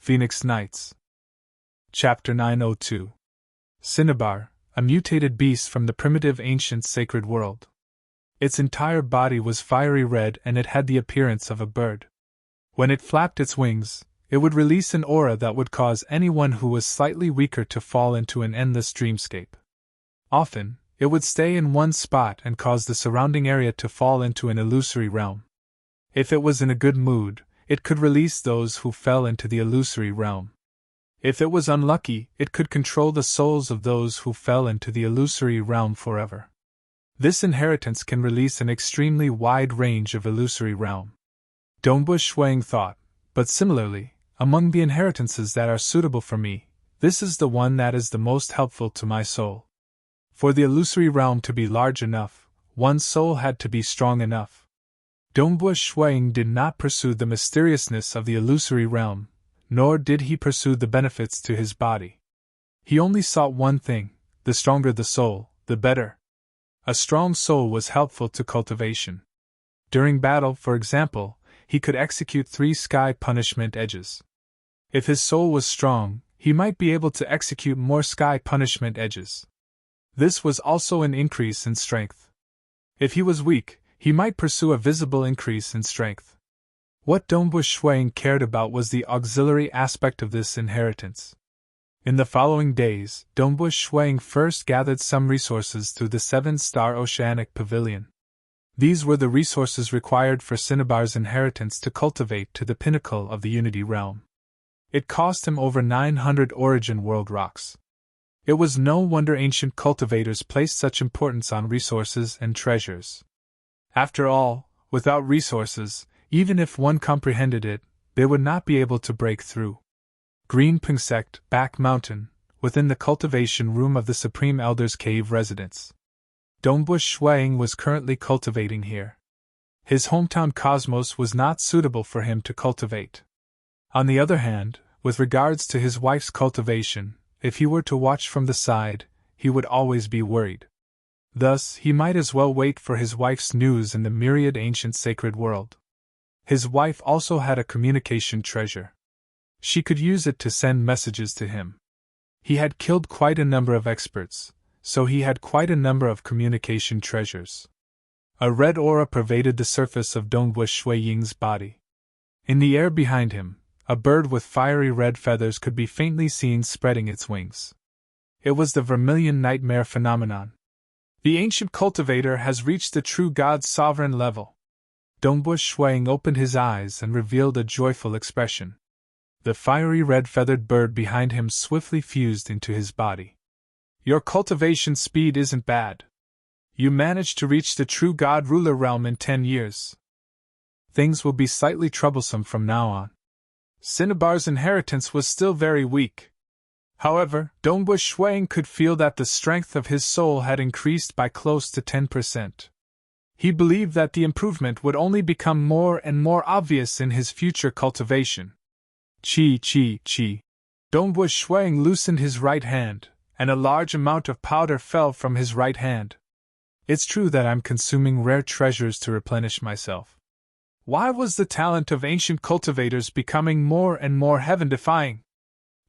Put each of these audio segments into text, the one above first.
Phoenix Nights. Chapter 902. Cinnabar, a mutated beast from the primitive ancient sacred world. Its entire body was fiery red and it had the appearance of a bird. When it flapped its wings, it would release an aura that would cause anyone who was slightly weaker to fall into an endless dreamscape. Often, it would stay in one spot and cause the surrounding area to fall into an illusory realm. If it was in a good mood, it could release those who fell into the illusory realm. If it was unlucky, it could control the souls of those who fell into the illusory realm forever. This inheritance can release an extremely wide range of illusory realm. Dombush Shuang thought, but similarly, among the inheritances that are suitable for me, this is the one that is the most helpful to my soul. For the illusory realm to be large enough, one's soul had to be strong enough. Dombush Shuang did not pursue the mysteriousness of the illusory realm, nor did he pursue the benefits to his body. He only sought one thing: the stronger the soul, the better. A strong soul was helpful to cultivation. During battle, for example, he could execute 3 sky punishment edges. If his soul was strong, he might be able to execute more sky punishment edges. This was also an increase in strength. If he was weak, he might pursue a visible increase in strength. What Dombush Shuang cared about was the auxiliary aspect of this inheritance. In the following days, Dombush Shuang first gathered some resources through the 7-star Oceanic Pavilion. These were the resources required for Cinnabar's inheritance to cultivate to the pinnacle of the Unity Realm. It cost him over 900 Origin World rocks. It was no wonder ancient cultivators placed such importance on resources and treasures. After all, without resources, even if one comprehended it, they would not be able to break through. Green Pingsect, Back Mountain, within the cultivation room of the Supreme Elder's cave residence. Dombush Shuang was currently cultivating here. His hometown cosmos was not suitable for him to cultivate. On the other hand, with regards to his wife's cultivation, if he were to watch from the side, he would always be worried. Thus, he might as well wait for his wife's news in the myriad ancient sacred world. His wife also had a communication treasure. She could use it to send messages to him. He had killed quite a number of experts, so he had quite a number of communication treasures. A red aura pervaded the surface of Dombush Ying's body. In the air behind him, a bird with fiery red feathers could be faintly seen spreading its wings. It was the vermilion nightmare phenomenon. The ancient cultivator has reached the true God's sovereign level. Dombush Shuang opened his eyes and revealed a joyful expression. The fiery red-feathered bird behind him swiftly fused into his body. Your cultivation speed isn't bad. You managed to reach the true God ruler realm in 10 years. Things will be slightly troublesome from now on. Cinnabar's inheritance was still very weak. However, Dombush Shuang could feel that the strength of his soul had increased by close to 10%. He believed that the improvement would only become more and more obvious in his future cultivation. Chi. Dombush Shuang loosened his right hand, and a large amount of powder fell from his right hand. It's true that I'm consuming rare treasures to replenish myself. Why was the talent of ancient cultivators becoming more and more heaven-defying?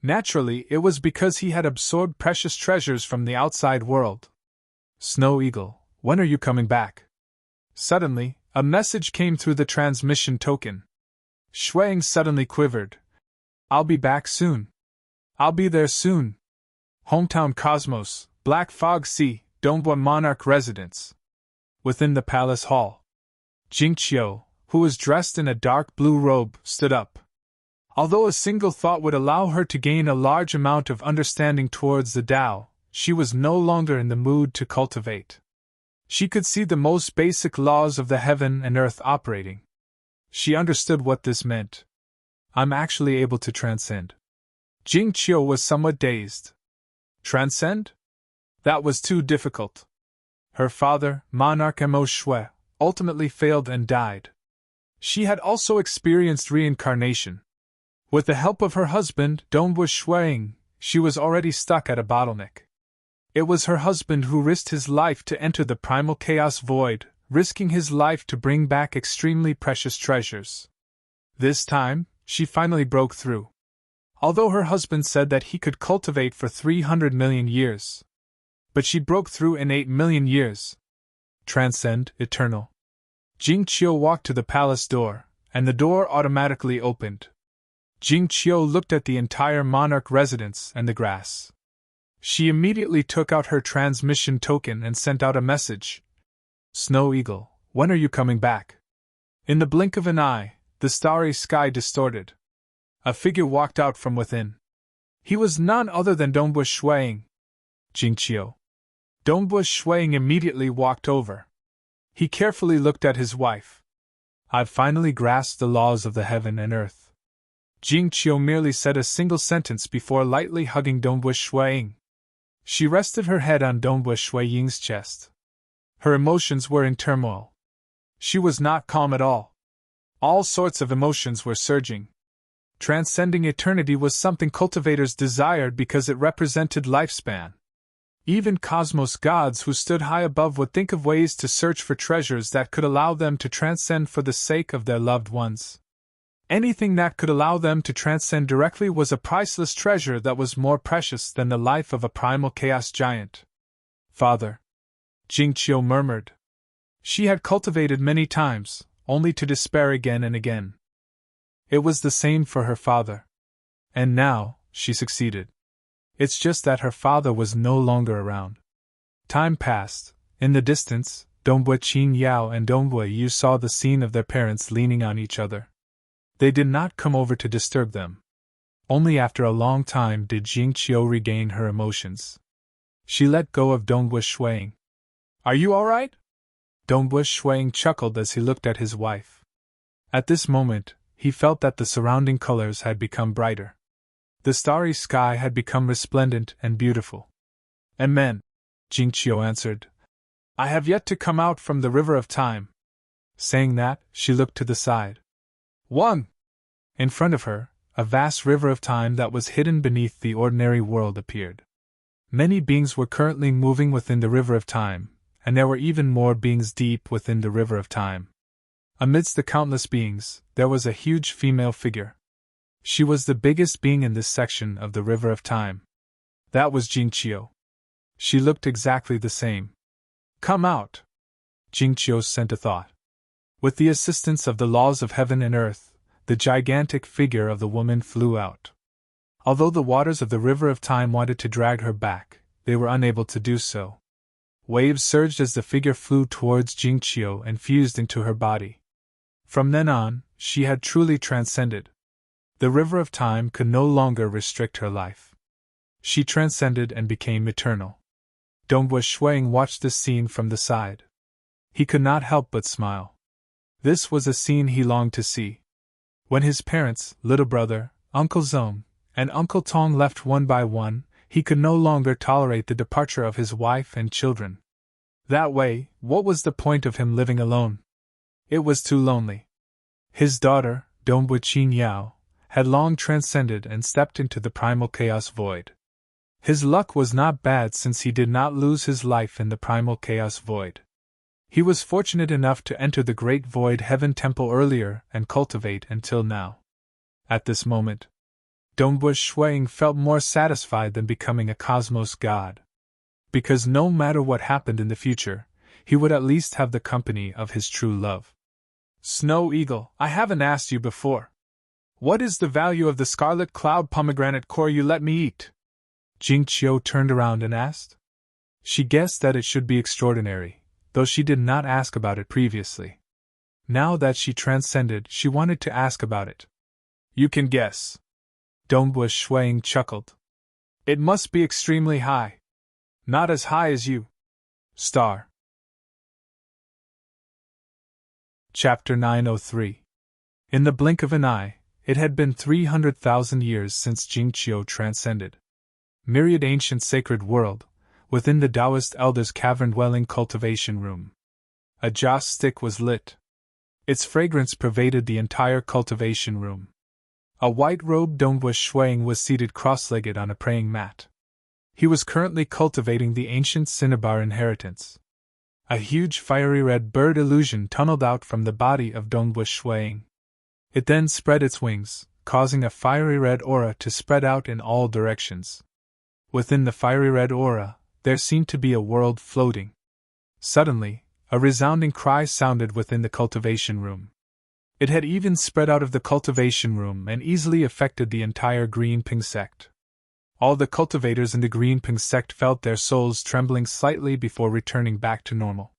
Naturally, it was because he had absorbed precious treasures from the outside world. Snow Eagle, when are you coming back? Suddenly, a message came through the transmission token. Shuang suddenly quivered. I'll be back soon. I'll be there soon. Hometown Cosmos, Black Fog Sea, Dongbua Monarch Residence. Within the palace hall, Jing, who was dressed in a dark blue robe, stood up. Although a single thought would allow her to gain a large amount of understanding towards the Tao, she was no longer in the mood to cultivate. She could see the most basic laws of the heaven and earth operating. She understood what this meant. I'm actually able to transcend. Jing Qiu was somewhat dazed. Transcend? That was too difficult. Her father, Monarch Mo Shui, ultimately failed and died. She had also experienced reincarnation. With the help of her husband, Dombush Shuang, she was already stuck at a bottleneck. It was her husband who risked his life to enter the primal chaos void, risking his life to bring back extremely precious treasures. This time, she finally broke through. although her husband said that he could cultivate for 300 million years. But she broke through in 8 million years. Transcend, eternal. Jing Qiu walked to the palace door, and the door automatically opened. Jing Qiu looked at the entire monarch residence and the grass. She immediately took out her transmission token and sent out a message. Snow Eagle, when are you coming back? In the blink of an eye, the starry sky distorted. A figure walked out from within. He was none other than Dongbu Shuiying. Jing Qiu. Dongbu Shuiying immediately walked over. He carefully looked at his wife. I've finally grasped the laws of the heaven and earth. Jing Qiu merely said a single sentence before lightly hugging Dongbu Shuiying. She rested her head on Dongbu Shuiying's chest. Her emotions were in turmoil. She was not calm at all. All sorts of emotions were surging. Transcending eternity was something cultivators desired because it represented lifespan. Even cosmos gods who stood high above would think of ways to search for treasures that could allow them to transcend for the sake of their loved ones. Anything that could allow them to transcend directly was a priceless treasure that was more precious than the life of a primal chaos giant. Father, Jing Qiu murmured. She had cultivated many times, only to despair again and again. It was the same for her father. And now, she succeeded. It's just that her father was no longer around. Time passed. In the distance, Dongbu Qin Yao and Dongbu Yu saw the scene of their parents leaning on each other. They did not come over to disturb them. Only after a long time did Jing Qiu regain her emotions. She let go of Dongbu Shuiying. Are you all right? Dongbu Shuiying chuckled as he looked at his wife. At this moment, he felt that the surrounding colors had become brighter. The starry sky had become resplendent and beautiful. Amen, Jing Qiu answered. I have yet to come out from the river of time. Saying that, she looked to the side. 1. In front of her, a vast river of time that was hidden beneath the ordinary world appeared. Many beings were currently moving within the river of time, and there were even more beings deep within the river of time. Amidst the countless beings, there was a huge female figure. She was the biggest being in this section of the river of time. That was Jing Qiu. She looked exactly the same. Come out! Jing Qiu sent a thought. With the assistance of the laws of heaven and earth, the gigantic figure of the woman flew out. Although the waters of the river of time wanted to drag her back, they were unable to do so. Waves surged as the figure flew towards Jing Qiu and fused into her body. From then on, she had truly transcended. The river of time could no longer restrict her life. She transcended and became eternal. Dongbu Shuiying watched this scene from the side. He could not help but smile. This was a scene he longed to see. When his parents, little brother, Uncle Zong, and Uncle Tong left one by one, he could no longer tolerate the departure of his wife and children. That way, what was the point of him living alone? It was too lonely. His daughter, Dongbu Qin Yao, had long transcended and stepped into the primal chaos void. His luck was not bad since he did not lose his life in the primal chaos void. He was fortunate enough to enter the Great Void Heaven Temple earlier and cultivate until now. At this moment, Dongbu Shuiying felt more satisfied than becoming a cosmos god. Because no matter what happened in the future, he would at least have the company of his true love. Snow Eagle, I haven't asked you before. What is the value of the scarlet cloud pomegranate core you let me eat? Jing Qiu turned around and asked. She guessed that it should be extraordinary, though she did not ask about it previously. Now that she transcended, she wanted to ask about it. You can guess. Dongbu Shuiying chuckled. It must be extremely high. Not as high as you. Star. Chapter 903. In the blink of an eye, it had been 300,000 years since Jing Qiu transcended. Myriad ancient sacred world, within the Taoist elder's cavern-dwelling cultivation room. A joss stick was lit. Its fragrance pervaded the entire cultivation room. A white-robed Dongbu Shuiying was seated cross-legged on a praying mat. He was currently cultivating the ancient cinnabar inheritance. A huge fiery red bird illusion tunneled out from the body of Dongbu Shuiying. It then spread its wings, causing a fiery red aura to spread out in all directions. Within the fiery red aura, there seemed to be a world floating. Suddenly, a resounding cry sounded within the cultivation room. It had even spread out of the cultivation room and easily affected the entire Green Ping sect. All the cultivators in the Green Ping sect felt their souls trembling slightly before returning back to normal.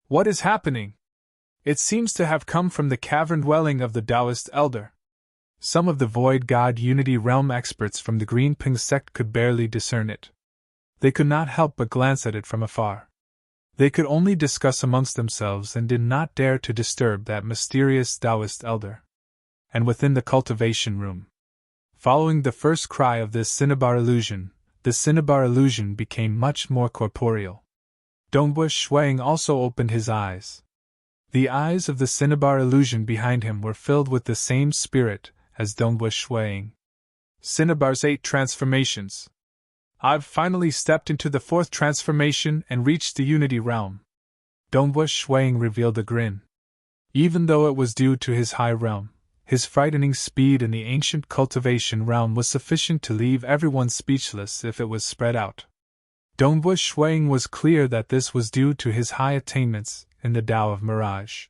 What is happening? It seems to have come from the cavern dwelling of the Taoist elder. Some of the Void God Unity Realm experts from the Green Ping sect could barely discern it. They could not help but glance at it from afar. They could only discuss amongst themselves and did not dare to disturb that mysterious Taoist elder. And within the cultivation room, following the first cry of this cinnabar illusion, the cinnabar illusion became much more corporeal. Dongbua Shuang also opened his eyes. The eyes of the cinnabar illusion behind him were filled with the same spirit as Dongbua Shuang. Cinnabar's 8 transformations. I've finally stepped into the 4th transformation and reached the Unity Realm. Dongbua Shuang revealed a grin. Even though it was due to his high realm, his frightening speed in the ancient cultivation realm was sufficient to leave everyone speechless if it was spread out. Dongbua Shuang was clear that this was due to his high attainments in the Tao of Mirage.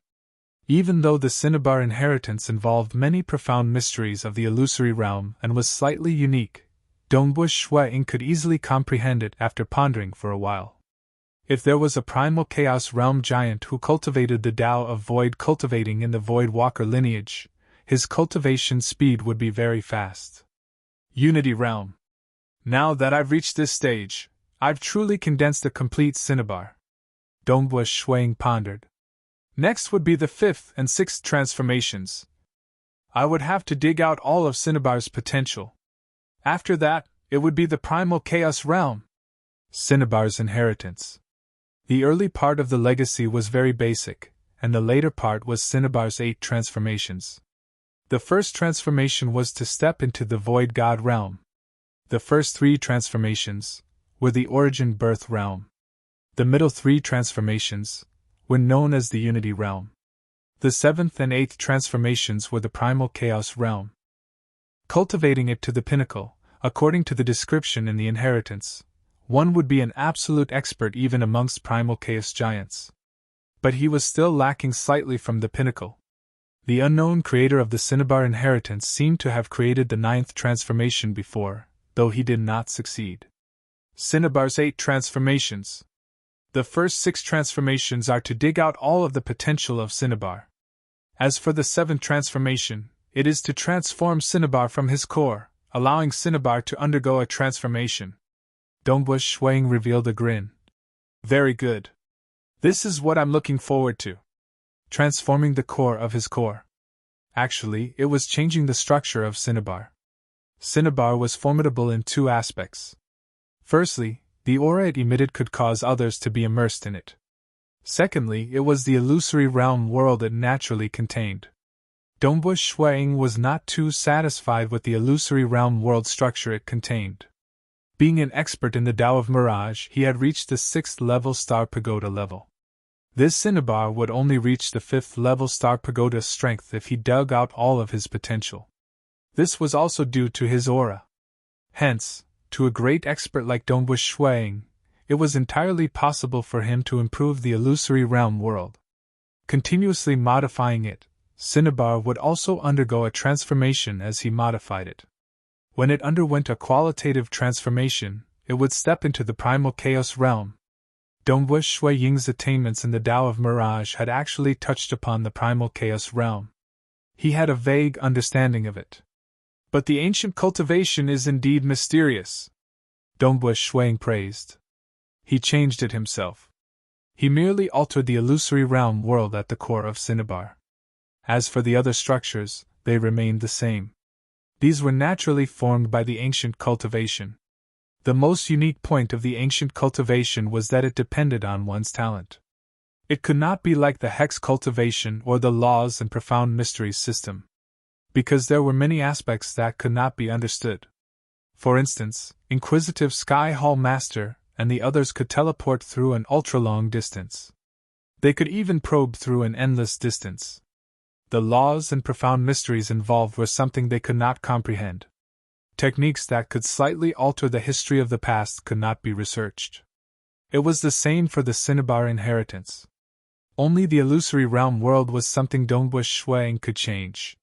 Even though the Cinnabar inheritance involved many profound mysteries of the illusory realm and was slightly unique, Dongbua Shuang could easily comprehend it after pondering for a while. If there was a primal chaos realm giant who cultivated the Tao of Void cultivating in the Void Walker lineage, his cultivation speed would be very fast. Unity Realm. Now that I've reached this stage, I've truly condensed a complete cinnabar. Dongbua Shuang pondered. Next would be the 5th and 6th transformations. I would have to dig out all of Cinnabar's potential. After that, it would be the primal chaos realm. Cinnabar's inheritance. The early part of the legacy was very basic, and the later part was Cinnabar's 8 transformations. The first transformation was to step into the Void God realm. The first 3 transformations were the Origin Birth realm. The middle 3 transformations were known as the Unity realm. The 7th and 8th transformations were the Primal Chaos realm. Cultivating it to the pinnacle, according to the description in the inheritance, one would be an absolute expert even amongst Primal Chaos giants. But he was still lacking slightly from the pinnacle. The unknown creator of the Cinnabar inheritance seemed to have created the 9th transformation before, though he did not succeed. Cinnabar's 8 transformations. The first 6 transformations are to dig out all of the potential of Cinnabar. As for the 7th transformation, it is to transform Cinnabar from his core, allowing Cinnabar to undergo a transformation. Dongbua Shuang revealed a grin. Very good. This is what I'm looking forward to. Transforming the core of his core. Actually, it was changing the structure of Cinnabar. Cinnabar was formidable in 2 aspects. Firstly, the aura it emitted could cause others to be immersed in it. Secondly, it was the illusory realm world it naturally contained. Dongbua Shuang was not too satisfied with the illusory realm world structure it contained. Being an expert in the Tao of Mirage, he had reached the 6th level Star Pagoda level. This Cinnabar would only reach the 5th level Star Pagoda strength if he dug out all of his potential. This was also due to his aura. Hence, to a great expert like Dongbua Shuang, it was entirely possible for him to improve the illusory realm world. Continuously modifying it, Cinnabar would also undergo a transformation as he modified it. When it underwent a qualitative transformation, it would step into the primal chaos realm. Dongbua Shuang's attainments in the Tao of Mirage had actually touched upon the primal chaos realm. He had a vague understanding of it. But the ancient cultivation is indeed mysterious, Dongbua Shuang praised. He changed it himself. He merely altered the illusory realm world at the core of Cinnabar. As for the other structures, they remained the same. These were naturally formed by the ancient cultivation. The most unique point of the ancient cultivation was that it depended on one's talent. It could not be like the hex cultivation or the laws and profound mysteries system, because there were many aspects that could not be understood. For instance, Inquisitive Sky Hall Master and the others could teleport through an ultra-long distance. They could even probe through an endless distance. The laws and profound mysteries involved were something they could not comprehend. Techniques that could slightly alter the history of the past could not be researched. It was the same for the Cinnabar inheritance. Only the illusory realm world was something Dongwu Shuang could change.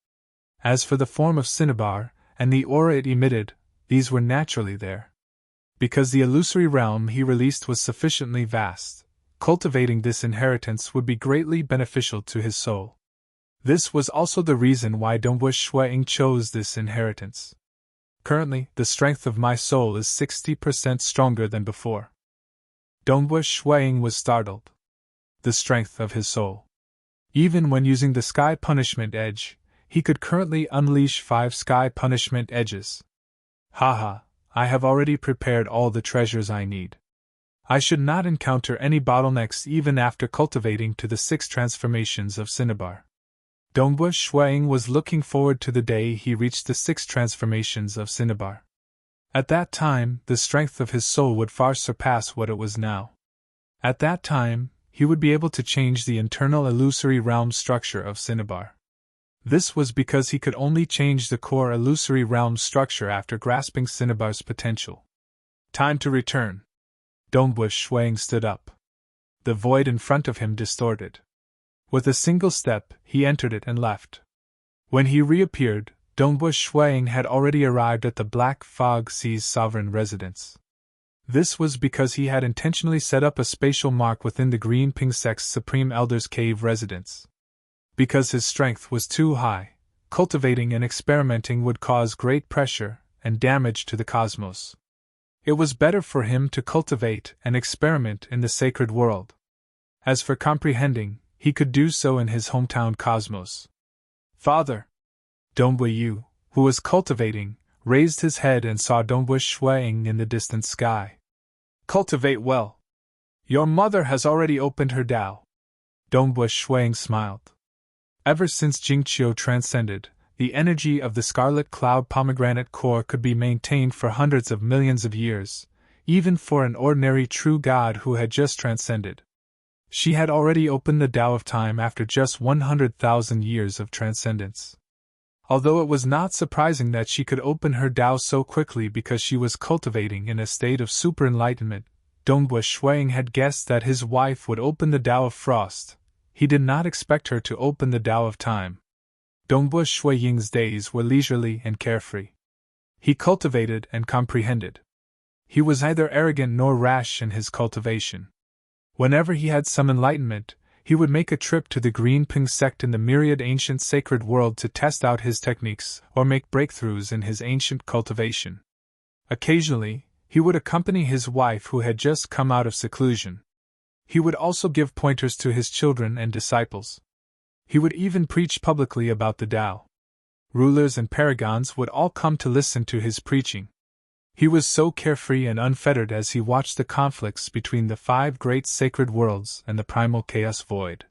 As for the form of Cinnabar, and the aura it emitted, these were naturally there. Because the illusory realm he released was sufficiently vast, cultivating this inheritance would be greatly beneficial to his soul. This was also the reason why Dongwu Shuang chose this inheritance. Currently, the strength of my soul is 60% stronger than before. Dongwu Shuang was startled. The strength of his soul. Even when using the Sky Punishment Edge, he could currently unleash 5 Sky Punishment Edges. Haha, I have already prepared all the treasures I need. I should not encounter any bottlenecks even after cultivating to the 6 transformations of Cinnabar. Dongwu Shuang was looking forward to the day he reached the 6 transformations of Cinnabar. At that time, the strength of his soul would far surpass what it was now. At that time, he would be able to change the internal illusory realm structure of Cinnabar. This was because he could only change the core illusory realm structure after grasping Cinnabar's potential. Time to return. Dongwu Shuang stood up. The void in front of him distorted. With a single step, he entered it and left. When he reappeared, Dongwu Shuang had already arrived at the Black Fog Sea's sovereign residence. This was because he had intentionally set up a spatial mark within the Green Ping Sect's Supreme Elder's cave residence. Because his strength was too high, cultivating and experimenting would cause great pressure and damage to the cosmos. It was better for him to cultivate and experiment in the sacred world. As for comprehending, he could do so in his hometown cosmos. Father! Dongwu Yu, who was cultivating, raised his head and saw Dongwu Shuang in the distant sky. Cultivate well. Your mother has already opened her Tao. Dongwu Shuang smiled. Ever since Jingqiu transcended, the energy of the scarlet cloud pomegranate core could be maintained for hundreds of millions of years, even for an ordinary true god who had just transcended. She had already opened the Tao of time after just 100,000 years of transcendence. Although it was not surprising that she could open her Tao so quickly because she was cultivating in a state of super enlightenment, Dongwu Shuang had guessed that his wife would open the Tao of frost. He did not expect her to open the Tao of time. Dongwu Shuang's days were leisurely and carefree. He cultivated and comprehended. He was neither arrogant nor rash in his cultivation. Whenever he had some enlightenment, he would make a trip to the Green Ping Sect in the myriad ancient sacred world to test out his techniques or make breakthroughs in his ancient cultivation. Occasionally, he would accompany his wife who had just come out of seclusion. He would also give pointers to his children and disciples. He would even preach publicly about the Tao. Rulers and paragons would all come to listen to his preaching. He was so carefree and unfettered as he watched the conflicts between the 5 great sacred worlds and the primal chaos void.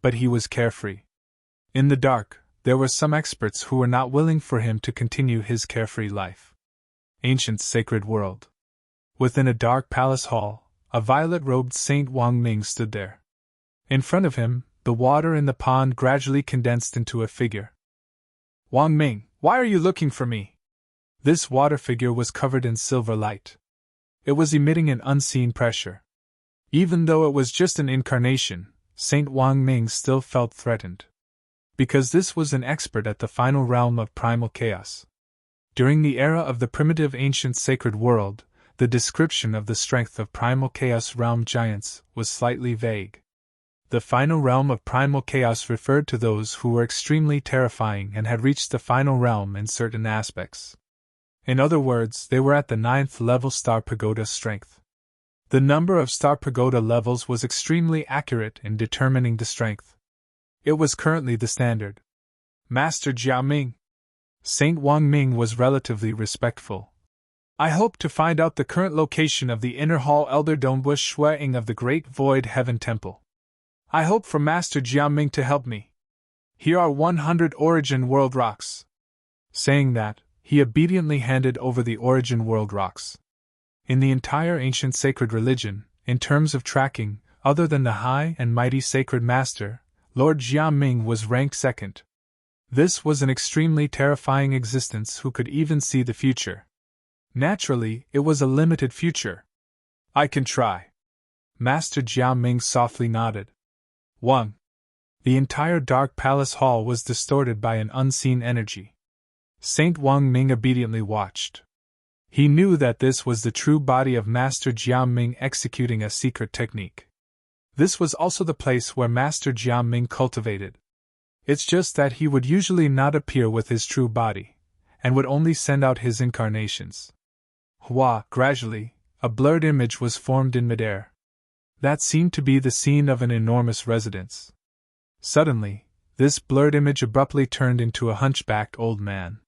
But he was carefree. In the dark, there were some experts who were not willing for him to continue his carefree life. Ancient sacred world. Within a dark palace hall, a violet-robed Saint Wang Ming stood there. In front of him, the water in the pond gradually condensed into a figure. Wang Ming, why are you looking for me? This water figure was covered in silver light. It was emitting an unseen pressure. Even though it was just an incarnation, Saint Wang Ming still felt threatened. Because this was an expert at the final realm of primal chaos. During the era of the primitive ancient sacred world, the description of the strength of primal chaos realm giants was slightly vague. The final realm of primal chaos referred to those who were extremely terrifying and had reached the final realm in certain aspects. In other words, they were at the 9th level Star Pagoda strength. The number of Star Pagoda levels was extremely accurate in determining the strength. It was currently the standard. Master Jiaming. Saint Wang Ming was relatively respectful. I hope to find out the current location of the Inner Hall Elder Dongwu Shuang of the Great Void Heaven Temple. I hope for Master Jiaming to help me. Here are 100 Origin World Rocks. Saying that, he obediently handed over the Origin World Rocks. In the entire ancient sacred religion, in terms of tracking, other than the High and Mighty Sacred Master, Lord Jiaming was ranked second. This was an extremely terrifying existence who could even see the future. Naturally, it was a limited future. I can try. Master Jiao Ming softly nodded. 1. The entire dark palace hall was distorted by an unseen energy. Saint Wang Ming obediently watched. He knew that this was the true body of Master Jiao Ming executing a secret technique. This was also the place where Master Jiao Ming cultivated. It's just that he would usually not appear with his true body, and would only send out his incarnations. Gradually, a blurred image was formed in midair. That seemed to be the scene of an enormous residence. Suddenly, this blurred image abruptly turned into a hunchbacked old man.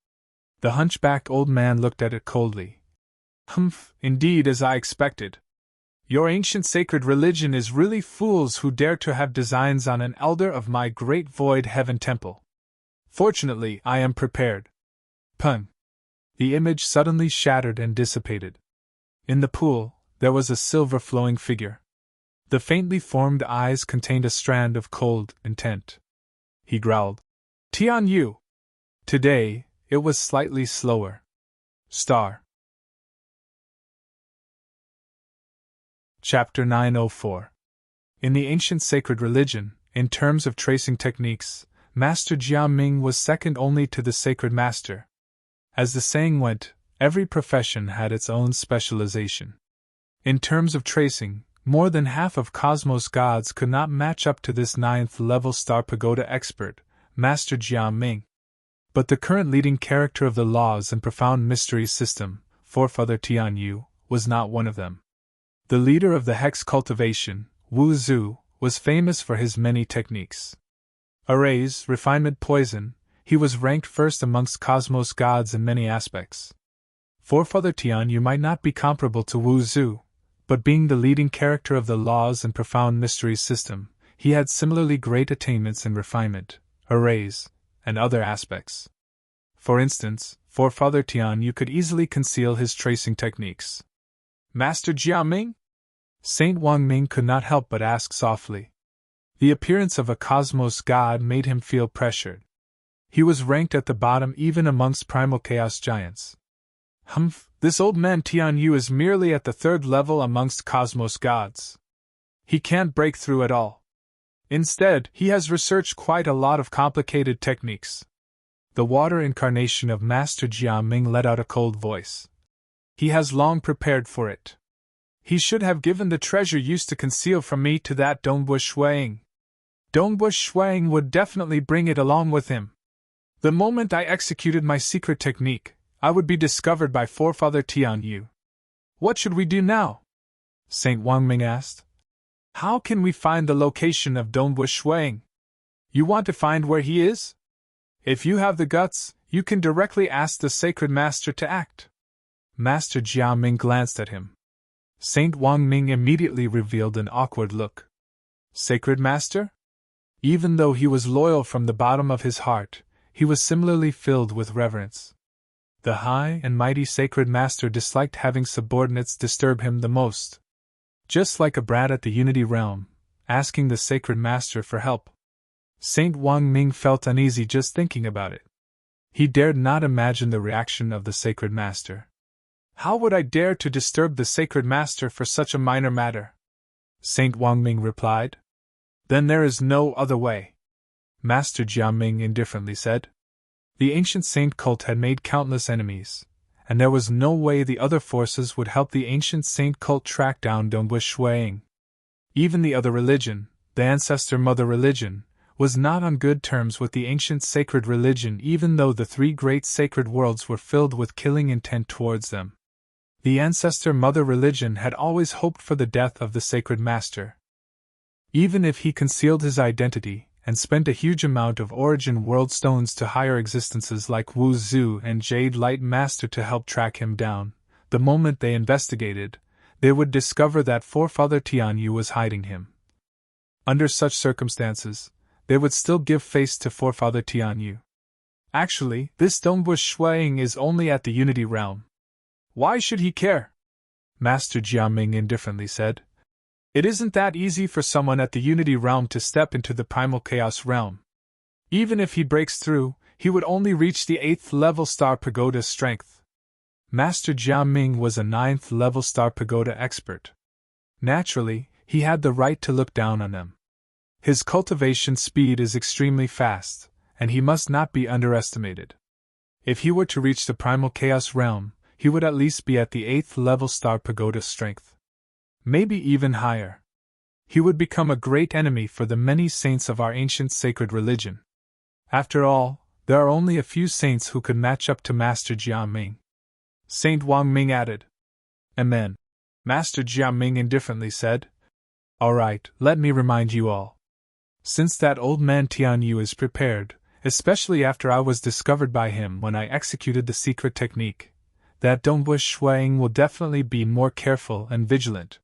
The hunchbacked old man looked at it coldly. Humph, indeed, as I expected. Your ancient sacred religion is really fools who dare to have designs on an elder of my great void heaven temple. Fortunately, I am prepared. Pung! The image suddenly shattered and dissipated. In the pool, there was a silver flowing figure. The faintly formed eyes contained a strand of cold intent. He growled, Tian Yu! Today, it was slightly slower. Star. Chapter 904. In the ancient sacred religion, in terms of tracing techniques, Master Jiao Ming was second only to the sacred master. As the saying went, every profession had its own specialization. In terms of tracing, more than half of Cosmos gods could not match up to this 9th-level Star Pagoda expert, Master Jiao Ming. But the current leading character of the Laws and Profound Mysteries system, Forefather Tian Yu, was not one of them. The leader of the hex cultivation, Wu Zhu, was famous for his many techniques. Arrays, refinement, poison, he was ranked first amongst Cosmos gods in many aspects. Forefather Tian Yu might not be comparable to Wu Zhu, but being the leading character of the Laws and Profound Mysteries system, he had similarly great attainments in refinement, arrays, and other aspects. For instance, Forefather Tian Yu could easily conceal his tracing techniques. Master Jiao Ming? Saint Wang Ming could not help but ask softly. The appearance of a cosmos god made him feel pressured. He was ranked at the bottom even amongst primal chaos giants. Humph, this old man Tian Yu is merely at the 3rd level amongst cosmos gods. He can't break through at all. Instead, he has researched quite a lot of complicated techniques. The water incarnation of Master Jiao Ming let out a cold voice. He has long prepared for it. He should have given the treasure used to conceal from me to that Dongbush Shuang. Dongbush Shuang would definitely bring it along with him. The moment I executed my secret technique, I would be discovered by Forefather Tian Yu. What should we do now? Saint Wang Ming asked. How can we find the location of Dongbush Shuang? You want to find where he is? If you have the guts, you can directly ask the sacred master to act. Master Jiao Ming glanced at him. Saint Wang Ming immediately revealed an awkward look. Sacred master? Even though he was loyal from the bottom of his heart, he was similarly filled with reverence. The high and mighty sacred master disliked having subordinates disturb him the most. Just like a brat at the Unity Realm, asking the sacred master for help. Saint Wang Ming felt uneasy just thinking about it. He dared not imagine the reaction of the sacred master. How would I dare to disturb the sacred master for such a minor matter? Saint Wang Ming replied. Then there is no other way. Master Jiao Ming indifferently said. The ancient saint cult had made countless enemies, and there was no way the other forces would help the ancient saint cult track down Dongbush Shuang. Even the other religion, the ancestor mother religion, was not on good terms with the ancient sacred religion, even though the 3 great sacred worlds were filled with killing intent towards them. The ancestor mother religion had always hoped for the death of the sacred master. Even if he concealed his identity, and spent a huge amount of origin world stones to higher existences like Wu Zhu and Jade Light Master to help track him down, the moment they investigated, they would discover that Forefather Tian Yu was hiding him. Under such circumstances, they would still give face to Forefather Tian Yu. Actually, this Dongbush Shuang is only at the Unity Realm. Why should he care? Master Jiao Ming indifferently said. It isn't that easy for someone at the Unity Realm to step into the Primal Chaos Realm. Even if he breaks through, he would only reach the 8th level Star Pagoda strength. Master Jia Ming was a 9th level Star Pagoda expert. Naturally, he had the right to look down on them. His cultivation speed is extremely fast, and he must not be underestimated. If he were to reach the primal chaos realm, he would at least be at the 8th level Star Pagoda strength. Maybe even higher. He would become a great enemy for the many saints of our ancient sacred religion. After all, there are only a few saints who could match up to Master Jia Ming. Saint Wang Ming added. Amen. Master Jia Ming indifferently said. All right, let me remind you all. Since that old man Tian Yu is prepared, especially after I was discovered by him when I executed the secret technique, that Dongbu Shuang will definitely be more careful and vigilant.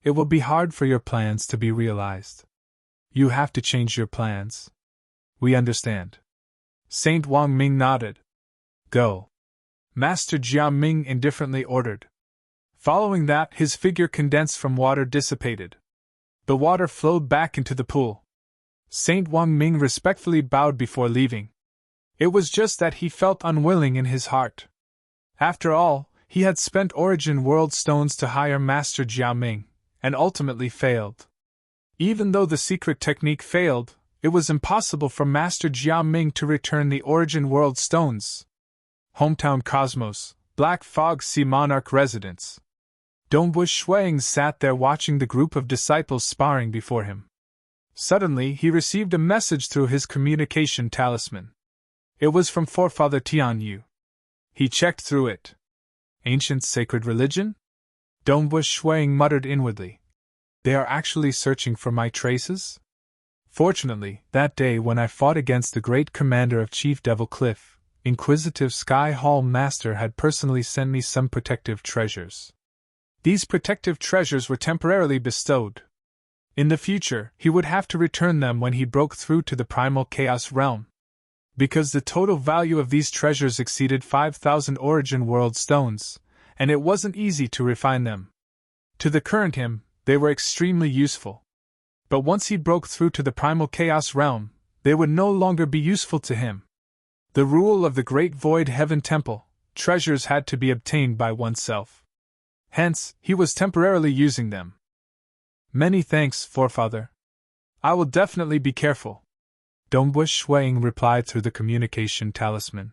It will be hard for your plans to be realized. You have to change your plans. We understand. Saint Wang Ming nodded. Go. Master Jia Ming indifferently ordered. Following that, his figure condensed from water dissipated. The water flowed back into the pool. Saint Wang Ming respectfully bowed before leaving. It was just that he felt unwilling in his heart. After all, he had spent Origin World Stones to hire Master Jia Ming, and ultimately failed. Even though the secret technique failed, it was impossible for Master Jia Ming to return the Origin World Stones. Hometown Cosmos, Black Fog Sea Monarch Residence. Dongbu Shuang sat there watching the group of disciples sparring before him. Suddenly, he received a message through his communication talisman. It was from Forefather Tian Yu. He checked through it. Ancient sacred religion? Dongbu Shuang muttered inwardly. They are actually searching for my traces? Fortunately, that day when I fought against the great commander of Chief Devil Cliff, Inquisitive Sky Hall Master had personally sent me some protective treasures. These protective treasures were temporarily bestowed. In the future, he would have to return them when he broke through to the primal chaos realm. Because the total value of these treasures exceeded 5,000 Origin World Stones, and it wasn't easy to refine them. To the current him, they were extremely useful. But once he broke through to the primal chaos realm, they would no longer be useful to him. The rule of the Great Void Heaven Temple, treasures had to be obtained by oneself. Hence, he was temporarily using them. Many thanks, Forefather. I will definitely be careful. Dongbu Shuang replied through the communication talisman.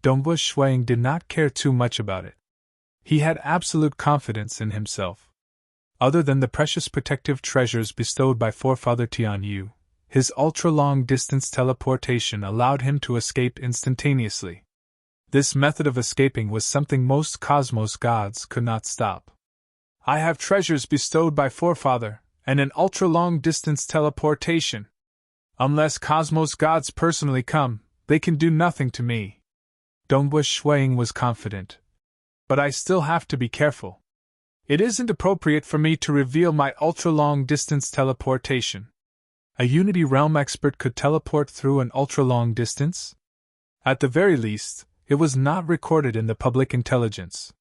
Dongbu Shuang did not care too much about it. He had absolute confidence in himself. Other than the precious protective treasures bestowed by Forefather Tian Yu, his ultra-long distance teleportation allowed him to escape instantaneously. This method of escaping was something most cosmos gods could not stop. I have treasures bestowed by Forefather, and an ultra-long distance teleportation. Unless cosmos gods personally come, they can do nothing to me. Dongbu Shuang was confident. But I still have to be careful. It isn't appropriate for me to reveal my ultra-long distance teleportation. A Unity Realm expert could teleport through an ultra-long distance? At the very least, it was not recorded in the public intelligence.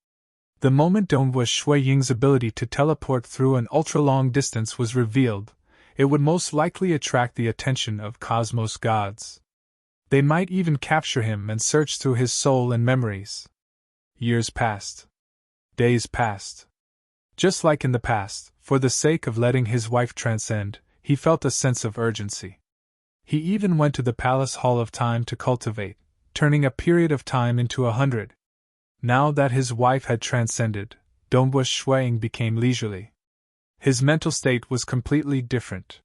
The moment Dongbu Shuang's ability to teleport through an ultra-long distance was revealed, it would most likely attract the attention of cosmos gods. They might even capture him and search through his soul and memories. Years passed. Days passed. Just like in the past, for the sake of letting his wife transcend, he felt a sense of urgency. He even went to the Palace Hall of Time to cultivate, turning a period of time into 100. Now that his wife had transcended, Dongbu Shuang became leisurely. His mental state was completely different.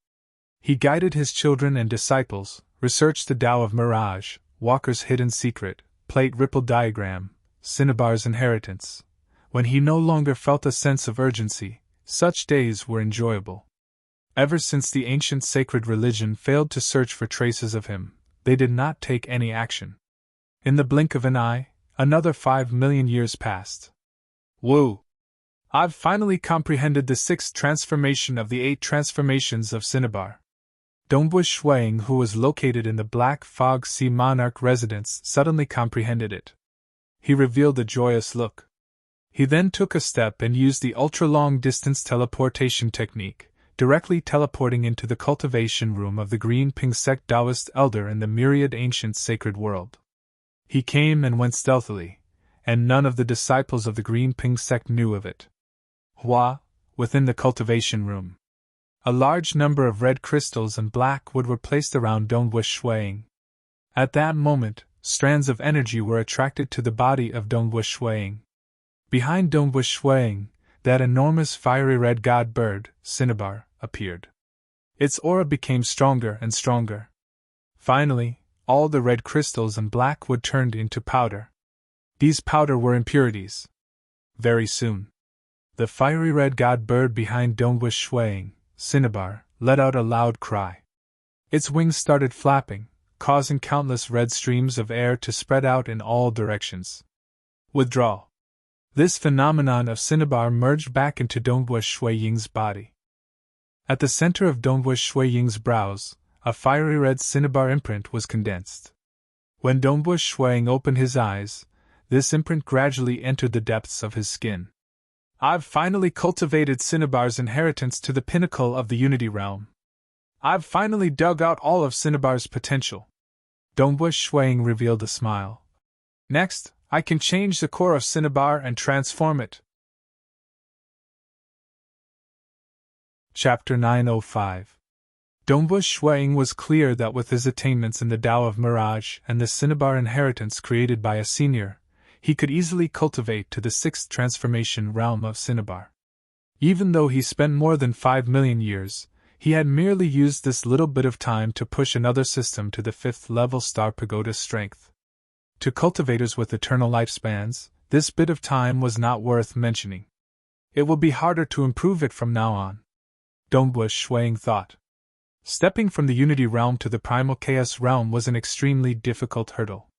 He guided his children and disciples, researched the Tao of Mirage, Walker's hidden secret, plate ripple diagram, Cinnabar's inheritance. When he no longer felt a sense of urgency, such days were enjoyable. Ever since the ancient sacred religion failed to search for traces of him, they did not take any action. In the blink of an eye, another 5 million years passed. Woo! I've finally comprehended the 6th transformation of the 8 transformations of Cinnabar. Dongbu Shuang, who was located in the Black Fog Sea Monarch residence, suddenly comprehended it. He revealed a joyous look. He then took a step and used the ultra-long distance teleportation technique, directly teleporting into the cultivation room of the Green Ping Sect Taoist elder in the myriad ancient sacred world. He came and went stealthily, and none of the disciples of the Green Ping Sect knew of it. Within the cultivation room, a large number of red crystals and black wood were placed around Dongwu Shuiying. At that moment, strands of energy were attracted to the body of Dongwu Shuiying. Behind Dongwu Shuiying, that enormous fiery red god bird, Cinnabar, appeared. Its aura became stronger and stronger. Finally, all the red crystals and black wood turned into powder. These powder were impurities. Very soon, the fiery red god bird behind Dongwu Shuiying, Cinnabar, let out a loud cry. Its wings started flapping, causing countless red streams of air to spread out in all directions. Withdrawal. This phenomenon of Cinnabar merged back into Dongwu Shuiying's body. At the center of Dongwu Shuiying's brows, a fiery red Cinnabar imprint was condensed. When Dongwu Shuiying opened his eyes, this imprint gradually entered the depths of his skin. I've finally cultivated Cinnabar's inheritance to the pinnacle of the Unity Realm. I've finally dug out all of Cinnabar's potential. Dongwu Shuiying revealed a smile. Next, I can change the core of Cinnabar and transform it. Chapter 905. Dongwu Shuiying was clear that with his attainments in the Tao of Mirage and the Cinnabar inheritance created by a senior, he could easily cultivate to the 6th transformation realm of Cinnabar. Even though he spent more than 5 million years, he had merely used this little bit of time to push another system to the 5th level Star Pagoda strength. To cultivators with eternal lifespans, this bit of time was not worth mentioning. It will be harder to improve it from now on, Dongwu Shuiying thought. Stepping from the Unity Realm to the Primal Chaos Realm was an extremely difficult hurdle.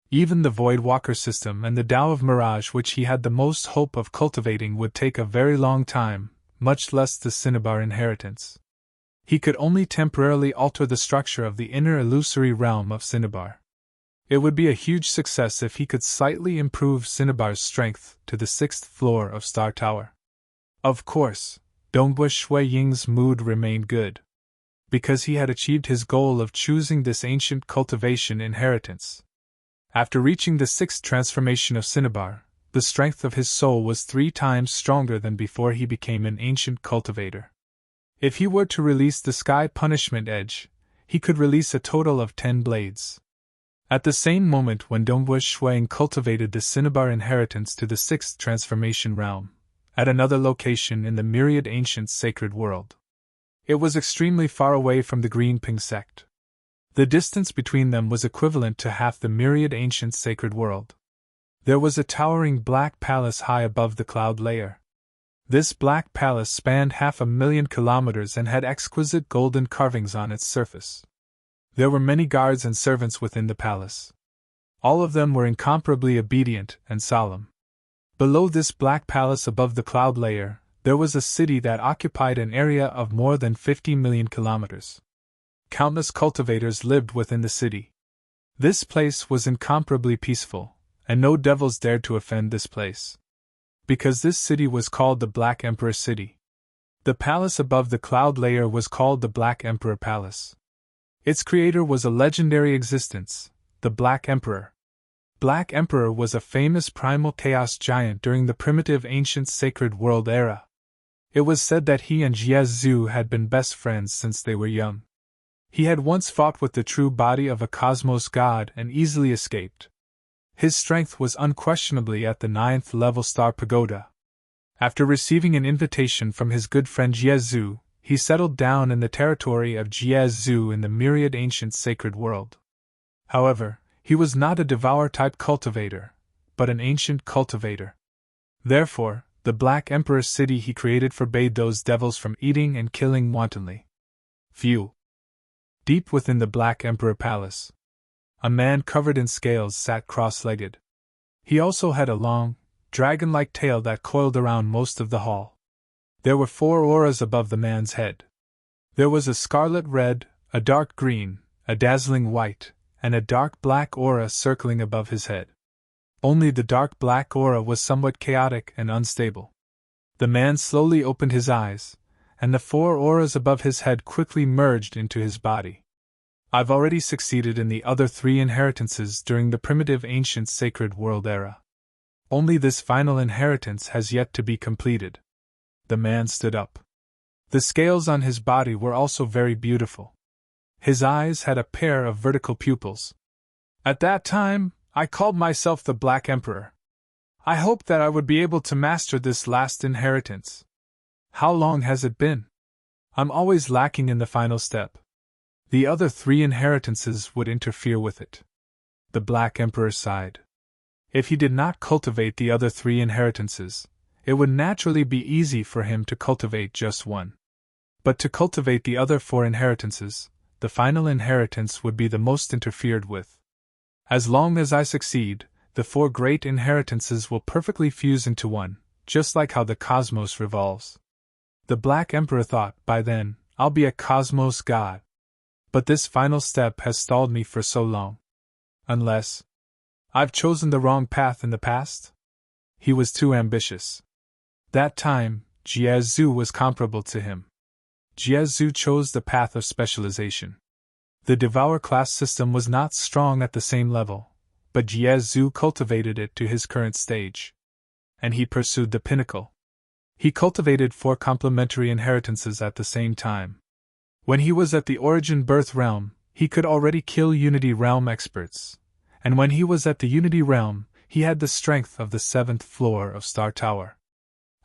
Even the Void Walker system and the Tao of Mirage which he had the most hope of cultivating would take a very long time, much less the Cinnabar inheritance. He could only temporarily alter the structure of the inner illusory realm of Cinnabar. It would be a huge success if he could slightly improve Cinnabar's strength to the 6th floor of Star Tower. Of course, Dongwu Shuiying's mood remained good. Because he had achieved his goal of choosing this ancient cultivation inheritance. After reaching the 6th transformation of Cinnabar, the strength of his soul was 3 times stronger than before he became an ancient cultivator. If he were to release the Sky Punishment Edge, he could release a total of 10 blades. At the same moment when Dongwu Shuiying cultivated the Cinnabar inheritance to the 6th transformation realm, at another location in the myriad ancient sacred world. It was extremely far away from the Green Ping Sect. The distance between them was equivalent to half the myriad ancient sacred world. There was a towering black palace high above the cloud layer. This black palace spanned 500,000 kilometers and had exquisite golden carvings on its surface. There were many guards and servants within the palace. All of them were incomparably obedient and solemn. Below this black palace above the cloud layer, there was a city that occupied an area of more than 50 million kilometers. Countless cultivators lived within the city. This place was incomparably peaceful, and no devils dared to offend this place. Because this city was called the Black Emperor City. The palace above the cloud layer was called the Black Emperor Palace. Its creator was a legendary existence, the Black Emperor. Black Emperor was a famous primal chaos giant during the primitive ancient sacred world era. It was said that he and Jie Zhu had been best friends since they were young. He had once fought with the true body of a cosmos god and easily escaped. His strength was unquestionably at the 9th level Star Pagoda. After receiving an invitation from his good friend Jie Zhu, he settled down in the territory of Jie Zhu in the myriad ancient sacred world. However, he was not a devour-type cultivator, but an ancient cultivator. Therefore, the Black Emperor City he created forbade those devils from eating and killing wantonly. Phew! Deep within the Black Emperor Palace, a man covered in scales sat cross-legged. He also had a long, dragon-like tail that coiled around most of the hall. There were 4 auras above the man's head. There was a scarlet red, a dark green, a dazzling white, and a dark black aura circling above his head. Only the dark black aura was somewhat chaotic and unstable. The man slowly opened his eyes, and the 4 auras above his head quickly merged into his body. I've already succeeded in the other 3 inheritances during the primitive ancient sacred world era. Only this final inheritance has yet to be completed. The man stood up. The scales on his body were also very beautiful. His eyes had a pair of vertical pupils. At that time, I called myself the Black Emperor. I hoped that I would be able to master this last inheritance. How long has it been? I'm always lacking in the final step. The other 3 inheritances would interfere with it. The Black Emperor sighed. If he did not cultivate the other 3 inheritances, it would naturally be easy for him to cultivate just one. But to cultivate the other 4 inheritances, the final inheritance would be the most interfered with. As long as I succeed, the 4 great inheritances will perfectly fuse into one, just like how the cosmos revolves. The Black Emperor thought, by then, I'll be a cosmos god. But this final step has stalled me for so long. Unless I've chosen the wrong path in the past? He was too ambitious. That time, Jiazu was comparable to him. Jiazu chose the path of specialization. The Devour class system was not strong at the same level, but Jiazu cultivated it to his current stage. And he pursued the pinnacle. He cultivated 4 complementary inheritances at the same time. When he was at the Origin Birth Realm, he could already kill Unity Realm experts, and when he was at the Unity Realm, he had the strength of the 7th floor of Star Tower.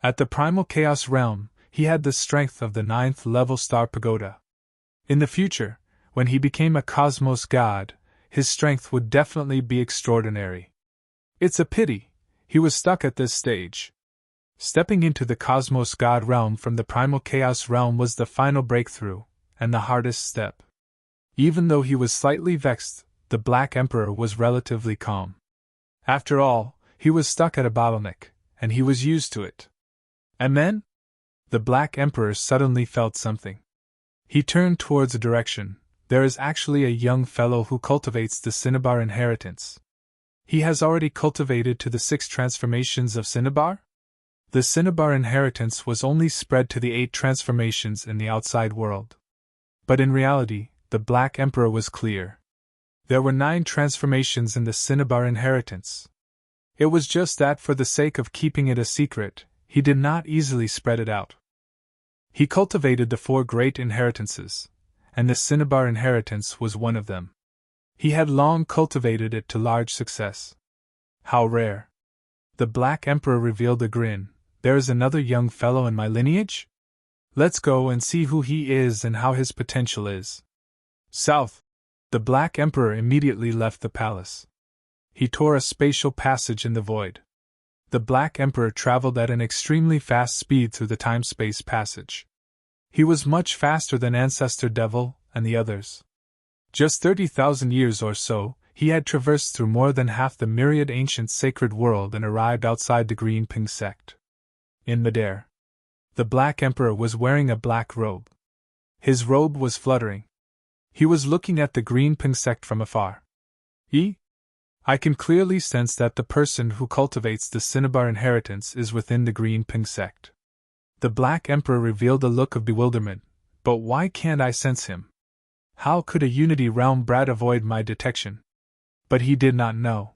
At the Primal Chaos Realm, he had the strength of the 9th level Star Pagoda. In the future, when he became a Cosmos God, his strength would definitely be extraordinary. It's a pity he was stuck at this stage. Stepping into the Cosmos God realm from the Primal Chaos realm was the final breakthrough, and the hardest step. Even though he was slightly vexed, the Black Emperor was relatively calm. After all, he was stuck at a bottleneck, and he was used to it. And then? The Black Emperor suddenly felt something. He turned towards a direction. There is actually a young fellow who cultivates the Cinnabar inheritance. He has already cultivated to the 6 transformations of Cinnabar? The Cinnabar inheritance was only spread to the 8 transformations in the outside world. But in reality, the Black Emperor was clear. There were 9 transformations in the Cinnabar inheritance. It was just that for the sake of keeping it a secret, he did not easily spread it out. He cultivated the 4 great inheritances, and the Cinnabar inheritance was one of them. He had long cultivated it to large success. How rare! The Black Emperor revealed a grin. There is another young fellow in my lineage? Let's go and see who he is and how his potential is. South. The Black Emperor immediately left the palace. He tore a spatial passage in the void. The Black Emperor traveled at an extremely fast speed through the time-space passage. He was much faster than Ancestor Devil and the others. Just 30,000 years or so, he had traversed through more than half the myriad ancient sacred world and arrived outside the Green Ping sect. In midair, the Black Emperor was wearing a black robe. His robe was fluttering. He was looking at the Green Ping sect from afar. I can clearly sense that the person who cultivates the Cinnabar inheritance is within the Green Ping sect. The Black Emperor revealed a look of bewilderment. But why can't I sense him? How could a Unity Realm brat avoid my detection? But he did not know.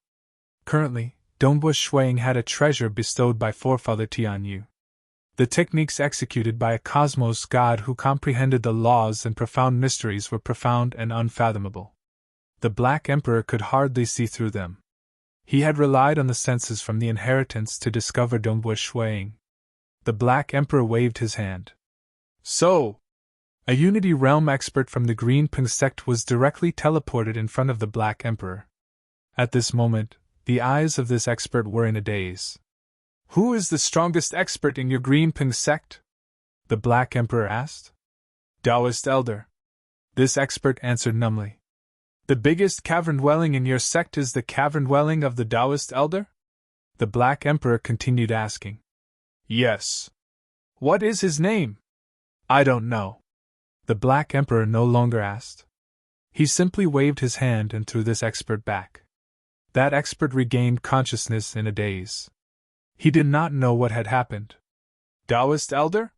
Currently, Dongbo Shuang had a treasure bestowed by Forefather Tianyu. The techniques executed by a cosmos god who comprehended the laws and profound mysteries were profound and unfathomable. The Black Emperor could hardly see through them. He had relied on the senses from the inheritance to discover Dongbo Shuang. The Black Emperor waved his hand. So, a Unity Realm expert from the Green Ping sect was directly teleported in front of the Black Emperor. At this moment, the eyes of this expert were in a daze. Who is the strongest expert in your Green Ping sect? The Black Emperor asked. Taoist Elder. This expert answered numbly. The biggest cavern dwelling in your sect is the cavern dwelling of the Taoist Elder? The Black Emperor continued asking. Yes. What is his name? I don't know. The Black Emperor no longer asked. He simply waved his hand and threw this expert back. That expert regained consciousness in a daze. He did not know what had happened. Taoist Elder?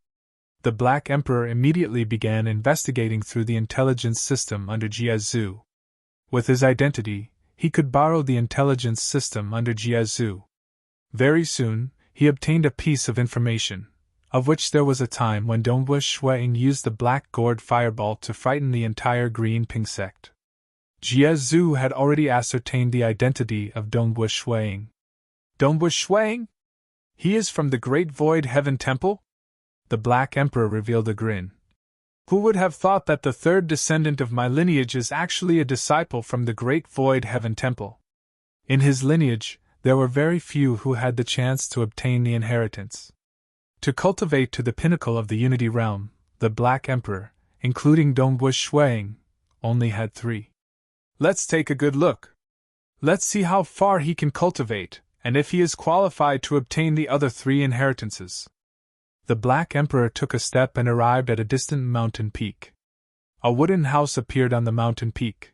The Black Emperor immediately began investigating through the intelligence system under Jiazu. With his identity, he could borrow the intelligence system under Jiazu. Very soon, he obtained a piece of information, of which there was a time when Dongwu Shuiying used the black gourd fireball to frighten the entire Green Ping sect. Jiazu had already ascertained the identity of Dongwu Shuiying. Dongwu Shuiying? He is from the Great Void Heaven Temple? The Black Emperor revealed a grin. Who would have thought that the third descendant of my lineage is actually a disciple from the Great Void Heaven Temple? In his lineage, there were very few who had the chance to obtain the inheritance. To cultivate to the pinnacle of the Unity Realm, the Black Emperor, including Dongwu Shuiying, only had 3. Let's take a good look. Let's see how far he can cultivate, and if he is qualified to obtain the other 3 inheritances. The Black Emperor took a step and arrived at a distant mountain peak. A wooden house appeared on the mountain peak.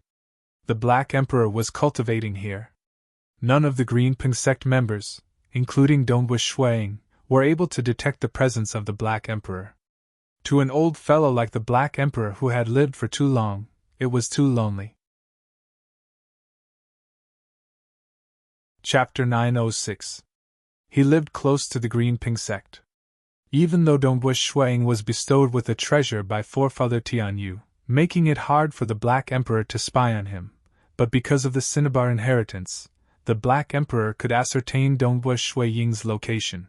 The Black Emperor was cultivating here. None of the Green Ping sect members, including Dongwu Shuiying, were able to detect the presence of the Black Emperor. To an old fellow like the Black Emperor who had lived for too long, it was too lonely. Chapter 906. He lived close to the Green Ping sect. Even though Dongwu Shuiying was bestowed with a treasure by forefather Tianyu, making it hard for the Black Emperor to spy on him, but because of the Cinnabar inheritance, the Black Emperor could ascertain Dongwu Shuiying's location.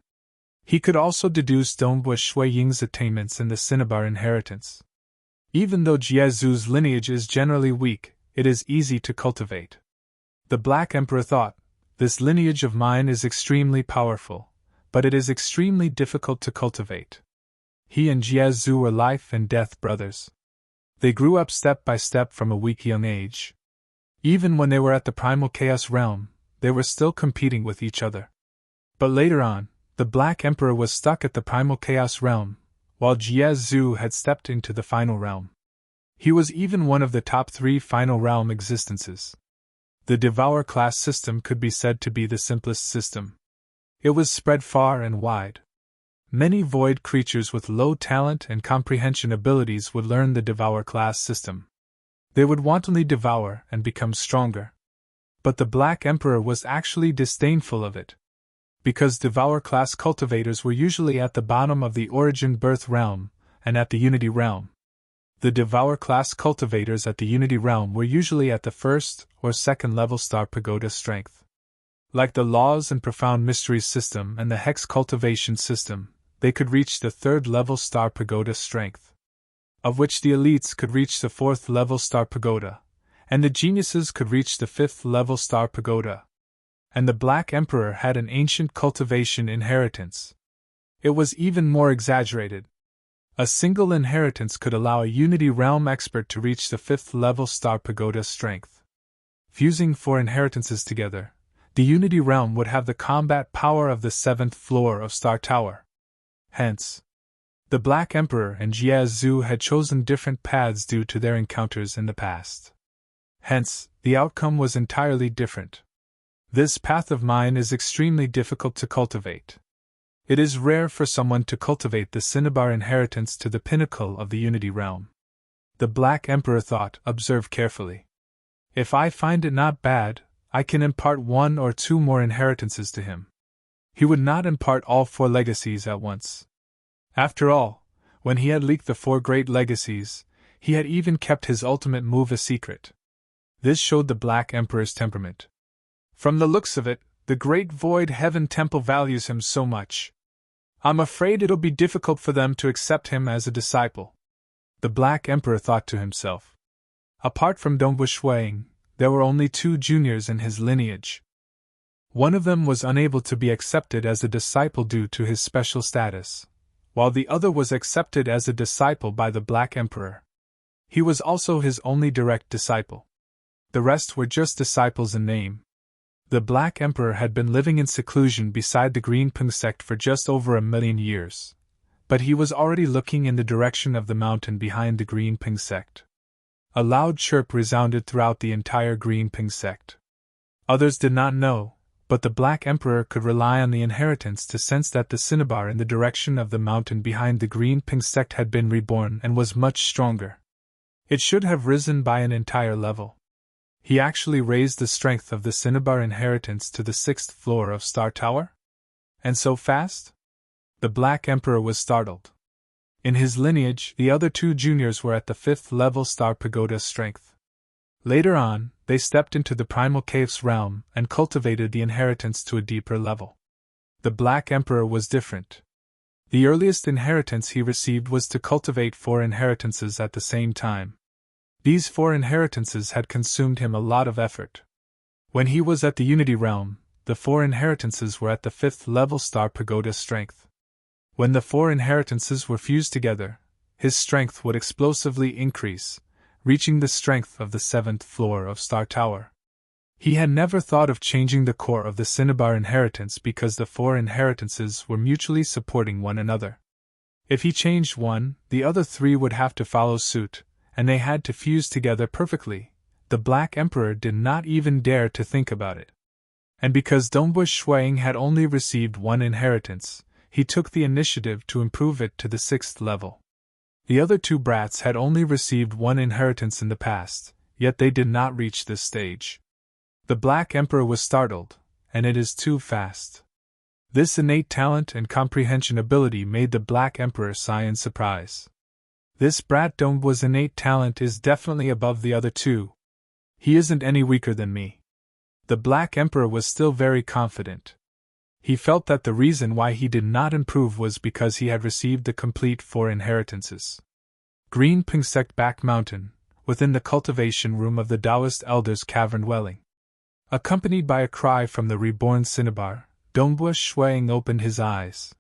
He could also deduce Dongwu Shuiying's attainments in the Cinnabar inheritance. Even though Jiazu's lineage is generally weak, it is easy to cultivate. The Black Emperor thought, this lineage of mine is extremely powerful, but it is extremely difficult to cultivate. He and Jiazu were life and death brothers. They grew up step by step from a weak young age. Even when they were at the primal chaos realm, they were still competing with each other. But later on, the Black Emperor was stuck at the primal chaos realm, while Jiazu had stepped into the final realm. He was even one of the top 3 final realm existences. The Devour class system could be said to be the simplest system. It was spread far and wide. Many void creatures with low talent and comprehension abilities would learn the Devour class system. They would wantonly devour and become stronger. But the Black Emperor was actually disdainful of it. Because Devour class cultivators were usually at the bottom of the Origin Birth realm and at the Unity realm. The Devour class cultivators at the Unity realm were usually at the 1st or 2nd level Star Pagoda strength. Like the Laws and Profound Mysteries system and the Hex cultivation system, they could reach the 3rd level Star Pagoda strength. Of which the elites could reach the 4th level Star Pagoda, and the geniuses could reach the 5th level Star Pagoda. And the Black Emperor had an ancient cultivation inheritance. It was even more exaggerated. A single inheritance could allow a Unity Realm expert to reach the 5th level Star Pagoda strength. Fusing 4 inheritances together, the Unity Realm would have the combat power of the 7th floor of Star Tower. Hence, the Black Emperor and Jiazu had chosen different paths due to their encounters in the past. Hence, the outcome was entirely different. This path of mine is extremely difficult to cultivate. It is rare for someone to cultivate the Cinnabar inheritance to the pinnacle of the Unity Realm. The Black Emperor thought, observe carefully. If I find it not bad, I can impart 1 or 2 more inheritances to him. He would not impart all 4 legacies at once. After all, when he had leaked the 4 great legacies, he had even kept his ultimate move a secret. This showed the Black Emperor's temperament. From the looks of it, the Great Void Heaven Temple values him so much. I'm afraid it'll be difficult for them to accept him as a disciple. The Black Emperor thought to himself. Apart from Dongwu Shuiying, there were only 2 juniors in his lineage. One of them was unable to be accepted as a disciple due to his special status, while the other was accepted as a disciple by the Black Emperor. He was also his only direct disciple. The rest were just disciples in name. The Black Emperor had been living in seclusion beside the Green Ping sect for just over 1,000,000 years, but he was already looking in the direction of the mountain behind the Green Ping sect. A loud chirp resounded throughout the entire Green Ping sect. Others did not know, but the Black Emperor could rely on the inheritance to sense that the cinnabar in the direction of the mountain behind the green pink sect had been reborn and was much stronger. It should have risen by an entire level. He actually raised the strength of the cinnabar inheritance to the 6th floor of Star Tower? And so fast? The Black Emperor was startled. In his lineage, the other 2 juniors were at the 5th level Star Pagoda strength. Later on, they stepped into the primal chaos realm and cultivated the inheritance to a deeper level. The Black Emperor was different. The earliest inheritance he received was to cultivate 4 inheritances at the same time. These 4 inheritances had consumed him a lot of effort. When he was at the Unity realm, the 4 inheritances were at the 5th level Star Pagoda strength. When the 4 inheritances were fused together, his strength would explosively increase, reaching the strength of the 7th floor of Star Tower. He had never thought of changing the core of the cinnabar inheritance because the 4 inheritances were mutually supporting one another. If he changed one, the other 3 would have to follow suit, and they had to fuse together perfectly. The Black Emperor did not even dare to think about it. And because Dongbu Shuang had only received 1 inheritance, he took the initiative to improve it to the 6th level. The other 2 brats had only received 1 inheritance in the past, yet they did not reach this stage. The Black Emperor was startled, and it is too fast. This innate talent and comprehension ability made the Black Emperor sigh in surprise. This brat Dongbu's innate talent is definitely above the other 2. He isn't any weaker than me. The Black Emperor was still very confident. He felt that the reason why he did not improve was because he had received the complete 4 inheritances. Green Pink Sect Back Mountain, within the cultivation room of the Taoist Elder's cavern dwelling. Accompanied by a cry from the reborn cinnabar, Dongbu Shuang opened his eyes.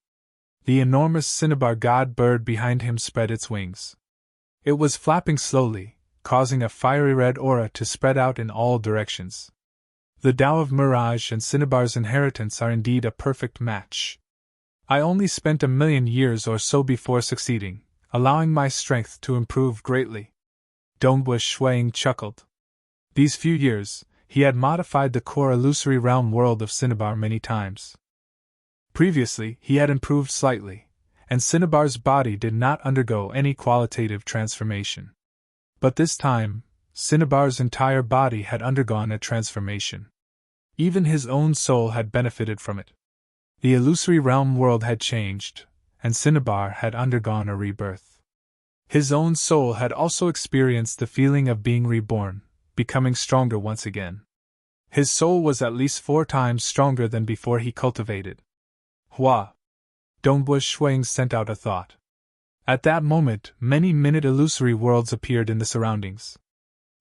The enormous cinnabar god bird behind him spread its wings. It was flapping slowly, causing a fiery red aura to spread out in all directions. The Tao of Mirage and Cinnabar's inheritance are indeed a perfect match. I only spent 1,000,000 years or so before succeeding, allowing my strength to improve greatly. Dongbu Shuang chuckled. These few years, he had modified the core illusory realm world of Cinnabar many times. Previously, he had improved slightly, and Cinnabar's body did not undergo any qualitative transformation. But this time, Cinnabar's entire body had undergone a transformation. Even his own soul had benefited from it. The illusory realm world had changed, and Cinnabar had undergone a rebirth. His own soul had also experienced the feeling of being reborn, becoming stronger once again. His soul was at least 4 times stronger than before he cultivated. Hua! Dongbu Shuang sent out a thought. At that moment, many minute illusory worlds appeared in the surroundings.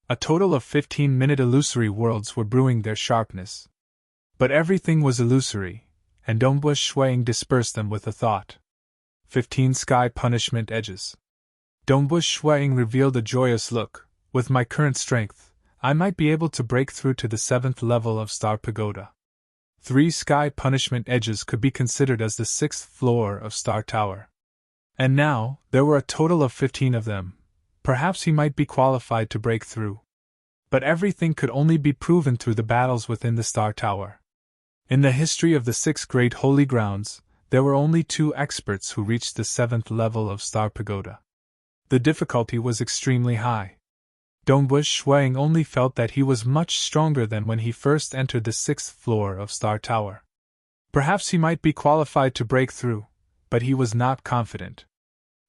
A total of 15-minute illusory worlds were brewing their sharpness. But everything was illusory, and Dongbu Shuang dispersed them with a thought. 15 sky punishment edges. Dongbu Shuang revealed a joyous look. With my current strength, I might be able to break through to the 7th level of Star Pagoda. 3 sky punishment edges could be considered as the 6th floor of Star Tower. And now, there were a total of 15 of them. Perhaps he might be qualified to break through. But everything could only be proven through the battles within the Star Tower. In the history of the 6 great holy grounds, there were only 2 experts who reached the 7th level of Star Pagoda. The difficulty was extremely high. Dongbu Shuang only felt that he was much stronger than when he first entered the 6th floor of Star Tower. Perhaps he might be qualified to break through, but he was not confident.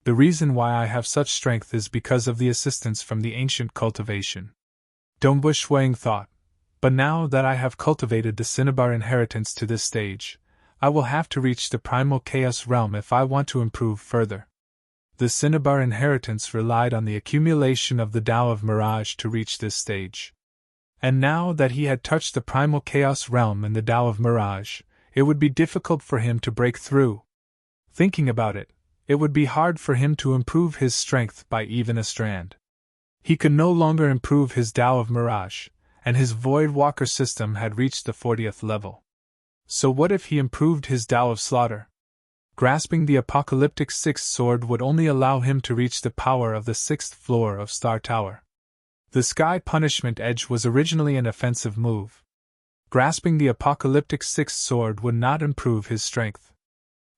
The reason why I have such strength is because of the assistance from the ancient cultivation. Dongbu Shuang thought, but now that I have cultivated the Cinnabar inheritance to this stage, I will have to reach the primal chaos realm if I want to improve further. The Cinnabar inheritance relied on the accumulation of the Tao of Mirage to reach this stage. And now that he had touched the primal chaos realm and the Tao of Mirage, it would be difficult for him to break through. Thinking about it, it would be hard for him to improve his strength by even a strand. He could no longer improve his Tao of Mirage, and his Void Walker system had reached the 40th level. So what if he improved his Tao of Slaughter? Grasping the apocalyptic 6th sword would only allow him to reach the power of the 6th floor of Star Tower. The Sky Punishment Edge was originally an offensive move. Grasping the apocalyptic sixth sword would not improve his strength.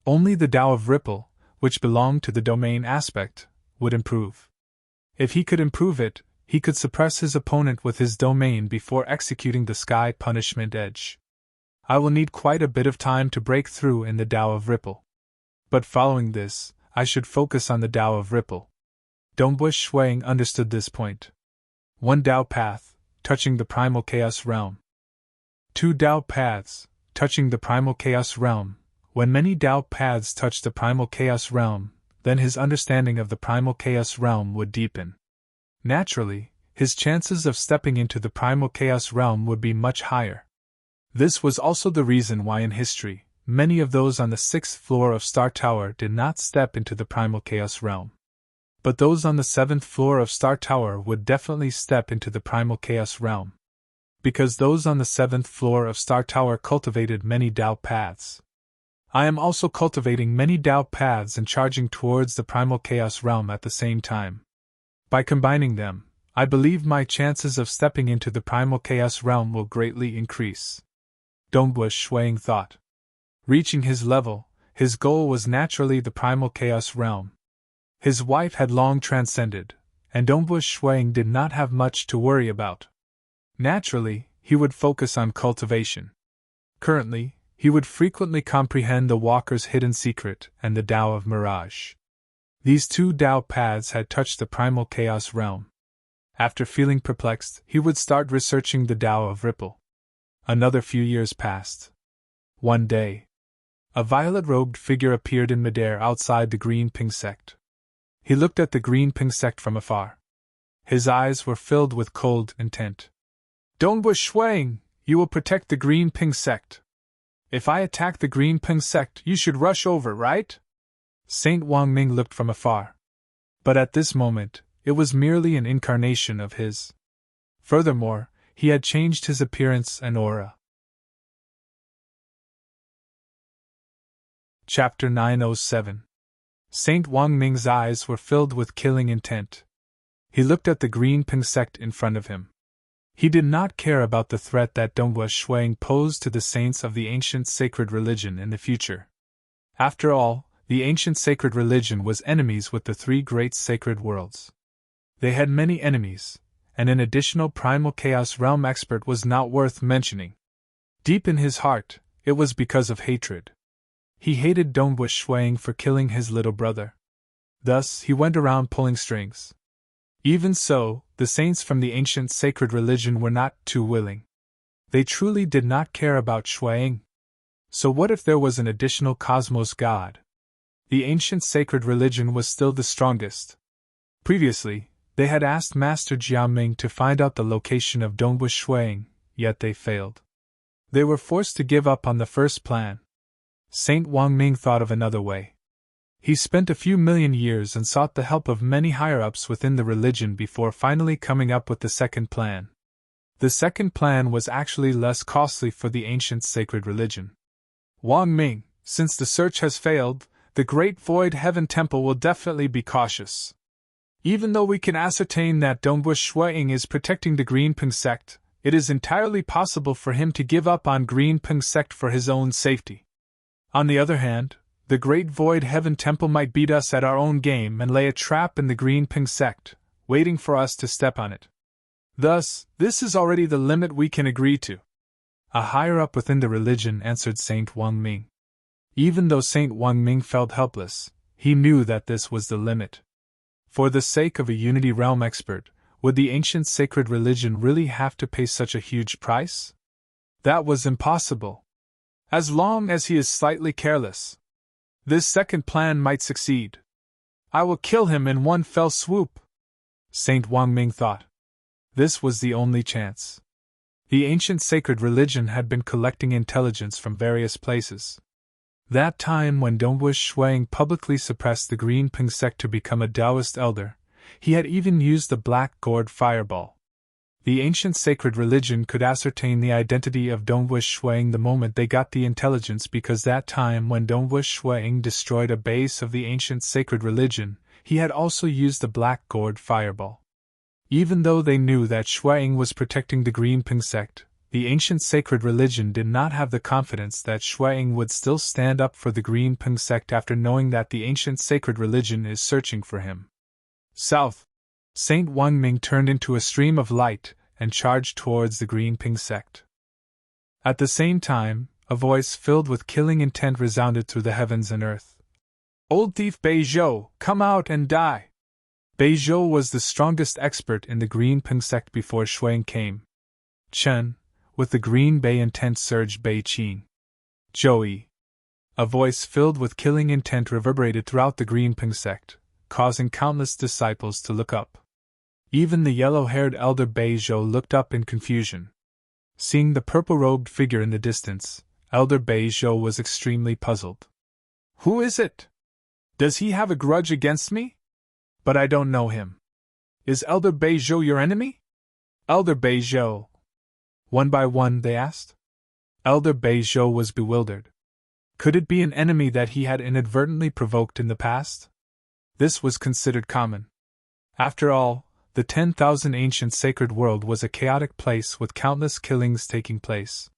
Only the Tao of Ripple, which belonged to the domain aspect, would improve. If he could improve it, he could suppress his opponent with his domain before executing the sky punishment edge. I will need quite a bit of time to break through in the Tao of Ripple. But following this, I should focus on the Tao of Ripple. Dongbu Shuang understood this point. One Tao path, touching the primal chaos realm. Two Tao paths, touching the primal chaos realm. When many Tao paths touched the primal chaos realm, then his understanding of the primal chaos realm would deepen. Naturally, his chances of stepping into the primal chaos realm would be much higher. This was also the reason why in history, many of those on the 6th floor of Star Tower did not step into the primal chaos realm. But those on the 7th floor of Star Tower would definitely step into the primal chaos realm. Because those on the 7th floor of Star Tower cultivated many Tao paths. I am also cultivating many Tao paths and charging towards the primal chaos realm at the same time. By combining them, I believe my chances of stepping into the primal chaos realm will greatly increase. Dongbu Shuang thought. Reaching his level, his goal was naturally the primal chaos realm. His wife had long transcended, and Dongbu Shuang did not have much to worry about. Naturally, he would focus on cultivation. Currently, he would frequently comprehend the Walker's hidden secret and the Tao of Mirage. These two Tao paths had touched the primal chaos realm. After feeling perplexed, he would start researching the Tao of Ripple. Another few years passed. One day, a violet-robed figure appeared in midair outside the Green Ping sect. He looked at the Green Ping sect from afar. His eyes were filled with cold intent. Dongbu Shuang, you will protect the Green Ping sect. If I attack the Green Ping sect, you should rush over, right? Saint Wang Ming looked from afar. But at this moment, it was merely an incarnation of his. Furthermore, he had changed his appearance and aura. Chapter 907. Saint Wang Ming's eyes were filled with killing intent. He looked at the Green Ping sect in front of him. He did not care about the threat that Dongbu Shuang posed to the saints of the ancient sacred religion in the future. After all, the ancient sacred religion was enemies with the three great sacred worlds. They had many enemies, and an additional primal chaos realm expert was not worth mentioning. Deep in his heart, it was because of hatred. He hated Dongbu Shuang for killing his little brother. Thus, he went around pulling strings. Even so, the saints from the ancient sacred religion were not too willing. They truly did not care about Shuang. So what if there was an additional cosmos god? The ancient sacred religion was still the strongest. Previously, they had asked Master Jiaming to find out the location of Dongbu Shuang, yet they failed. They were forced to give up on the first plan. Saint Wang Ming thought of another way. He spent a few million years and sought the help of many higher-ups within the religion before finally coming up with the second plan. The second plan was actually less costly for the ancient sacred religion. Wang Ming, since the search has failed, the Great Void Heaven Temple will definitely be cautious. Even though we can ascertain that Dongbu Shuang is protecting the Green Ping sect, it is entirely possible for him to give up on Green Ping sect for his own safety. On the other hand, the Great Void Heaven Temple might beat us at our own game and lay a trap in the Green Ping sect, waiting for us to step on it. Thus, this is already the limit we can agree to. A higher-up within the religion answered Saint Wang Ming. Even though Saint Wang Ming felt helpless, he knew that this was the limit. For the sake of a Unity Realm expert, would the ancient sacred religion really have to pay such a huge price? That was impossible. As long as he is slightly careless, this second plan might succeed. I will kill him in one fell swoop, Saint Wang Ming thought. This was the only chance. The ancient sacred religion had been collecting intelligence from various places. That time when Dongbu Shuang publicly suppressed the Green Ping sect to become a Taoist elder, he had even used the Black Gourd Fireball. The ancient sacred religion could ascertain the identity of Dongbu Shuang the moment they got the intelligence, because that time when Dongbu Shuang destroyed a base of the ancient sacred religion, he had also used the Black Gourd Fireball. Even though they knew that Shuang was protecting the Green Ping sect, the ancient sacred religion did not have the confidence that Shui-Ying would still stand up for the Green Ping sect after knowing that the ancient sacred religion is searching for him. South. Saint Wang Ming turned into a stream of light and charged towards the Green Ping sect. At the same time, a voice filled with killing intent resounded through the heavens and earth. Old thief Bei Zhou, come out and die! Bei Zhou was the strongest expert in the Green Ping sect before Shui-Ying came. Chen, with the Green Bei intent surged Bei Qin. Zhou. A voice filled with killing intent reverberated throughout the Green Ping sect, causing countless disciples to look up. Even the yellow-haired elder Bei Zhou looked up in confusion. Seeing the purple-robed figure in the distance, Elder Bei Zhou was extremely puzzled. Who is it? Does he have a grudge against me? But I don't know him. Is Elder Bei Zhou your enemy? Elder Bei Zhou. One by one, they asked. Elder Bei Zhou was bewildered. Could it be an enemy that he had inadvertently provoked in the past? This was considered common. After all, the 10,000 ancient sacred world was a chaotic place with countless killings taking place.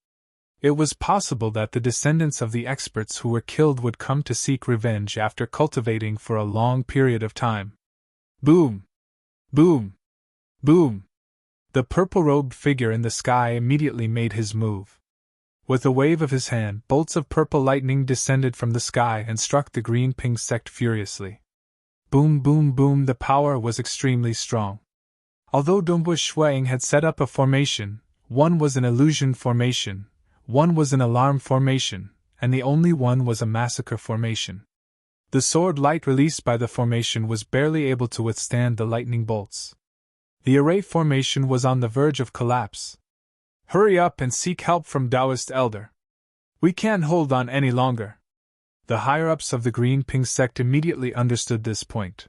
It was possible that the descendants of the experts who were killed would come to seek revenge after cultivating for a long period of time. Boom! Boom! Boom! The purple-robed figure in the sky immediately made his move. With a wave of his hand, bolts of purple lightning descended from the sky and struck the Green Ping sect furiously. Boom, boom, boom, the power was extremely strong. Although Dongwu Shui-Ying had set up a formation, one was an illusion formation, one was an alarm formation, and the only one was a massacre formation. The sword light released by the formation was barely able to withstand the lightning bolts. The array formation was on the verge of collapse. Hurry up and seek help from Taoist Elder. We can't hold on any longer. The higher-ups of the Green Ping sect immediately understood this point.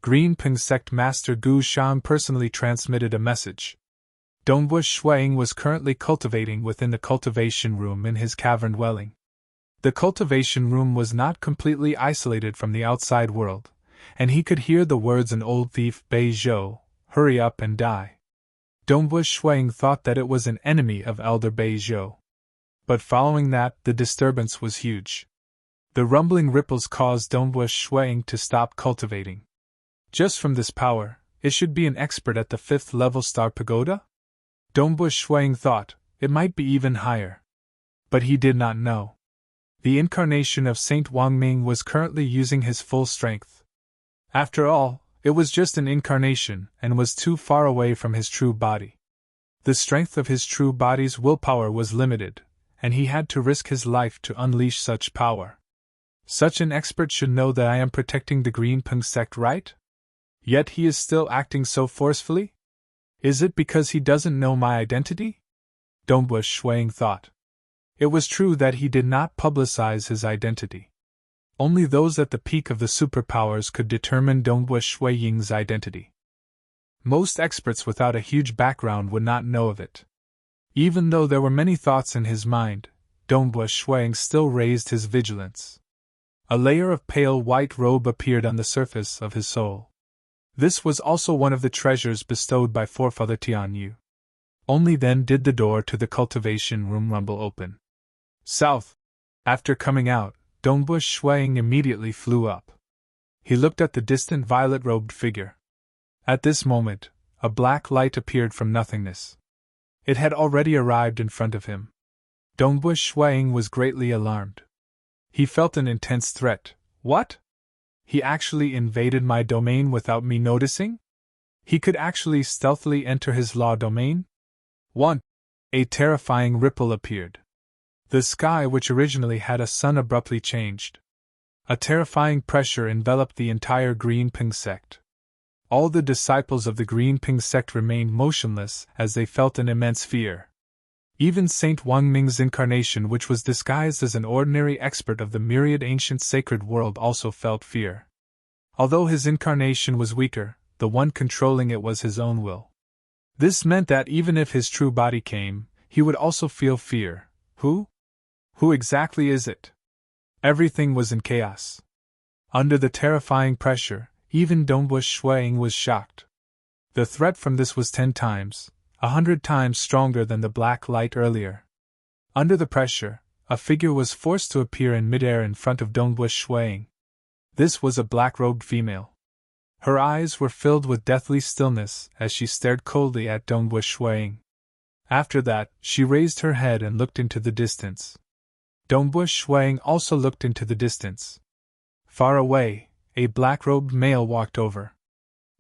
Green Ping sect Master Gu Shan personally transmitted a message. Dongwu Shui-Ying was currently cultivating within the cultivation room in his cavern dwelling. The cultivation room was not completely isolated from the outside world, and he could hear the words an old thief Bei Zhou, hurry up and die. Dongwu Shui-Ying thought that it was an enemy of Elder Bei Zhou. But following that, the disturbance was huge. The rumbling ripples caused Dongwu Shui-Ying to stop cultivating. Just from this power, it should be an expert at the 5th level Star Pagoda? Dongwu Shui-Ying thought, it might be even higher. But he did not know. The incarnation of Saint Wang Ming was currently using his full strength. After all, it was just an incarnation and was too far away from his true body. The strength of his true body's willpower was limited, and he had to risk his life to unleash such power. Such an expert should know that I am protecting the Green Ping sect, right? Yet he is still acting so forcefully? Is it because he doesn't know my identity? Dongwu Shui-Ying thought. It was true that he did not publicize his identity. Only those at the peak of the superpowers could determine Dongwu Shui-Ying's identity. Most experts without a huge background would not know of it. Even though there were many thoughts in his mind, Dongwu Shui-Ying still raised his vigilance. A layer of pale white robe appeared on the surface of his soul. This was also one of the treasures bestowed by forefather Tian Yu. Only then did the door to the cultivation room rumble open. South. After coming out, Dongwu Shui-Ying immediately flew up. He looked at the distant violet-robed figure. At this moment, a black light appeared from nothingness. It had already arrived in front of him. Dongwu Shui-Ying was greatly alarmed. He felt an intense threat. What? He actually invaded my domain without me noticing? He could actually stealthily enter his law domain? 1. A terrifying ripple appeared. The sky, which originally had a sun, abruptly changed. A terrifying pressure enveloped the entire Green Ping sect. All the disciples of the Green Ping sect remained motionless as they felt an immense fear. Even Saint Wang Ming's incarnation, which was disguised as an ordinary expert of the myriad ancient sacred world, also felt fear. Although his incarnation was weaker, the one controlling it was his own will. This meant that even if his true body came, he would also feel fear. Who? Who exactly is it? Everything was in chaos. Under the terrifying pressure, even Dongwu Shui-Ying was shocked. The threat from this was 10 times, 100 times stronger than the black light earlier. Under the pressure, a figure was forced to appear in midair in front of Dongwu Shuang. This was a black-robed female. Her eyes were filled with deathly stillness as she stared coldly at Dongwu Shuang. After that, she raised her head and looked into the distance. Dongwu Shuang also looked into the distance. Far away, a black-robed male walked over.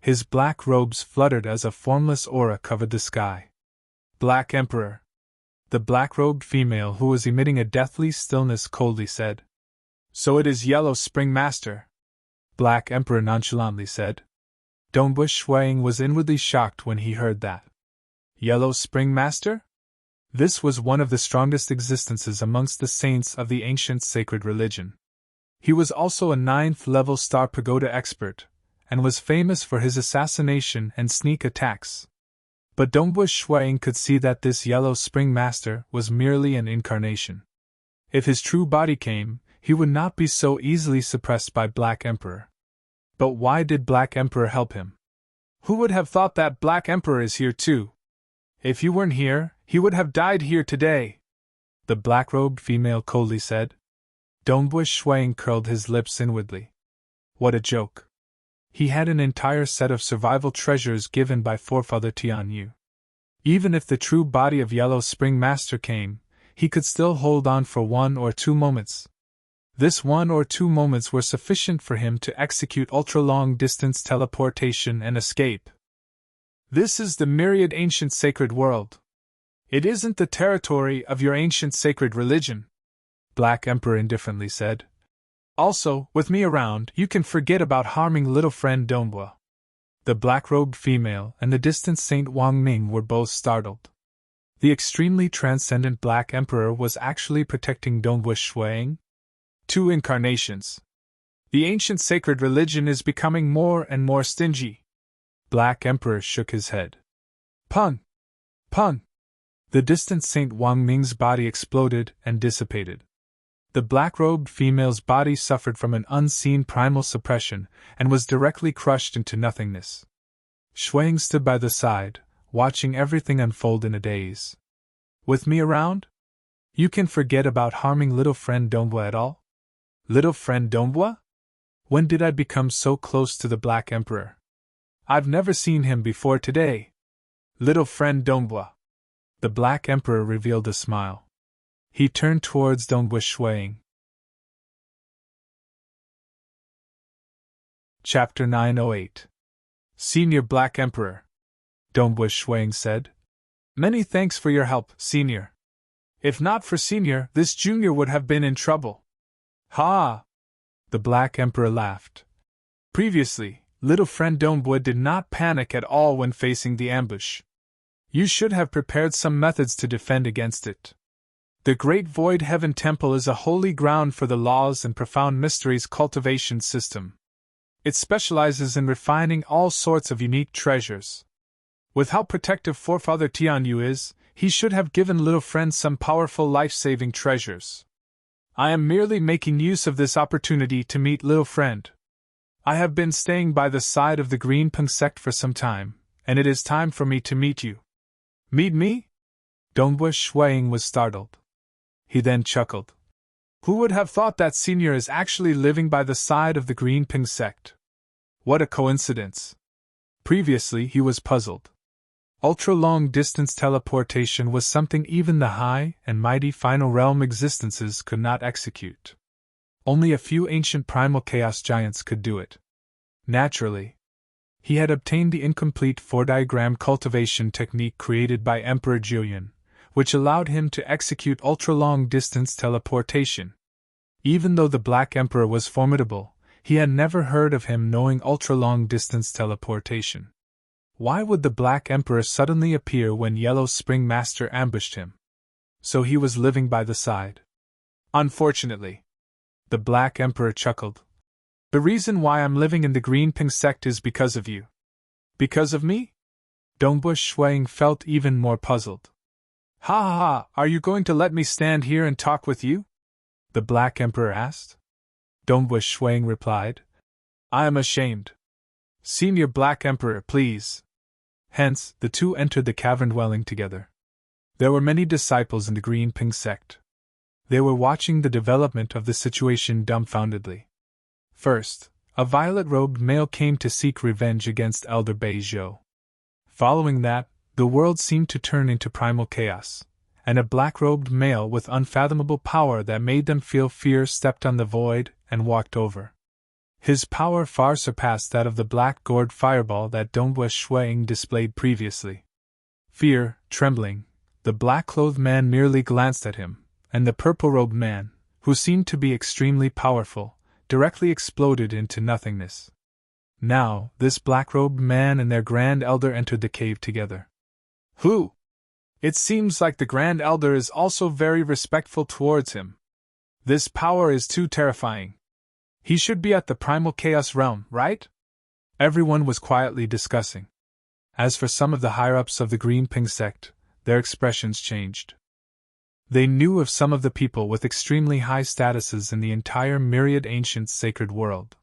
His black robes fluttered as a formless aura covered the sky. Black Emperor. The black-robed female who was emitting a deathly stillness coldly said. So it is Yellow Spring Master. Black Emperor nonchalantly said. Dongwu Shuang was inwardly shocked when he heard that. Yellow Spring Master? This was one of the strongest existences amongst the saints of the ancient sacred religion. He was also a 9th-level Star Pagoda expert, and was famous for his assassination and sneak attacks. But Dongwu Shuang could see that this Yellow Spring Master was merely an incarnation. If his true body came, he would not be so easily suppressed by Black Emperor. But why did Black Emperor help him? Who would have thought that Black Emperor is here too? If you weren't here, he would have died here today, the black-robed female coldly said. Dongwu Shuang curled his lips inwardly. What a joke. He had an entire set of survival treasures given by forefather Tianyu. Even if the true body of Yellow Spring Master came, he could still hold on for 1 or 2 moments. This 1 or 2 moments were sufficient for him to execute ultra-long-distance teleportation and escape. This is the myriad ancient sacred world. It isn't the territory of your ancient sacred religion, Black Emperor indifferently said. Also, with me around, you can forget about harming little friend Dongwu. The black-robed female and the distant Saint Wang Ming were both startled. The extremely transcendent Black Emperor was actually protecting Dongwu Shuang? 2 incarnations. The ancient sacred religion is becoming more and more stingy. Black Emperor shook his head. Pun! Pun! The distant Saint Wang Ming's body exploded and dissipated. The black-robed female's body suffered from an unseen primal suppression and was directly crushed into nothingness. Shuang stood by the side, watching everything unfold in a daze. With me around? You can forget about harming little friend Dongwu at all? Little friend Dongwu? When did I become so close to the Black Emperor? I've never seen him before today. Little friend Dongwu. The Black Emperor revealed a smile. He turned towards Dongwu Shuang. Chapter 908. Senior Black Emperor. Dongwu Shuang said. Many thanks for your help, Senior. If not for Senior, this Junior would have been in trouble. Ha! The Black Emperor laughed. Previously, little friend Dongwu did not panic at all when facing the ambush. You should have prepared some methods to defend against it. The Great Void Heaven Temple is a holy ground for the laws and profound mysteries cultivation system. It specializes in refining all sorts of unique treasures. With how protective forefather Tianyu is, he should have given little friend some powerful life-saving treasures. I am merely making use of this opportunity to meet little friend. I have been staying by the side of the Green Peng sect for some time, and it is time for me to meet you. Meet me? Dongwu Shuang was startled. He then chuckled. Who would have thought that Senior is actually living by the side of the Green Peng sect? What a coincidence. Previously he was puzzled. Ultra-long-distance teleportation was something even the high and mighty final realm existences could not execute. Only a few ancient primal chaos giants could do it. Naturally, he had obtained the incomplete 4-diagram cultivation technique created by Emperor Julian, which allowed him to execute ultra-long-distance teleportation. Even though the Black Emperor was formidable, he had never heard of him knowing ultra-long-distance teleportation. Why would the Black Emperor suddenly appear when Yellow Spring Master ambushed him? So he was living by the side. Unfortunately. The Black Emperor chuckled. The reason why I'm living in the Green Peng sect is because of you. Because of me? Dongwu Shuang felt even more puzzled. Ha ha ha, are you going to let me stand here and talk with you? The Black Emperor asked. Dongwu Shuang replied. I am ashamed. Senior Black Emperor, please. Hence, the two entered the cavern dwelling together. There were many disciples in the Green Ping sect. They were watching the development of the situation dumbfoundedly. First, a violet-robed male came to seek revenge against Elder Bei Zhou. Following that, the world seemed to turn into primal chaos, and a black-robed male with unfathomable power that made them feel fear stepped on the void and walked over. His power far surpassed that of the black-gourd fireball that Dongbue Shuiying displayed previously. Fear, trembling, the black-clothed man merely glanced at him, and the purple-robed man, who seemed to be extremely powerful, directly exploded into nothingness. Now, this black-robed man and their Grand Elder entered the cave together. Who? It seems like the Grand Elder is also very respectful towards him. This power is too terrifying. He should be at the primal chaos realm, right? Everyone was quietly discussing. As for some of the higher-ups of the Green Ping sect, their expressions changed. They knew of some of the people with extremely high statuses in the entire myriad ancient sacred world.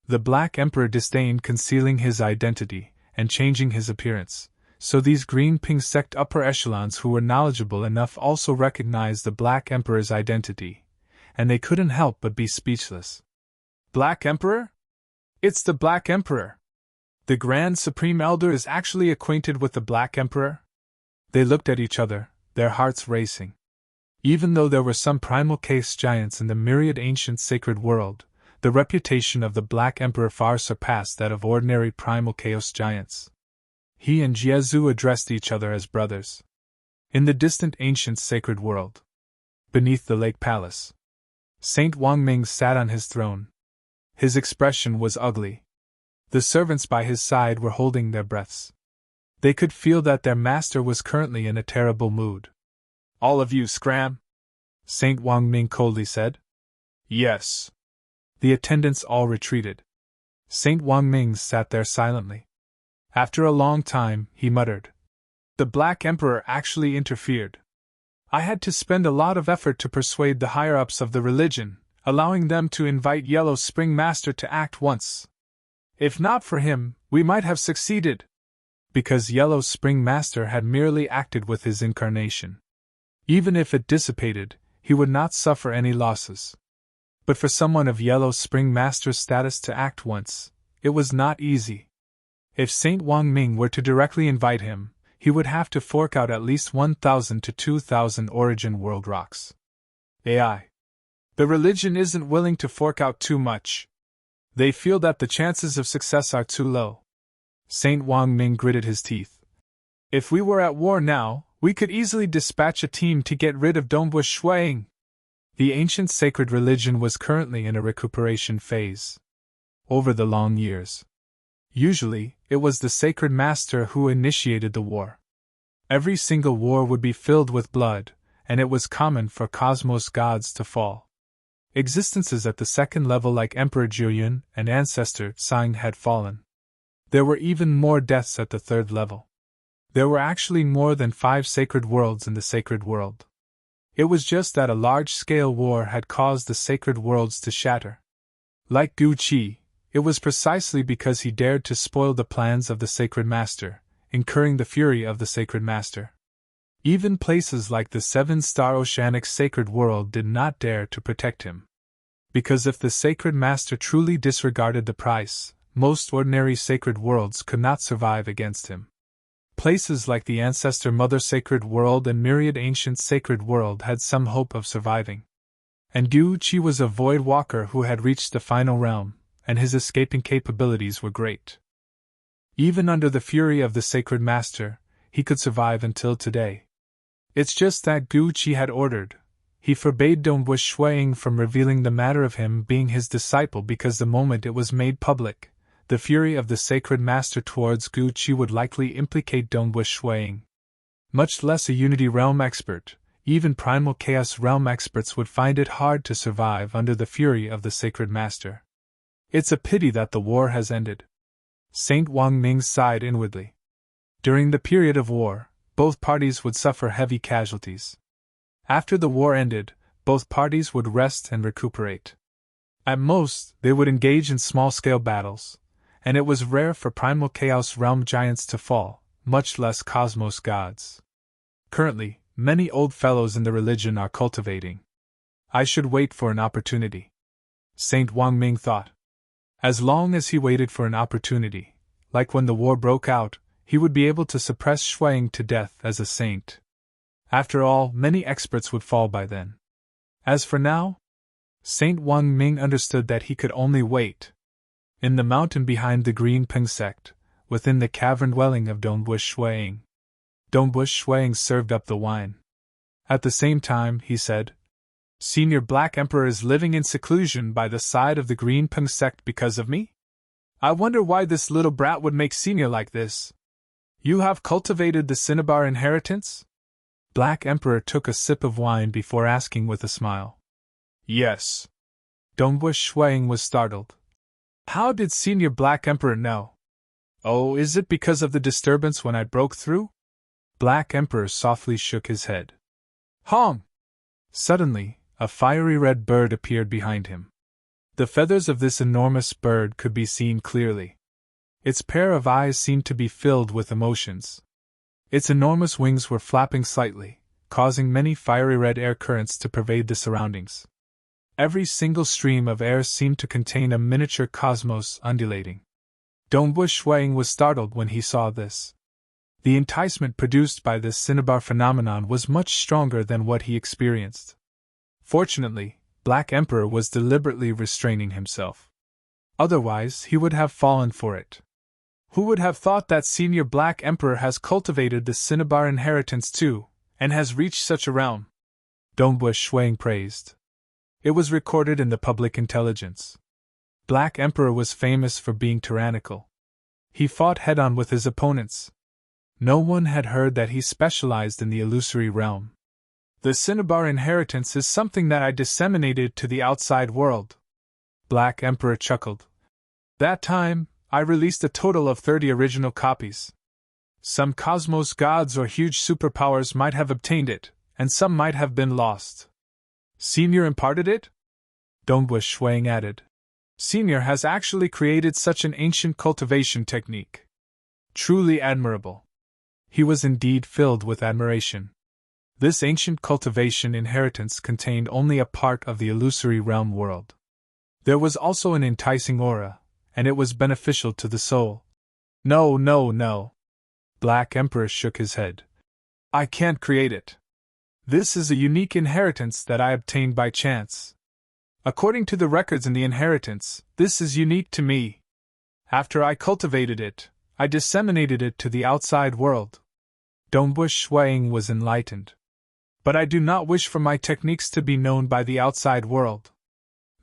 The Black Emperor disdained concealing his identity and changing his appearance, so these Green Ping sect upper echelons who were knowledgeable enough also recognized the Black Emperor's identity, and they couldn't help but be speechless. Black Emperor? It's the Black Emperor! The Grand Supreme Elder is actually acquainted with the Black Emperor? They looked at each other, their hearts racing. Even though there were some primal chaos giants in the myriad ancient sacred world, the reputation of the Black Emperor far surpassed that of ordinary primal chaos giants. He and Jiezu addressed each other as brothers. In the distant ancient sacred world, beneath the lake palace, Saint Wangming sat on his throne. His expression was ugly. The servants by his side were holding their breaths. They could feel that their master was currently in a terrible mood. All of you scram? Saint Wangming coldly said. Yes. The attendants all retreated. Saint Wangming sat there silently. After a long time, he muttered. The Black Emperor actually interfered. I had to spend a lot of effort to persuade the higher-ups of the religion, allowing them to invite Yellow Spring Master to act once. If not for him, we might have succeeded. Because Yellow Spring Master had merely acted with his incarnation. Even if it dissipated, he would not suffer any losses. But for someone of Yellow Spring Master's status to act once, it was not easy. If Saint Wangming were to directly invite him, he would have to fork out at least 1,000 to 2,000 Origin World rocks. AI. The religion isn't willing to fork out too much. They feel that the chances of success are too low. Saint Wangming gritted his teeth. If we were at war now, we could easily dispatch a team to get rid of Dongbue Shuiying. The ancient sacred religion was currently in a recuperation phase. Over the long years. Usually, it was the sacred master who initiated the war. Every single war would be filled with blood, and it was common for cosmos gods to fall. Existences at the second level like Emperor Jueyun and Ancestor Tsang had fallen. There were even more deaths at the third level. There were actually more than 5 sacred worlds in the sacred world. It was just that a large-scale war had caused the sacred worlds to shatter. Like Gu Qi, it was precisely because he dared to spoil the plans of the sacred master, incurring the fury of the sacred master. Even places like the 7-star oceanic sacred world did not dare to protect him. Because if the sacred master truly disregarded the price, most ordinary sacred worlds could not survive against him. Places like the Ancestor Mother Sacred World and Myriad Ancient Sacred World had some hope of surviving. And Gu Qi was a void walker who had reached the final realm, and his escaping capabilities were great. Even under the fury of the Sacred Master, he could survive until today. It's just that Gu Qi had ordered. He forbade Dongbue Shuiying from revealing the matter of him being his disciple because the moment it was made public, the fury of the Sacred Master towards Gu Qi would likely implicate Dongbue Shuiying. Much less a Unity Realm expert, even Primal Chaos Realm experts would find it hard to survive under the fury of the Sacred Master. It's a pity that the war has ended. Saint Wangming sighed inwardly. During the period of war, both parties would suffer heavy casualties. After the war ended, both parties would rest and recuperate. At most, they would engage in small-scale battles, and it was rare for Primal Chaos Realm giants to fall, much less cosmos gods. Currently, many old fellows in the religion are cultivating. I should wait for an opportunity. Saint Wang Ming thought. As long as he waited for an opportunity, like when the war broke out, he would be able to suppress Shuang to death as a saint. After all, many experts would fall by then. As for now, Saint Wang Ming understood that he could only wait. In the mountain behind the Green Peng sect, within the cavern dwelling of Dongbu Shuang, Dongbu Shuang served up the wine. At the same time, he said, Senior Black Emperor is living in seclusion by the side of the Green Peng sect because of me? I wonder why this little brat would make Senior like this. You have cultivated the cinnabar inheritance? Black Emperor took a sip of wine before asking with a smile. Yes. Dongbu Shuang was startled. How did Senior Black Emperor know? Oh, is it because of the disturbance when I broke through? Black Emperor softly shook his head. Hong! Suddenly, a fiery red bird appeared behind him. The feathers of this enormous bird could be seen clearly. Its pair of eyes seemed to be filled with emotions. Its enormous wings were flapping slightly, causing many fiery red air currents to pervade the surroundings. Every single stream of air seemed to contain a miniature cosmos undulating. Dongbu Shuang was startled when he saw this. The enticement produced by this cinnabar phenomenon was much stronger than what he experienced. Fortunately, Black Emperor was deliberately restraining himself. Otherwise, he would have fallen for it. Who would have thought that Senior Black Emperor has cultivated the cinnabar inheritance too, and has reached such a realm? Dongbu Shuang praised. It was recorded in the public intelligence. Black Emperor was famous for being tyrannical. He fought head-on with his opponents. No one had heard that he specialized in the illusory realm. The cinnabar inheritance is something that I disseminated to the outside world. Black Emperor chuckled. That time, I released a total of 30 original copies. Some cosmos gods or huge superpowers might have obtained it, and some might have been lost. Senior imparted it? Dongbu Shuang added. Senior has actually created such an ancient cultivation technique. Truly admirable. He was indeed filled with admiration. This ancient cultivation inheritance contained only a part of the illusory realm world. There was also an enticing aura, and it was beneficial to the soul. No, no, no. Black Emperor shook his head. I can't create it. This is a unique inheritance that I obtained by chance. According to the records in the inheritance, this is unique to me. After I cultivated it, I disseminated it to the outside world. Dongbu Shuang was enlightened. But I do not wish for my techniques to be known by the outside world.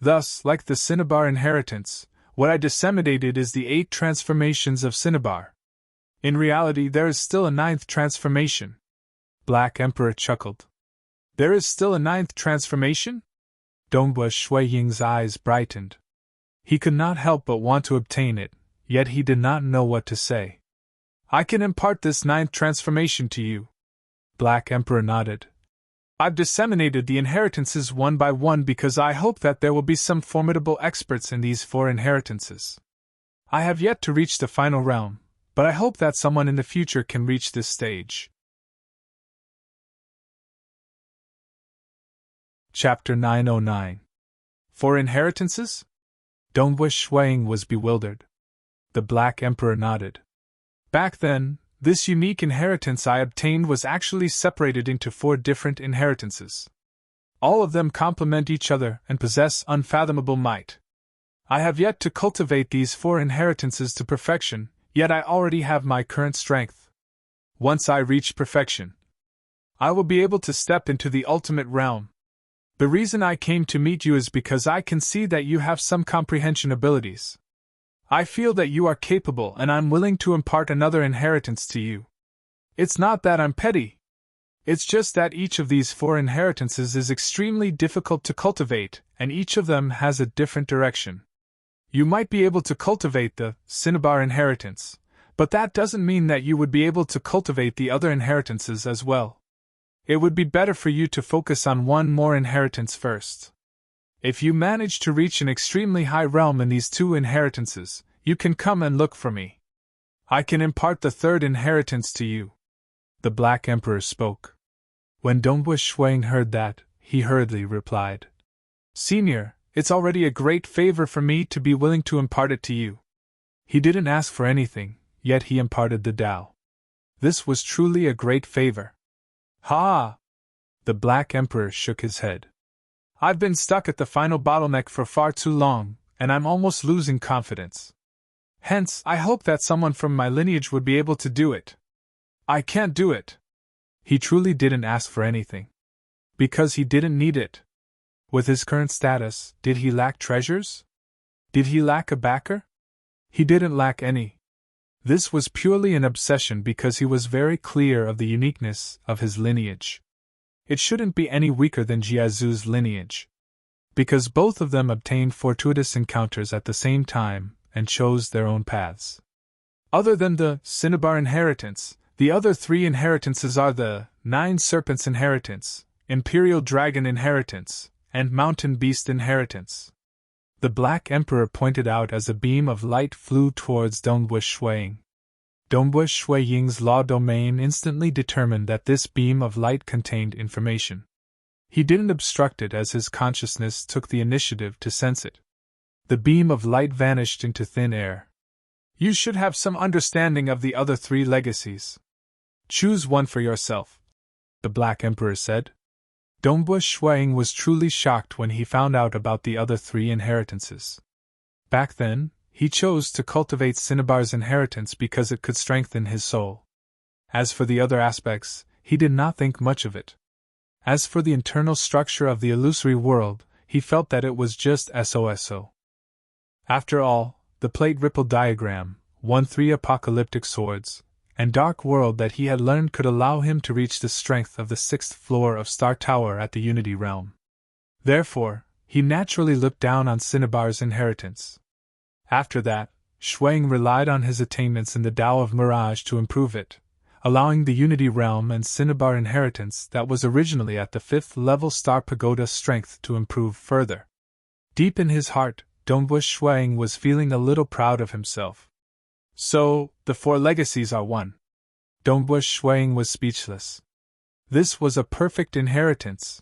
Thus, like the cinnabar inheritance, what I disseminated is the 8 transformations of cinnabar. In reality, there is still a 9th transformation. Black Emperor chuckled. There is still a 9th transformation? Dongbu Shuiying's eyes brightened. He could not help but want to obtain it, yet he did not know what to say. I can impart this 9th transformation to you. Black Emperor nodded. I've disseminated the inheritances one by one because I hope that there will be some formidable experts in these 4 inheritances. I have yet to reach the final realm, but I hope that someone in the future can reach this stage. Chapter 909. 4 inheritances? Dongbu Shuang was bewildered. The Black Emperor nodded. Back then, this unique inheritance I obtained was actually separated into 4 different inheritances. All of them complement each other and possess unfathomable might. I have yet to cultivate these 4 inheritances to perfection, yet I already have my current strength. Once I reach perfection, I will be able to step into the ultimate realm. The reason I came to meet you is because I can see that you have some comprehension abilities. I feel that you are capable and I'm willing to impart another inheritance to you. It's not that I'm petty. It's just that each of these 4 inheritances is extremely difficult to cultivate, and each of them has a different direction. You might be able to cultivate the cinnabar inheritance, but that doesn't mean that you would be able to cultivate the other inheritances as well. It would be better for you to focus on one more inheritance first. If you manage to reach an extremely high realm in these 2 inheritances, you can come and look for me. I can impart the third inheritance to you. The Black Emperor spoke. When Dongwu Shuang heard that, he hurriedly replied, Senior, it's already a great favor for me to be willing to impart it to you. He didn't ask for anything, yet he imparted the Tao. This was truly a great favor. Ha! The Black Emperor shook his head. I've been stuck at the final bottleneck for far too long, and I'm almost losing confidence. Hence, I hope that someone from my lineage would be able to do it. I can't do it. He truly didn't ask for anything. Because he didn't need it. With his current status, did he lack treasures? Did he lack a backer? He didn't lack any. This was purely an obsession because he was very clear of the uniqueness of his lineage. It shouldn't be any weaker than Jiazu's lineage. Because both of them obtained fortuitous encounters at the same time and chose their own paths. Other than the Cinnabar inheritance, the other three inheritances are the 9 Serpents inheritance, Imperial Dragon inheritance, and Mountain Beast inheritance. The Black Emperor pointed out as a beam of light flew towards Dongwu Shuang. Dongwu Shuang's law domain instantly determined that this beam of light contained information. He didn't obstruct it as his consciousness took the initiative to sense it. The beam of light vanished into thin air. You should have some understanding of the other 3 legacies. Choose one for yourself, the Black Emperor said. Dongwu Shuang was truly shocked when he found out about the other 3 inheritances. Back then, he chose to cultivate Cinnabar's inheritance because it could strengthen his soul. As for the other aspects, he did not think much of it. As for the internal structure of the illusory world, he felt that it was just so. After all, the plate ripple diagram, 3 apocalyptic swords, and dark world that he had learned could allow him to reach the strength of the 6th floor of Star Tower at the Unity Realm. Therefore, he naturally looked down on Cinnabar's inheritance. After that, Shuang relied on his attainments in the Tao of Mirage to improve it, allowing the Unity Realm and Cinnabar inheritance that was originally at the 5th level Star Pagoda strength to improve further. Deep in his heart, Dongwu Shuang was feeling a little proud of himself. So, the 4 legacies are one. Dongwu Shuang was speechless. This was a perfect inheritance.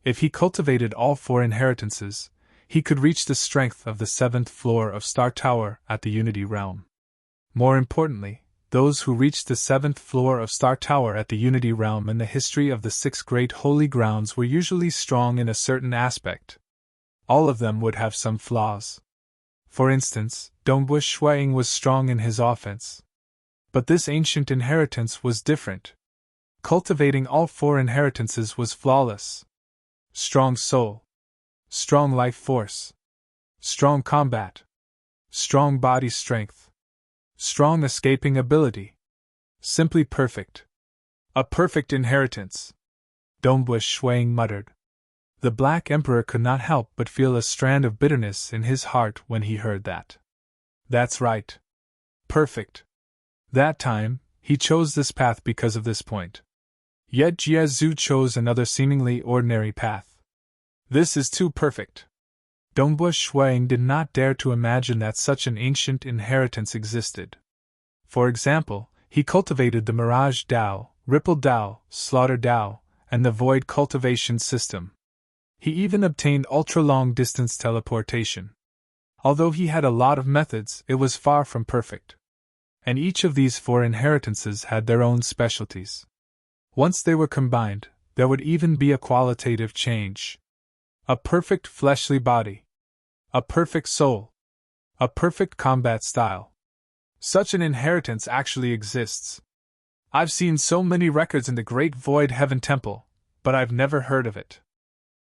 If he cultivated all 4 inheritances, he could reach the strength of the 7th floor of Star Tower at the Unity Realm. More importantly, those who reached the 7th floor of Star Tower at the Unity Realm in the history of the 6 great holy grounds were usually strong in a certain aspect. All of them would have some flaws. For instance, Dongwu Shuang was strong in his offense. But this ancient inheritance was different. Cultivating all 4 inheritances was flawless. Strong soul. Strong life force. Strong combat. Strong body strength. Strong escaping ability. Simply perfect. A perfect inheritance. Dongwu Shuang muttered. The Black Emperor could not help but feel a strand of bitterness in his heart when he heard that. That's right. Perfect. That time, he chose this path because of this point. Yet Jiazu chose another seemingly ordinary path. This is too perfect. Dongwu Shuang did not dare to imagine that such an ancient inheritance existed. For example, he cultivated the Mirage Dao, Ripple Dao, Slaughter Dao, and the Void cultivation system. He even obtained ultra-long-distance teleportation. Although he had a lot of methods, it was far from perfect. And each of these 4 inheritances had their own specialties. Once they were combined, there would even be a qualitative change. A perfect fleshly body. A perfect soul. A perfect combat style. Such an inheritance actually exists. I've seen so many records in the Great Void Heaven Temple, but I've never heard of it.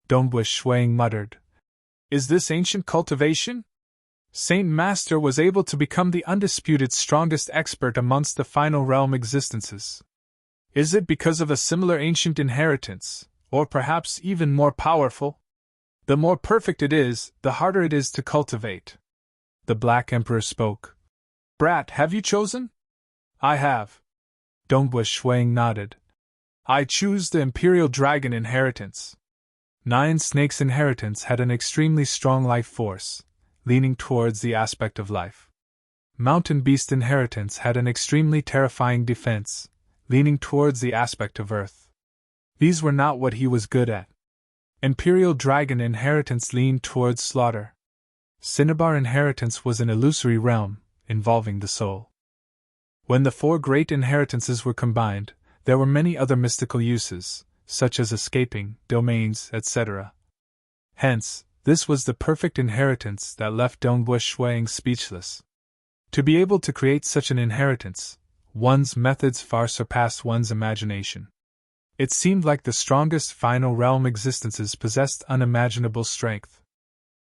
Dongwu Shuang muttered. Is this ancient cultivation? Saint Master was able to become the undisputed strongest expert amongst the final realm existences. Is it because of a similar ancient inheritance, or perhaps even more powerful? The more perfect it is, the harder it is to cultivate. The Black Emperor spoke. Brat, have you chosen? I have. Dongwu Shuang nodded. I choose the Imperial Dragon inheritance. 9 Snakes inheritance had an extremely strong life force, leaning towards the aspect of life. mountain beast inheritance had an extremely terrifying defense, leaning towards the aspect of earth. These were not what he was good at. Imperial dragon inheritance leaned towards slaughter. Cinnabar inheritance was an illusory realm, involving the soul. When the four great inheritances were combined, there were many other mystical uses, such as escaping, domains, etc. Hence, this was the perfect inheritance that left Dongbu Shuang speechless. To be able to create such an inheritance, one's methods far surpassed one's imagination. It seemed like the strongest final realm existences possessed unimaginable strength.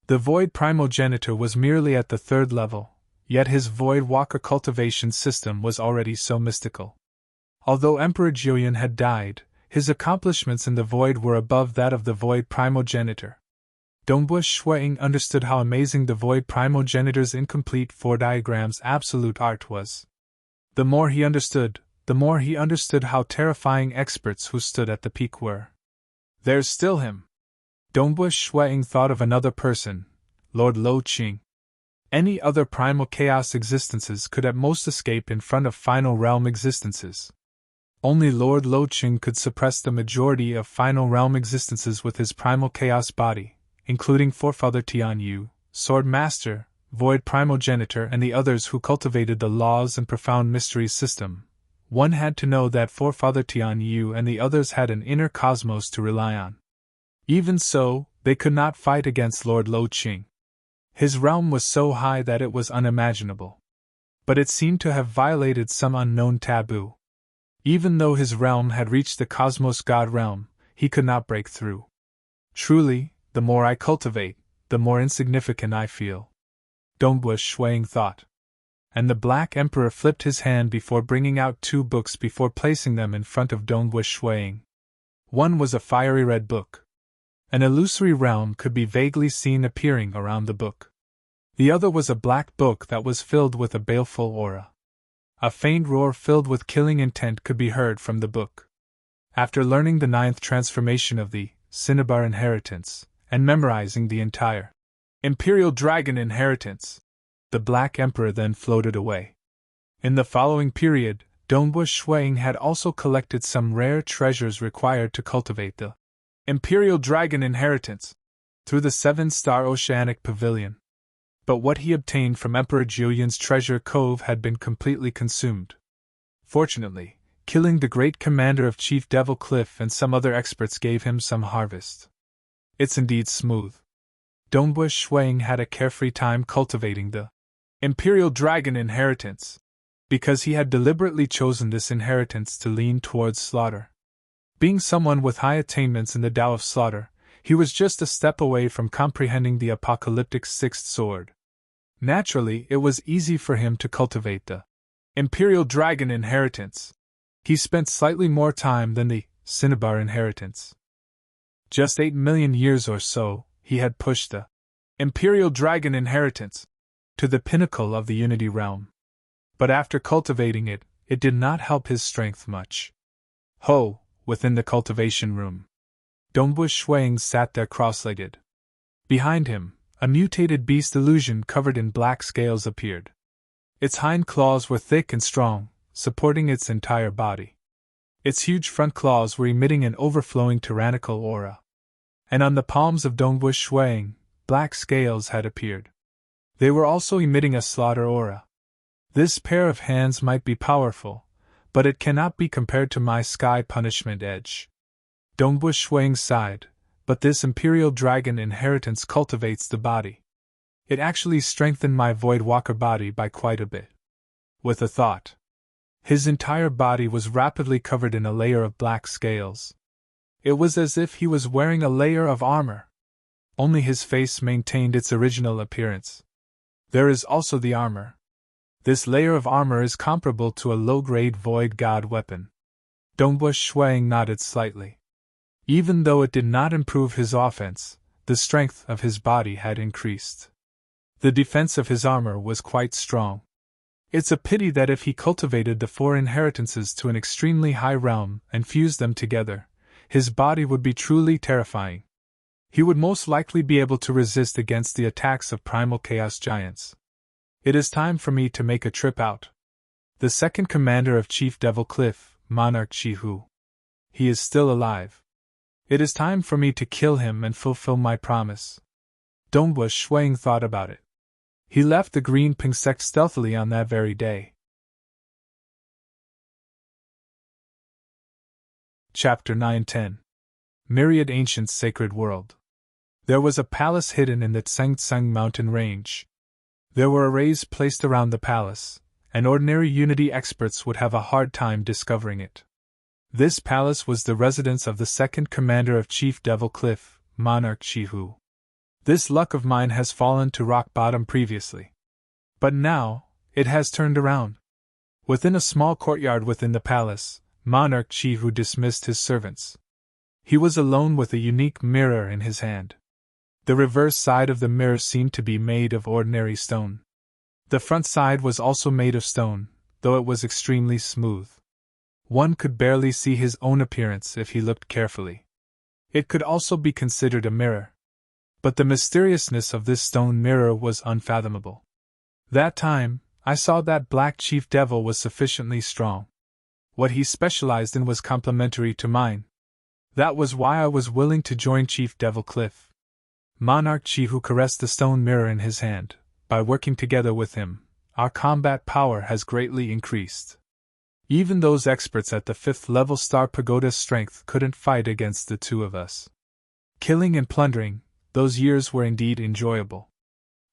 The void primogenitor was merely at the third level, yet his void walker cultivation system was already so mystical. Although Emperor Jiuyan had died, his accomplishments in the void were above that of the void primogenitor. Dongbu Shuang understood how amazing the void primogenitor's incomplete four diagrams absolute art was. The more he understood how terrifying experts who stood at the peak were. There's still him. Dongbu Shuang thought of another person, Lord Lo Qing. Any other primal chaos existences could at most escape in front of final realm existences. Only Lord Lo Qing could suppress the majority of final realm existences with his primal chaos body, including Forefather Tian Yu, Sword Master, Void Primogenitor, and the others who cultivated the laws and profound mysteries system. One had to know that Forefather Tian Yu and the others had an inner cosmos to rely on. Even so, they could not fight against Lord Lo Qing. His realm was so high that it was unimaginable. But it seemed to have violated some unknown taboo. Even though his realm had reached the cosmos god realm, he could not break through. Truly, the more I cultivate, the more insignificant I feel. Dongbu Shuang thought. And the Black Emperor flipped his hand before bringing out two books before placing them in front of Dongbu Shuang. One was a fiery red book. An illusory realm could be vaguely seen appearing around the book. The other was a black book that was filled with a baleful aura. A faint roar filled with killing intent could be heard from the book. After learning the 9th transformation of the Cinnabar inheritance, and memorizing the entire Imperial Dragon inheritance, the Black Emperor then floated away. In the following period, Dongbu Shuang had also collected some rare treasures required to cultivate the Imperial Dragon inheritance through the 7-star Oceanic Pavilion. But what he obtained from Emperor Jiuyan's treasure cove had been completely consumed. Fortunately, killing the great commander of Chief Devil Cliff and some other experts gave him some harvest. It's indeed smooth. Dongbu Shuang had a carefree time cultivating the Imperial Dragon inheritance, because he had deliberately chosen this inheritance to lean towards slaughter. Being someone with high attainments in the Tao of slaughter, he was just a step away from comprehending the apocalyptic sixth sword. Naturally, it was easy for him to cultivate the Imperial Dragon inheritance. He spent slightly more time than the Cinnabar inheritance. Just 8 million years or so, he had pushed the Imperial Dragon inheritance to the pinnacle of the Unity realm. But after cultivating it, it did not help his strength much. Within the cultivation room, Dongbu Shuang sat there cross-legged. Behind him, a mutated beast illusion covered in black scales appeared. Its hind claws were thick and strong, supporting its entire body. Its huge front claws were emitting an overflowing tyrannical aura. And on the palms of Dongbu Shuang, black scales had appeared. They were also emitting a slaughter aura. This pair of hands might be powerful, but it cannot be compared to my sky punishment edge. Dongbu Shuang sighed, but this Imperial Dragon inheritance cultivates the body. It actually strengthened my Void Walker body by quite a bit. With a thought. His entire body was rapidly covered in a layer of black scales. It was as if he was wearing a layer of armor. Only his face maintained its original appearance. There is also the armor. This layer of armor is comparable to a low-grade Void God weapon. Dongbu Shuang nodded slightly. Even though it did not improve his offense, the strength of his body had increased. The defense of his armor was quite strong. It's a pity that if he cultivated the 4 inheritances to an extremely high realm and fused them together, his body would be truly terrifying. He would most likely be able to resist against the attacks of primal chaos giants. It is time for me to make a trip out. The second commander of Chief Devil Cliff, Monarch Chihu. He is still alive. It is time for me to kill him and fulfill my promise. Donghua Shuang thought about it. He left the Green Ping sect stealthily on that very day. Chapter 9-10. Myriad Ancient Sacred World. There was a palace hidden in the Tsangtsang mountain range. There were arrays placed around the palace, and ordinary Unity experts would have a hard time discovering it. This palace was the residence of the second commander of Chief Devil Cliff, Monarch Chihu. This luck of mine has fallen to rock bottom previously. But now, it has turned around. Within a small courtyard within the palace, Monarch Chihu dismissed his servants. He was alone with a unique mirror in his hand. The reverse side of the mirror seemed to be made of ordinary stone. The front side was also made of stone, though it was extremely smooth. One could barely see his own appearance if he looked carefully. It could also be considered a mirror. But the mysteriousness of this stone mirror was unfathomable. That time, I saw that Black Chief Devil was sufficiently strong. What he specialized in was complementary to mine. That was why I was willing to join Chief Devil Cliff. Monarch Chihu caressed the stone mirror in his hand. By working together with him, our combat power has greatly increased. Even those experts at the 5th level Star Pagoda's strength couldn't fight against the two of us. Killing and plundering, those years were indeed enjoyable.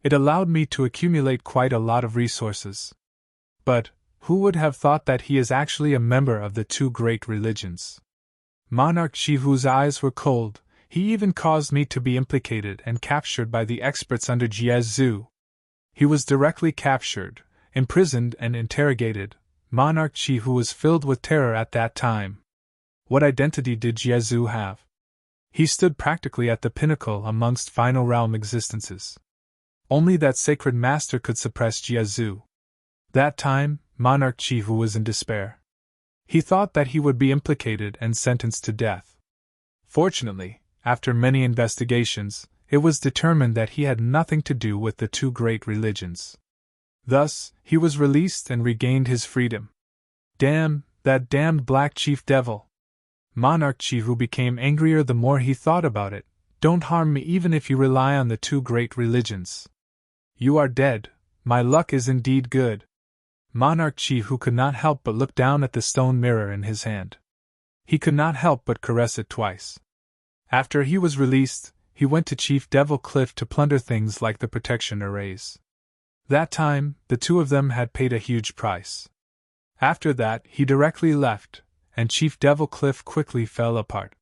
It allowed me to accumulate quite a lot of resources. But, who would have thought that he is actually a member of the two great religions? Monarch Chihu's eyes were cold. He even caused me to be implicated and captured by the experts under Jiezu. He was directly captured, imprisoned and interrogated. Monarch Chihu was filled with terror at that time. What identity did Jiezu have? He stood practically at the pinnacle amongst final realm existences. Only that sacred master could suppress Jiezu. That time, Monarch Chihu was in despair. He thought that he would be implicated and sentenced to death. Fortunately, after many investigations, it was determined that he had nothing to do with the two great religions. Thus, he was released and regained his freedom. Damn, that damned Black Chief Devil! Monarch Chihu became angrier the more he thought about it. Don't harm me even if you rely on the two great religions. You are dead, my luck is indeed good. Monarch Chihu could not help but look down at the stone mirror in his hand. He could not help but caress it twice. After he was released, he went to Chief Devil Cliff to plunder things like the protection arrays. That time, the two of them had paid a huge price. After that, he directly left, and Chief Devil Cliff quickly fell apart.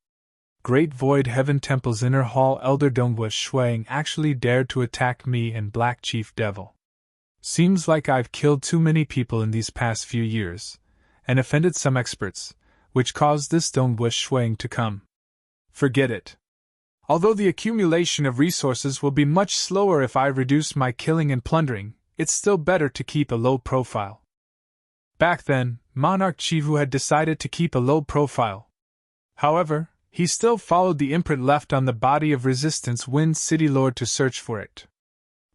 Great Void Heaven Temple's inner hall Elder Donghua Shuang actually dared to attack me and Black Chief Devil. Seems like I've killed too many people in these past few years, and offended some experts, which caused this Donghua Shuang to come. Forget it. Although the accumulation of resources will be much slower if I reduce my killing and plundering, it's still better to keep a low profile. Back then, Monarch Chihu had decided to keep a low profile. However, he still followed the imprint left on the body of Resistance Wind City Lord to search for it.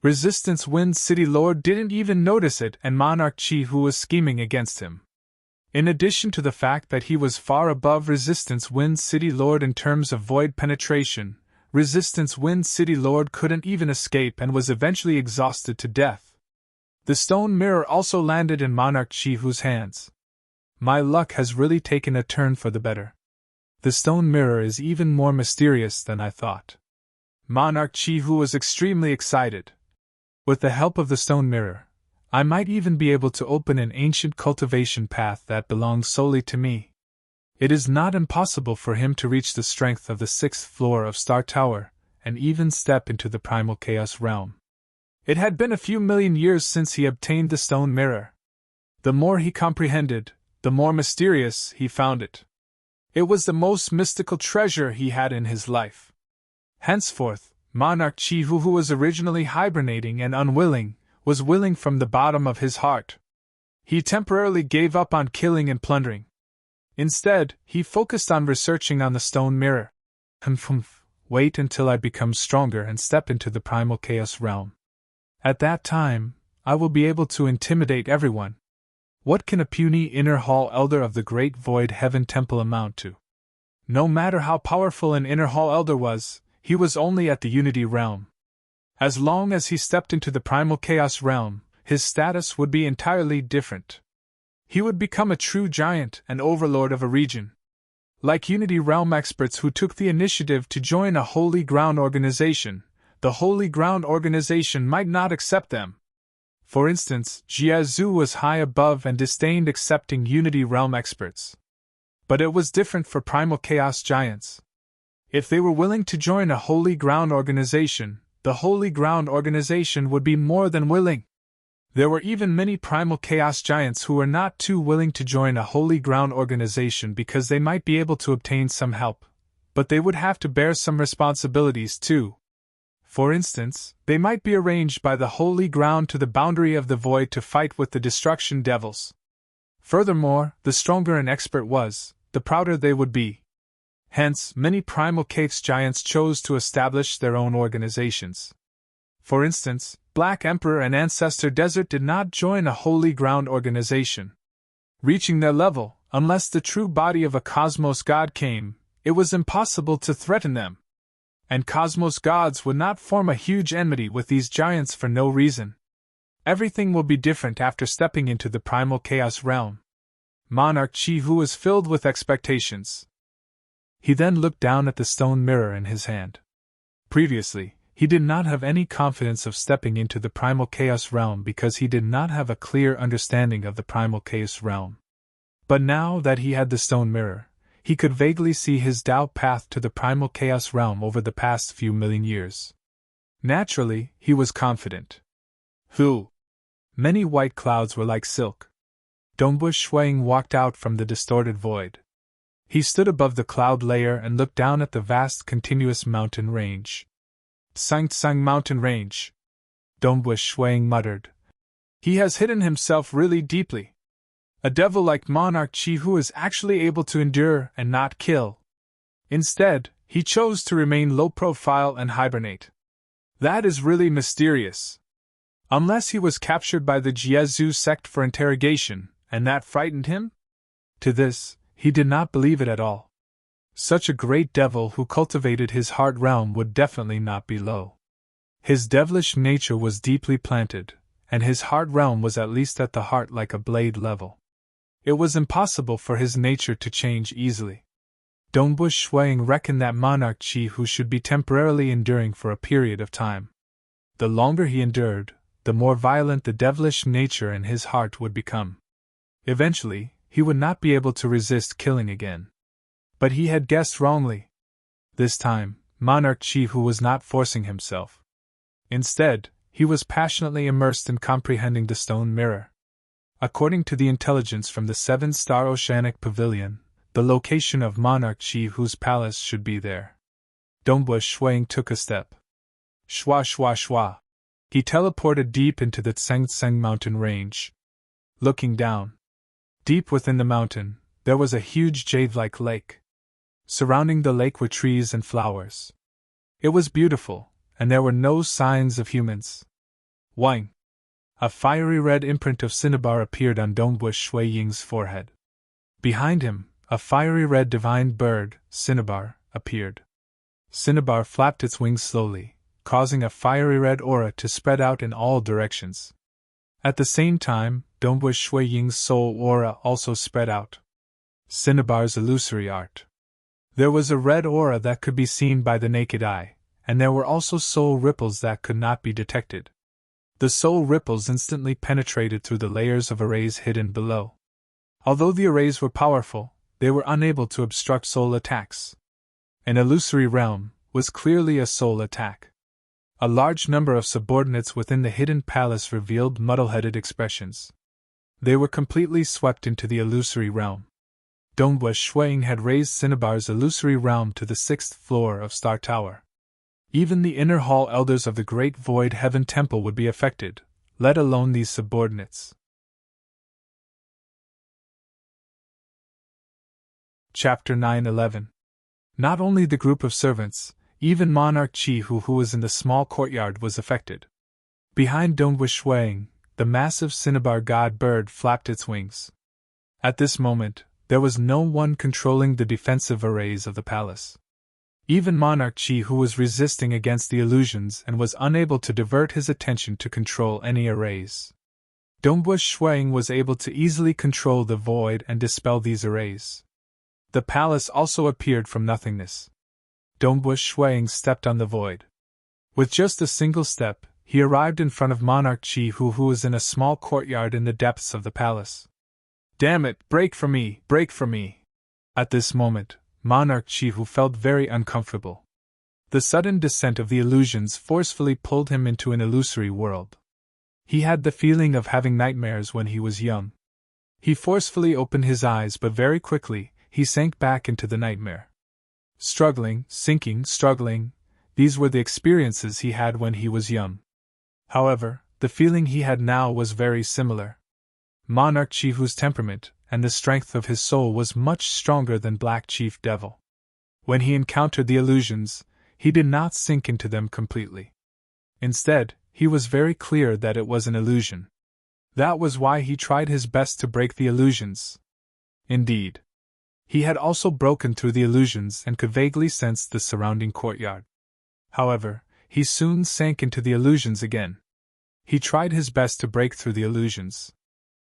Resistance Wind City Lord didn't even notice it, and Monarch Chihu was scheming against him. In addition to the fact that he was far above Resistance Wind City Lord in terms of void penetration, Resistance Wind City Lord couldn't even escape and was eventually exhausted to death. The stone mirror also landed in Monarch Chihu's hands. My luck has really taken a turn for the better. The stone mirror is even more mysterious than I thought. Monarch Chihu was extremely excited. With the help of the stone mirror, I might even be able to open an ancient cultivation path that belongs solely to me. It is not impossible for him to reach the strength of the 6th floor of Star Tower, and even step into the primal chaos realm. It had been a few million years since he obtained the stone mirror. The more he comprehended, the more mysterious he found it. It was the most mystical treasure he had in his life. Henceforth, Monarch Chihu, who was originally hibernating and unwilling, was willing from the bottom of his heart. He temporarily gave up on killing and plundering. Instead, he focused on researching on the stone mirror. Wait until I become stronger and step into the primal chaos realm. At that time, I will be able to intimidate everyone. What can a puny inner hall elder of the great void heaven temple amount to? No matter how powerful an inner hall elder was, he was only at the unity realm. As long as he stepped into the primal chaos realm, his status would be entirely different. He would become a true giant and overlord of a region. Like Unity Realm experts who took the initiative to join a Holy Ground organization, the Holy Ground organization might not accept them. For instance, Jiazu was high above and disdained accepting Unity Realm experts. But it was different for Primal Chaos Giants. If they were willing to join a Holy Ground organization, the Holy Ground organization would be more than willing. There were even many Primal Chaos Giants who were not too willing to join a Holy Ground organization because they might be able to obtain some help, but they would have to bear some responsibilities too. For instance, they might be arranged by the Holy Ground to the boundary of the void to fight with the Destruction Devils. Furthermore, the stronger an expert was, the prouder they would be. Hence, many Primal Chaos Giants chose to establish their own organizations. For instance, Black Emperor and Ancestor Desert did not join a Holy Ground organization. Reaching their level, unless the true body of a Cosmos God came, it was impossible to threaten them. And Cosmos Gods would not form a huge enmity with these giants for no reason. Everything will be different after stepping into the Primal Chaos realm. Monarch Chi Hu was filled with expectations. He then looked down at the stone mirror in his hand. Previously, he did not have any confidence of stepping into the Primal Chaos realm because he did not have a clear understanding of the Primal Chaos realm. But now that he had the stone mirror, he could vaguely see his Tao path to the Primal Chaos realm over the past few million years. Naturally, he was confident. Many white clouds were like silk. Dongbu Shuang walked out from the distorted void. He stood above the cloud layer and looked down at the vast continuous mountain range. Tsang Mountain Range, Dongbu Shuang muttered. He has hidden himself really deeply. A devil like Monarch Chi Hu is actually able to endure and not kill. Instead, he chose to remain low profile and hibernate. That is really mysterious. Unless he was captured by the Jiezu sect for interrogation, and that frightened him? To this, he did not believe it at all. Such a great devil who cultivated his heart realm would definitely not be low. His devilish nature was deeply planted, and his heart realm was at least at the heart like a blade level. It was impossible for his nature to change easily. Dongbu Shuang reckoned that Monarch Chi Hu should be temporarily enduring for a period of time. The longer he endured, the more violent the devilish nature in his heart would become. Eventually, he would not be able to resist killing again. But he had guessed wrongly. This time, Monarch Chi Hu was not forcing himself. Instead, he was passionately immersed in comprehending the stone mirror. According to the intelligence from the 7-star Oceanic Pavilion, the location of Monarch Chi Hu's palace should be there. Dongbu Shuang took a step. Shwa shwa shwa. He teleported deep into the Tsang mountain range. Looking down. Deep within the mountain, there was a huge jade-like lake. Surrounding the lake were trees and flowers. It was beautiful, and there were no signs of humans. Wang! A fiery red imprint of cinnabar appeared on Dongbu Shuiying's forehead. Behind him, a fiery red divine bird, cinnabar, appeared. Cinnabar flapped its wings slowly, causing a fiery red aura to spread out in all directions. At the same time, Dongbu Shuiying's soul aura also spread out. Cinnabar's illusory art. There was a red aura that could be seen by the naked eye, and there were also soul ripples that could not be detected. The soul ripples instantly penetrated through the layers of arrays hidden below. Although the arrays were powerful, they were unable to obstruct soul attacks. An illusory realm was clearly a soul attack. A large number of subordinates within the hidden palace revealed muddle-headed expressions. They were completely swept into the illusory realm. Dongbu Shuang had raised Cinnabar's illusory realm to the 6th floor of Star Tower. Even the inner hall elders of the Great Void Heaven Temple would be affected, let alone these subordinates. Chapter 9:11. Not only the group of servants, even Monarch Chi Hu, who was in the small courtyard, was affected. Behind Dongbu Shuang, the massive cinnabar god bird flapped its wings. At this moment, there was no one controlling the defensive arrays of the palace. Even Monarch Chi, who was resisting against the illusions and was unable to divert his attention to control any arrays. Dongbush Shuang was able to easily control the void and dispel these arrays. The palace also appeared from nothingness. Dongbush Shuang stepped on the void. With just a single step, he arrived in front of Monarch Chi, who was in a small courtyard in the depths of the palace. "Damn it, break for me, break for me!" At this moment, Monarch Chi felt very uncomfortable. The sudden descent of the illusions forcefully pulled him into an illusory world. He had the feeling of having nightmares when he was young. He forcefully opened his eyes, but very quickly, he sank back into the nightmare. Struggling, sinking, struggling, these were the experiences he had when he was young. However, the feeling he had now was very similar. Monarch Chihu's temperament and the strength of his soul was much stronger than Black Chief Devil. When he encountered the illusions, he did not sink into them completely. Instead, he was very clear that it was an illusion. That was why he tried his best to break the illusions. Indeed, he had also broken through the illusions and could vaguely sense the surrounding courtyard. However, he soon sank into the illusions again. He tried his best to break through the illusions.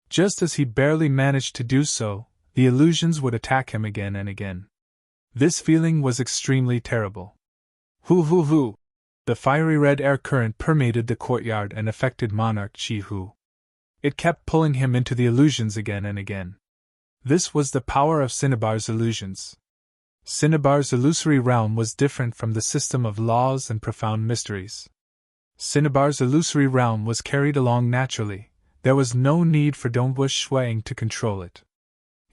Just as he barely managed to do so, the illusions would attack him again and again. This feeling was extremely terrible. Hoo! The fiery red air current permeated the courtyard and affected Monarch Chihu. It kept pulling him into the illusions again and again. This was the power of Cinnabar's illusions. Cinnabar's illusory realm was different from the system of laws and profound mysteries. Cinnabar's illusory realm was carried along naturally. There was no need for Dongbush Shuang to control it.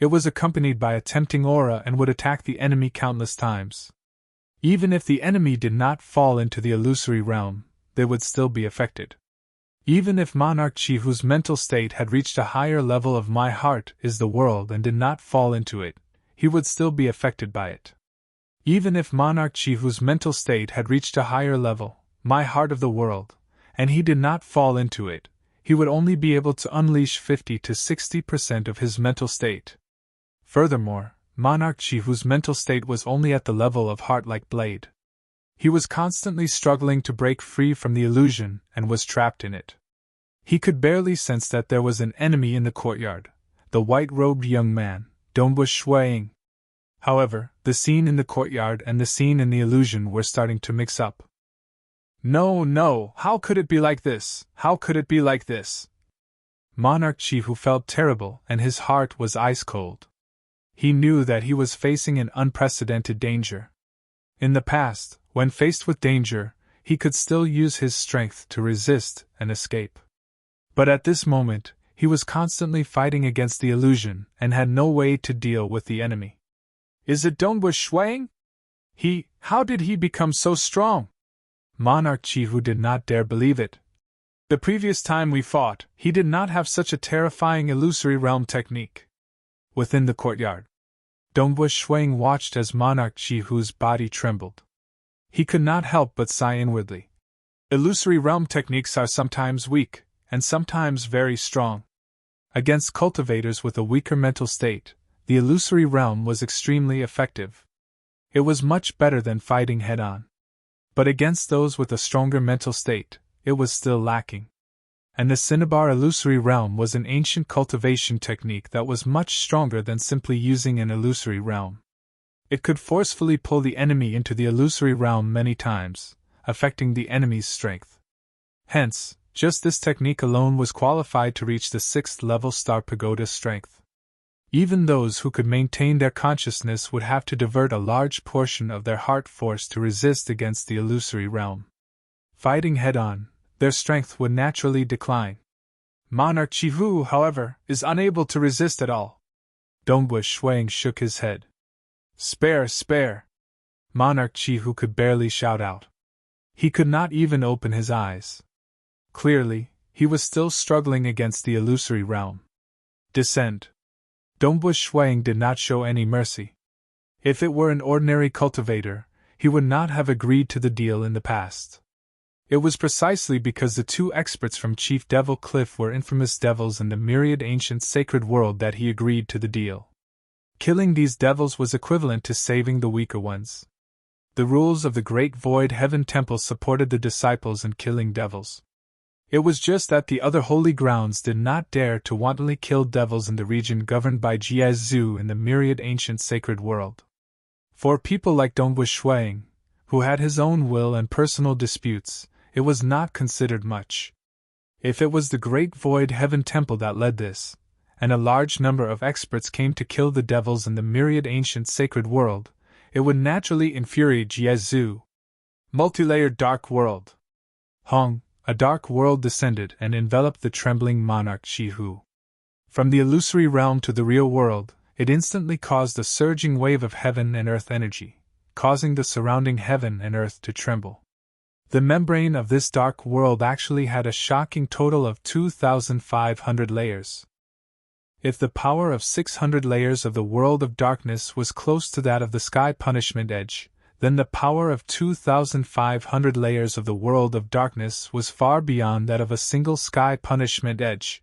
It was accompanied by a tempting aura and would attack the enemy countless times. Even if the enemy did not fall into the illusory realm, they would still be affected. Even if Monarch Chihu's mental state had reached a higher level of my heart is the world and did not fall into it, he would still be affected by it. Even if Monarch Chihu's mental state had reached a higher level, my heart of the world, and he did not fall into it, he would only be able to unleash 50 to 60% of his mental state. Furthermore, Monarch Chihu's mental state was only at the level of heart-like blade. He was constantly struggling to break free from the illusion and was trapped in it. He could barely sense that there was an enemy in the courtyard, the white-robed young man, Dongbush Shuang. However, the scene in the courtyard and the scene in the illusion were starting to mix up. No, how could it be like this? How could it be like this? Monarch Chihu felt terrible and his heart was ice-cold. He knew that he was facing an unprecedented danger. In the past, when faced with danger, he could still use his strength to resist and escape. But at this moment, he was constantly fighting against the illusion and had no way to deal with the enemy. Is it Dongbush Shuang? How did he become so strong? Monarch Chihu did not dare believe it. The previous time we fought, he did not have such a terrifying illusory realm technique. Within the courtyard, Dongbush Shuang watched as Monarch Chihu's body trembled. He could not help but sigh inwardly. Illusory realm techniques are sometimes weak, and sometimes very strong. Against cultivators with a weaker mental state, the illusory realm was extremely effective. It was much better than fighting head-on. But against those with a stronger mental state, it was still lacking. And the Cinnabar illusory realm was an ancient cultivation technique that was much stronger than simply using an illusory realm. It could forcefully pull the enemy into the illusory realm many times, affecting the enemy's strength. Hence, just this technique alone was qualified to reach the 6th level Star Pagoda strength. Even those who could maintain their consciousness would have to divert a large portion of their heart force to resist against the illusory realm. Fighting head-on, their strength would naturally decline. Monarch Chihu, however, is unable to resist at all. Dongbush Shuang shook his head. Spare! Monarch Chihu could barely shout out. He could not even open his eyes. Clearly, he was still struggling against the illusory realm. Descend. Dongbush Shuang did not show any mercy. If it were an ordinary cultivator, he would not have agreed to the deal in the past. It was precisely because the two experts from Chief Devil Cliff were infamous devils in the myriad ancient sacred world that he agreed to the deal. Killing these devils was equivalent to saving the weaker ones. The rules of the Great Void Heaven Temple supported the disciples in killing devils. It was just that the other holy grounds did not dare to wantonly kill devils in the region governed by Jiazu in the myriad ancient sacred world. For people like Dongwu Shuang, who had his own will and personal disputes, it was not considered much. If it was the Great Void Heaven Temple that led this, and a large number of experts came to kill the devils in the myriad ancient sacred world, it would naturally infuriate Jiazu. Multilayered Dark World. Hong, a dark world descended and enveloped the trembling monarch Shihu. From the illusory realm to the real world, it instantly caused a surging wave of heaven and earth energy, causing the surrounding heaven and earth to tremble. The membrane of this dark world actually had a shocking total of 2,500 layers. If the power of 600 layers of the world of darkness was close to that of the sky punishment edge, then the power of 2,500 layers of the world of darkness was far beyond that of a single sky punishment edge.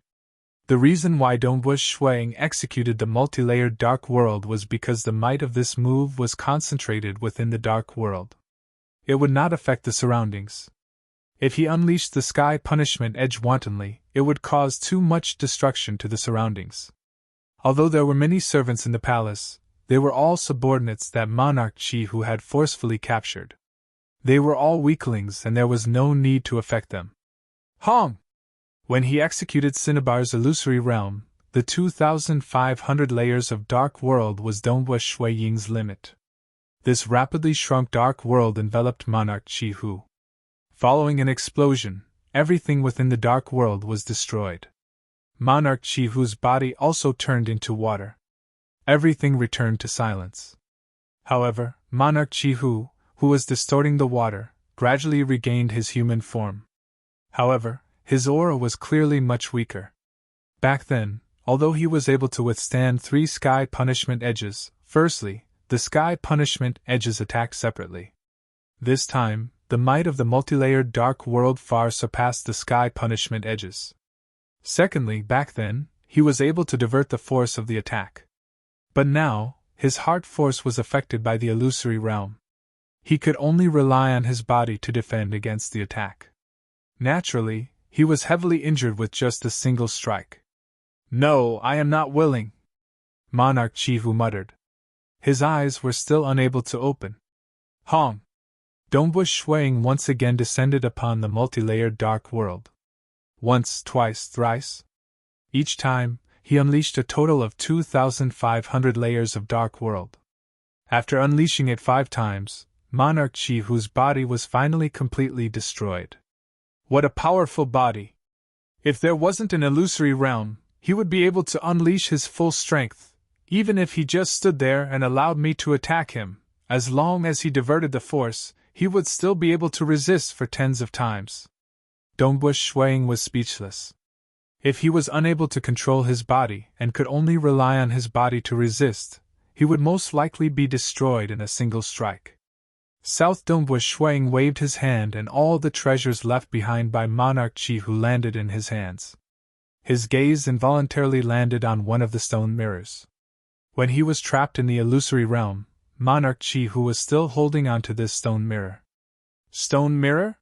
The reason why Dongwu Shuang executed the multi-layered dark world was because the might of this move was concentrated within the dark world. It would not affect the surroundings. If he unleashed the sky punishment edge wantonly, it would cause too much destruction to the surroundings. Although there were many servants in the palace, they were all subordinates that monarch Shihu had forcefully captured. They were all weaklings and there was no need to affect them. Hong! When he executed Cinnabar's illusory realm, the 2,500 layers of dark world was Dongwu Shuiying's limit. This rapidly shrunk dark world enveloped monarch Shihu. Following an explosion, everything within the dark world was destroyed. Monarch Shihu's body also turned into water. Everything returned to silence. However, Monarch Shihu, who was distorting the water, gradually regained his human form. However, his aura was clearly much weaker. Back then, although he was able to withstand 3 sky punishment edges, firstly, the sky punishment edges attacked separately. This time, the might of the multilayered dark world far surpassed the sky punishment edges. Secondly, back then, he was able to divert the force of the attack. But now, his heart force was affected by the illusory realm. He could only rely on his body to defend against the attack. Naturally, he was heavily injured with just a single strike. "No, I am not willing," Monarch Shihu muttered. His eyes were still unable to open. Hong! Dongwu Shuang once again descended upon the multilayered dark world. Once, twice, thrice. Each time, he unleashed a total of 2,500 layers of dark world. After unleashing it 5 times, Monarch Shihu's body was finally completely destroyed. What a powerful body! If there wasn't an illusory realm, he would be able to unleash his full strength, even if he just stood there and allowed me to attack him. As long as he diverted the force, he would still be able to resist for tens of times. Dongwu Shuang was speechless. If he was unable to control his body and could only rely on his body to resist, he would most likely be destroyed in a single strike. South Dongwu Shuang waved his hand and all the treasures left behind by Monarch Shihu landed in his hands. His gaze involuntarily landed on one of the stone mirrors. When he was trapped in the illusory realm, Monarch Shihu was still holding on to this stone mirror. Stone mirror?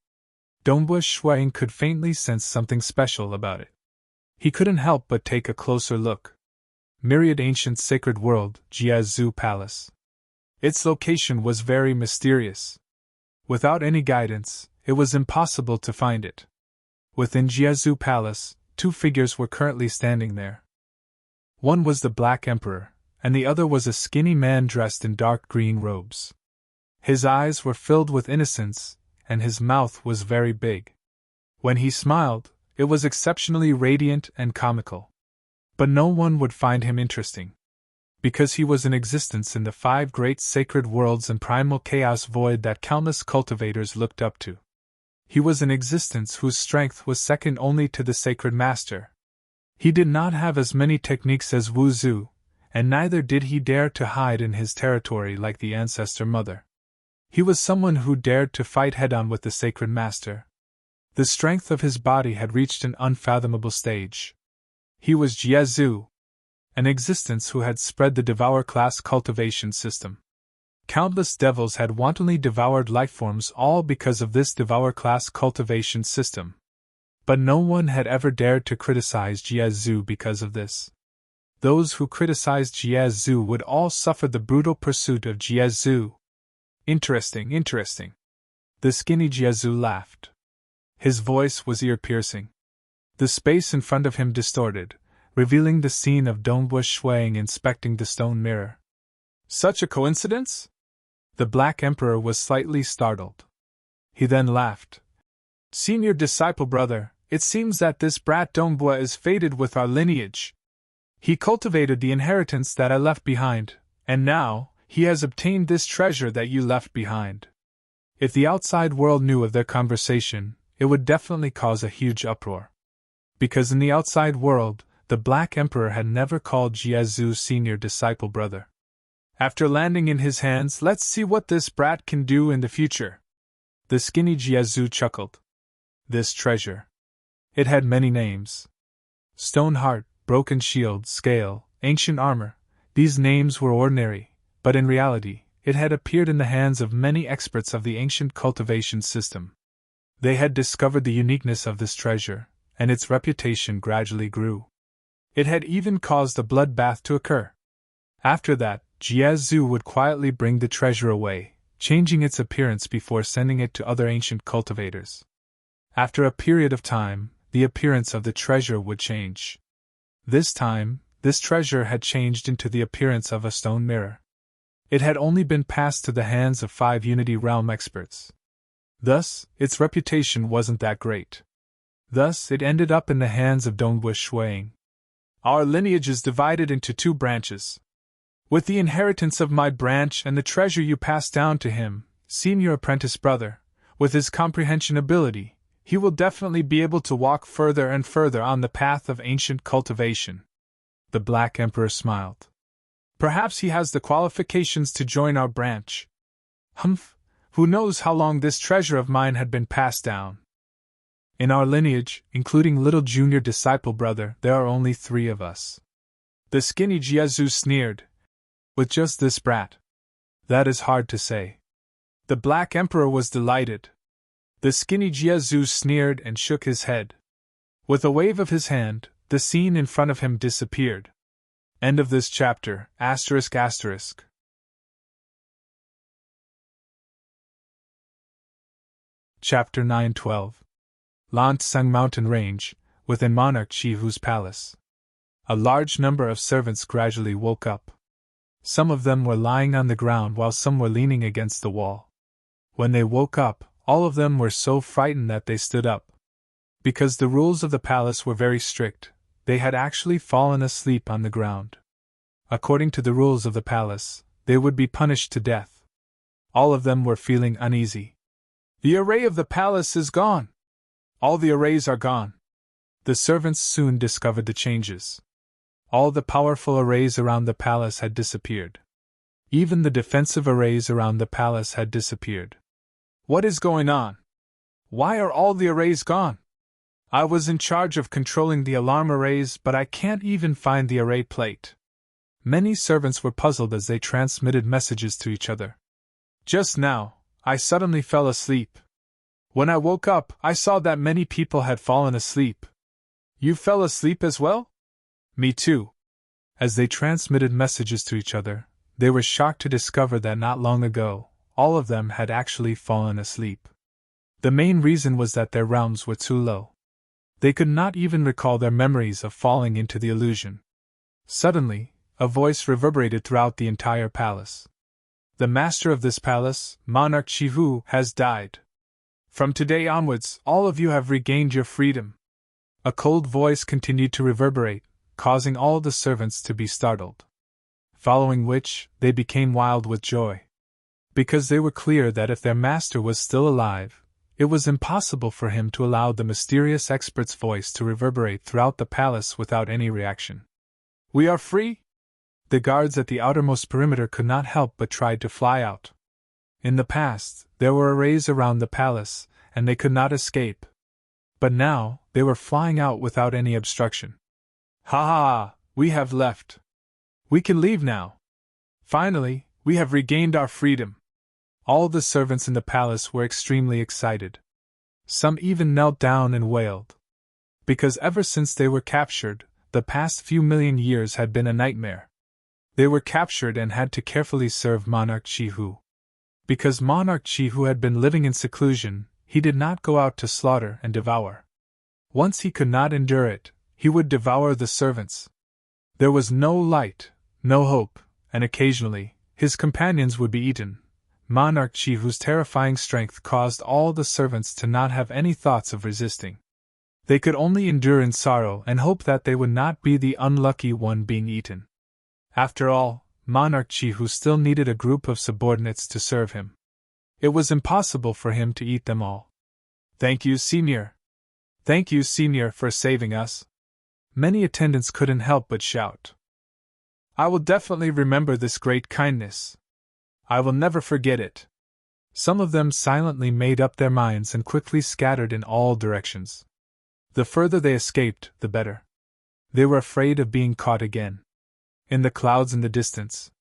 Dongwu Shuang could faintly sense something special about it. He couldn't help but take a closer look. Myriad Ancient Sacred World, Jiazu Palace. Its location was very mysterious. Without any guidance, it was impossible to find it. Within Jiazu Palace, 2 figures were currently standing there. One was the Black Emperor, and the other was a skinny man dressed in dark green robes. His eyes were filled with innocence, and his mouth was very big. When he smiled, it was exceptionally radiant and comical. But no one would find him interesting. Because he was in existence in the 5 great sacred worlds and primal chaos void that countless cultivators looked up to. He was in existence whose strength was second only to the sacred master. He did not have as many techniques as Wu Zhu, and neither did he dare to hide in his territory like the ancestor mother. He was someone who dared to fight head-on with the sacred master. The strength of his body had reached an unfathomable stage. He was Jiezu, an existence who had spread the Devour class cultivation system. Countless devils had wantonly devoured lifeforms, all because of this Devour class cultivation system. But no one had ever dared to criticize Jiezu because of this. Those who criticized Jiezu would all suffer the brutal pursuit of Jiezu. Interesting. The skinny Jiezu laughed. His voice was ear-piercing. The space in front of him distorted, revealing the scene of Dongbua Shuang inspecting the stone mirror. Such a coincidence? The Black Emperor was slightly startled. He then laughed. Senior disciple brother, it seems that this brat Dongbua is fated with our lineage. He cultivated the inheritance that I left behind, and now, he has obtained this treasure that you left behind. If the outside world knew of their conversation, it would definitely cause a huge uproar. Because in the outside world, the Black Emperor had never called Jiezu senior disciple brother. After landing in his hands, let's see what this brat can do in the future. The skinny Jiezu chuckled. This treasure. It had many names. Stone heart, broken shield, scale, ancient armor. These names were ordinary, but in reality, it had appeared in the hands of many experts of the ancient cultivation system. They had discovered the uniqueness of this treasure, and its reputation gradually grew. It had even caused a bloodbath to occur. After that, Jiezu would quietly bring the treasure away, changing its appearance before sending it to other ancient cultivators. After a period of time, the appearance of the treasure would change. This time, this treasure had changed into the appearance of a stone mirror. It had only been passed to the hands of 5 Unity Realm experts. Thus, its reputation wasn't that great. Thus, it ended up in the hands of Dongbua Shuang. Our lineage is divided into 2 branches. With the inheritance of my branch and the treasure you passed down to him, senior apprentice brother, with his comprehension ability, he will definitely be able to walk further and further on the path of ancient cultivation. The Black Emperor smiled. Perhaps he has the qualifications to join our branch. Humph, who knows how long this treasure of mine had been passed down. In our lineage, including little junior disciple brother, there are only 3 of us. The skinny Jiezu sneered. With just this brat? That is hard to say. The Black Emperor was delighted. The skinny Jiezu sneered and shook his head. With a wave of his hand, the scene in front of him disappeared. End of this chapter, ***. Chapter 9:12. Lansang Mountain Range, within Monarch Chihu's palace. A large number of servants gradually woke up. Some of them were lying on the ground while some were leaning against the wall. When they woke up, all of them were so frightened that they stood up. Because the rules of the palace were very strict, they had actually fallen asleep on the ground. According to the rules of the palace, they would be punished to death. All of them were feeling uneasy. The array of the palace is gone. All the arrays are gone. The servants soon discovered the changes. All the powerful arrays around the palace had disappeared. Even the defensive arrays around the palace had disappeared. What is going on? Why are all the arrays gone? I was in charge of controlling the alarm arrays, but I can't even find the array plate. Many servants were puzzled as they transmitted messages to each other. Just now, I suddenly fell asleep. When I woke up, I saw that many people had fallen asleep. You fell asleep as well? Me too. As they transmitted messages to each other, they were shocked to discover that not long ago, all of them had actually fallen asleep. The main reason was that their realms were too low. They could not even recall their memories of falling into the illusion. Suddenly, a voice reverberated throughout the entire palace. The master of this palace, Monarch Chihu, has died. From today onwards, all of you have regained your freedom. A cold voice continued to reverberate, causing all the servants to be startled. Following which, they became wild with joy. Because they were clear that if their master was still alive, it was impossible for him to allow the mysterious expert's voice to reverberate throughout the palace without any reaction. We are free? The guards at the outermost perimeter could not help but tried to fly out. In the past, there were arrays around the palace, and they could not escape. But now, they were flying out without any obstruction. Ha ha! We have left. We can leave now. Finally, we have regained our freedom. All the servants in the palace were extremely excited. Some even knelt down and wailed. Because ever since they were captured, the past few million years had been a nightmare. They were captured and had to carefully serve Monarch Chihu. Because Monarch Chihu had been living in seclusion, he did not go out to slaughter and devour. Once he could not endure it, he would devour the servants. There was no light, no hope, and occasionally, his companions would be eaten. Monarch Chihu's terrifying strength caused all the servants to not have any thoughts of resisting. They could only endure in sorrow and hope that they would not be the unlucky one being eaten. After all, Monarch Chihu still needed a group of subordinates to serve him. It was impossible for him to eat them all. Thank you, Senior. Thank you, Senior, for saving us. Many attendants couldn't help but shout. I will definitely remember this great kindness. I will never forget it. Some of them silently made up their minds and quickly scattered in all directions. The further they escaped, the better. They were afraid of being caught again. In the clouds in the distance,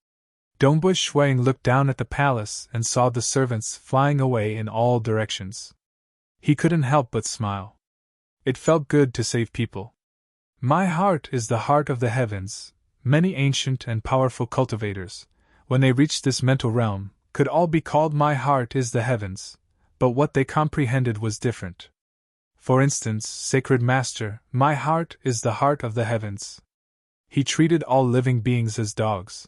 Dongbu Shuang looked down at the palace and saw the servants flying away in all directions. He couldn't help but smile. It felt good to save people. My heart is the heart of the heavens. Many ancient and powerful cultivators, when they reached this mental realm, could all be called my heart is the heavens, but what they comprehended was different. For instance, Sacred Master, my heart is the heart of the heavens. He treated all living beings as dogs.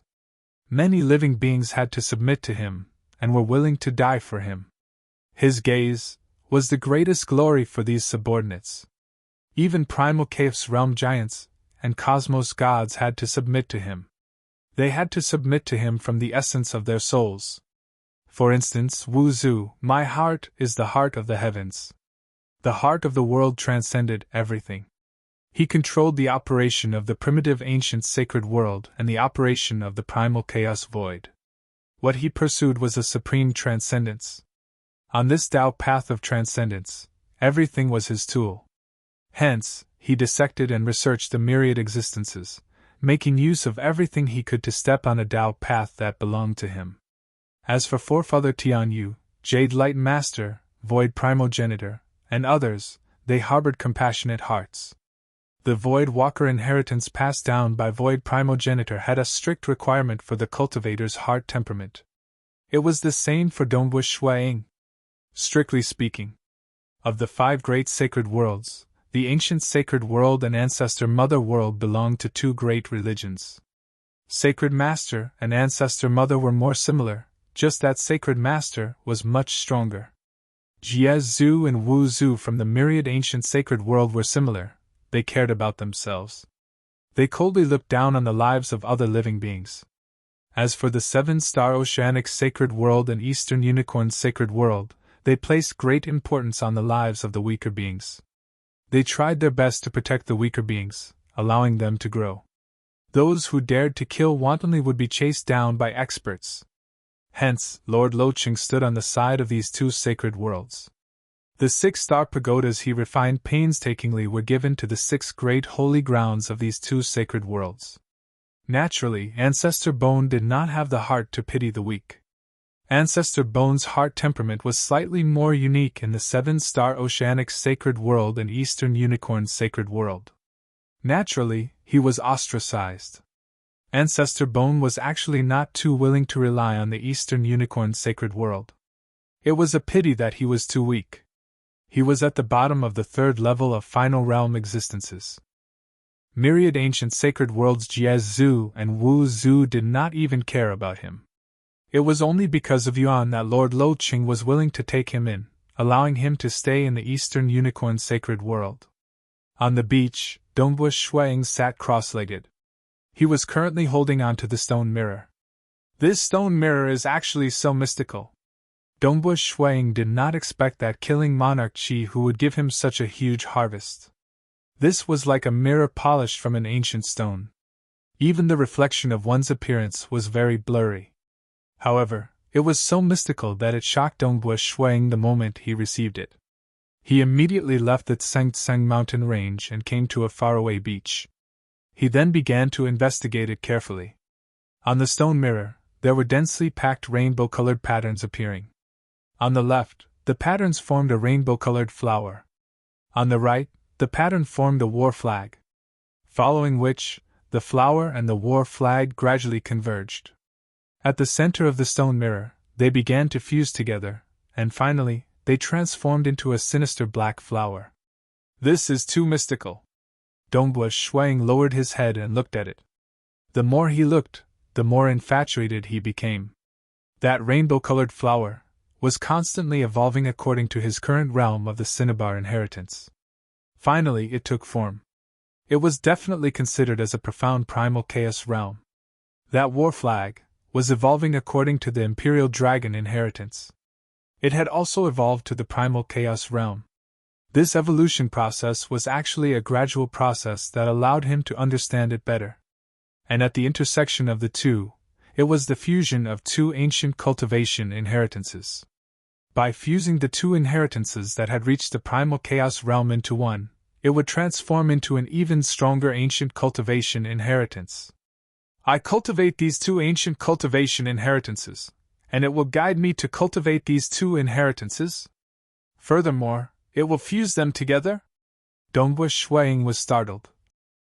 Many living beings had to submit to him, and were willing to die for him. His gaze was the greatest glory for these subordinates. Even primal chaos realm giants and cosmos gods had to submit to him. They had to submit to him from the essence of their souls. For instance, Wu Zu, my heart is the heart of the heavens. The heart of the world transcended everything. He controlled the operation of the primitive ancient sacred world and the operation of the primal chaos void. What he pursued was a supreme transcendence. On this Tao path of transcendence, everything was his tool. Hence, he dissected and researched the myriad existences, making use of everything he could to step on a Tao path that belonged to him. As for Forefather Tianyu, Jade Light Master, Void Primogenitor, and others, they harbored compassionate hearts. The Void Walker inheritance passed down by Void Primogenitor had a strict requirement for the cultivator's heart temperament. It was the same for Dongbu Shuang. Strictly speaking, of the 5 great sacred worlds, the ancient sacred world and ancestor mother world belonged to 2 great religions. Sacred Master and ancestor mother were more similar, just that Sacred Master was much stronger. Jie Zhu and Wu Zhu from the myriad ancient sacred world were similar. They cared about themselves. They coldly looked down on the lives of other living beings. As for the 7-star oceanic sacred world and Eastern Unicorn sacred world, they placed great importance on the lives of the weaker beings. They tried their best to protect the weaker beings, allowing them to grow. Those who dared to kill wantonly would be chased down by experts. Hence, Lord Loqing stood on the side of these 2 sacred worlds. The 6-star pagodas he refined painstakingly were given to the 6 great holy grounds of these 2 sacred worlds. Naturally, Ancestor Bone did not have the heart to pity the weak. Ancestor Bone's heart temperament was slightly more unique in the 7-star oceanic sacred world and Eastern Unicorn sacred world. Naturally, he was ostracized. Ancestor Bone was actually not too willing to rely on the Eastern Unicorn sacred world. It was a pity that he was too weak. He was at the bottom of the 3rd level of final realm existences. Myriad ancient sacred worlds Jie Zhu and Wu Zhu did not even care about him. It was only because of Yuan that Lord Loqing was willing to take him in, allowing him to stay in the Eastern Unicorn sacred world. On the beach, Dongbu Shuang sat cross-legged. He was currently holding onto the stone mirror. This stone mirror is actually so mystical. Dongbu Shuang did not expect that killing Monarch Chi who would give him such a huge harvest. This was like a mirror polished from an ancient stone. Even the reflection of one's appearance was very blurry. However, it was so mystical that it shocked Dongbu Shuang the moment he received it. He immediately left the Tseng mountain range and came to a faraway beach. He then began to investigate it carefully. On the stone mirror, there were densely packed rainbow-colored patterns appearing. On the left, the patterns formed a rainbow-colored flower. On the right, the pattern formed a war flag. Following which, the flower and the war flag gradually converged. At the center of the stone mirror, they began to fuse together, and finally, they transformed into a sinister black flower. This is too mystical. Dongbu Shuang lowered his head and looked at it. The more he looked, the more infatuated he became. That rainbow-colored flower was constantly evolving according to his current realm of the Cinnabar inheritance. Finally, it took form. It was definitely considered as a profound primal chaos realm. That war flag was evolving according to the Imperial Dragon inheritance. It had also evolved to the primal chaos realm. This evolution process was actually a gradual process that allowed him to understand it better. And at the intersection of the two, it was the fusion of two ancient cultivation inheritances. By fusing the two inheritances that had reached the primal chaos realm into one, it would transform into an even stronger ancient cultivation inheritance. I cultivate these two ancient cultivation inheritances, and it will guide me to cultivate these two inheritances. Furthermore, it will fuse them together? Dongbu Shuang was startled.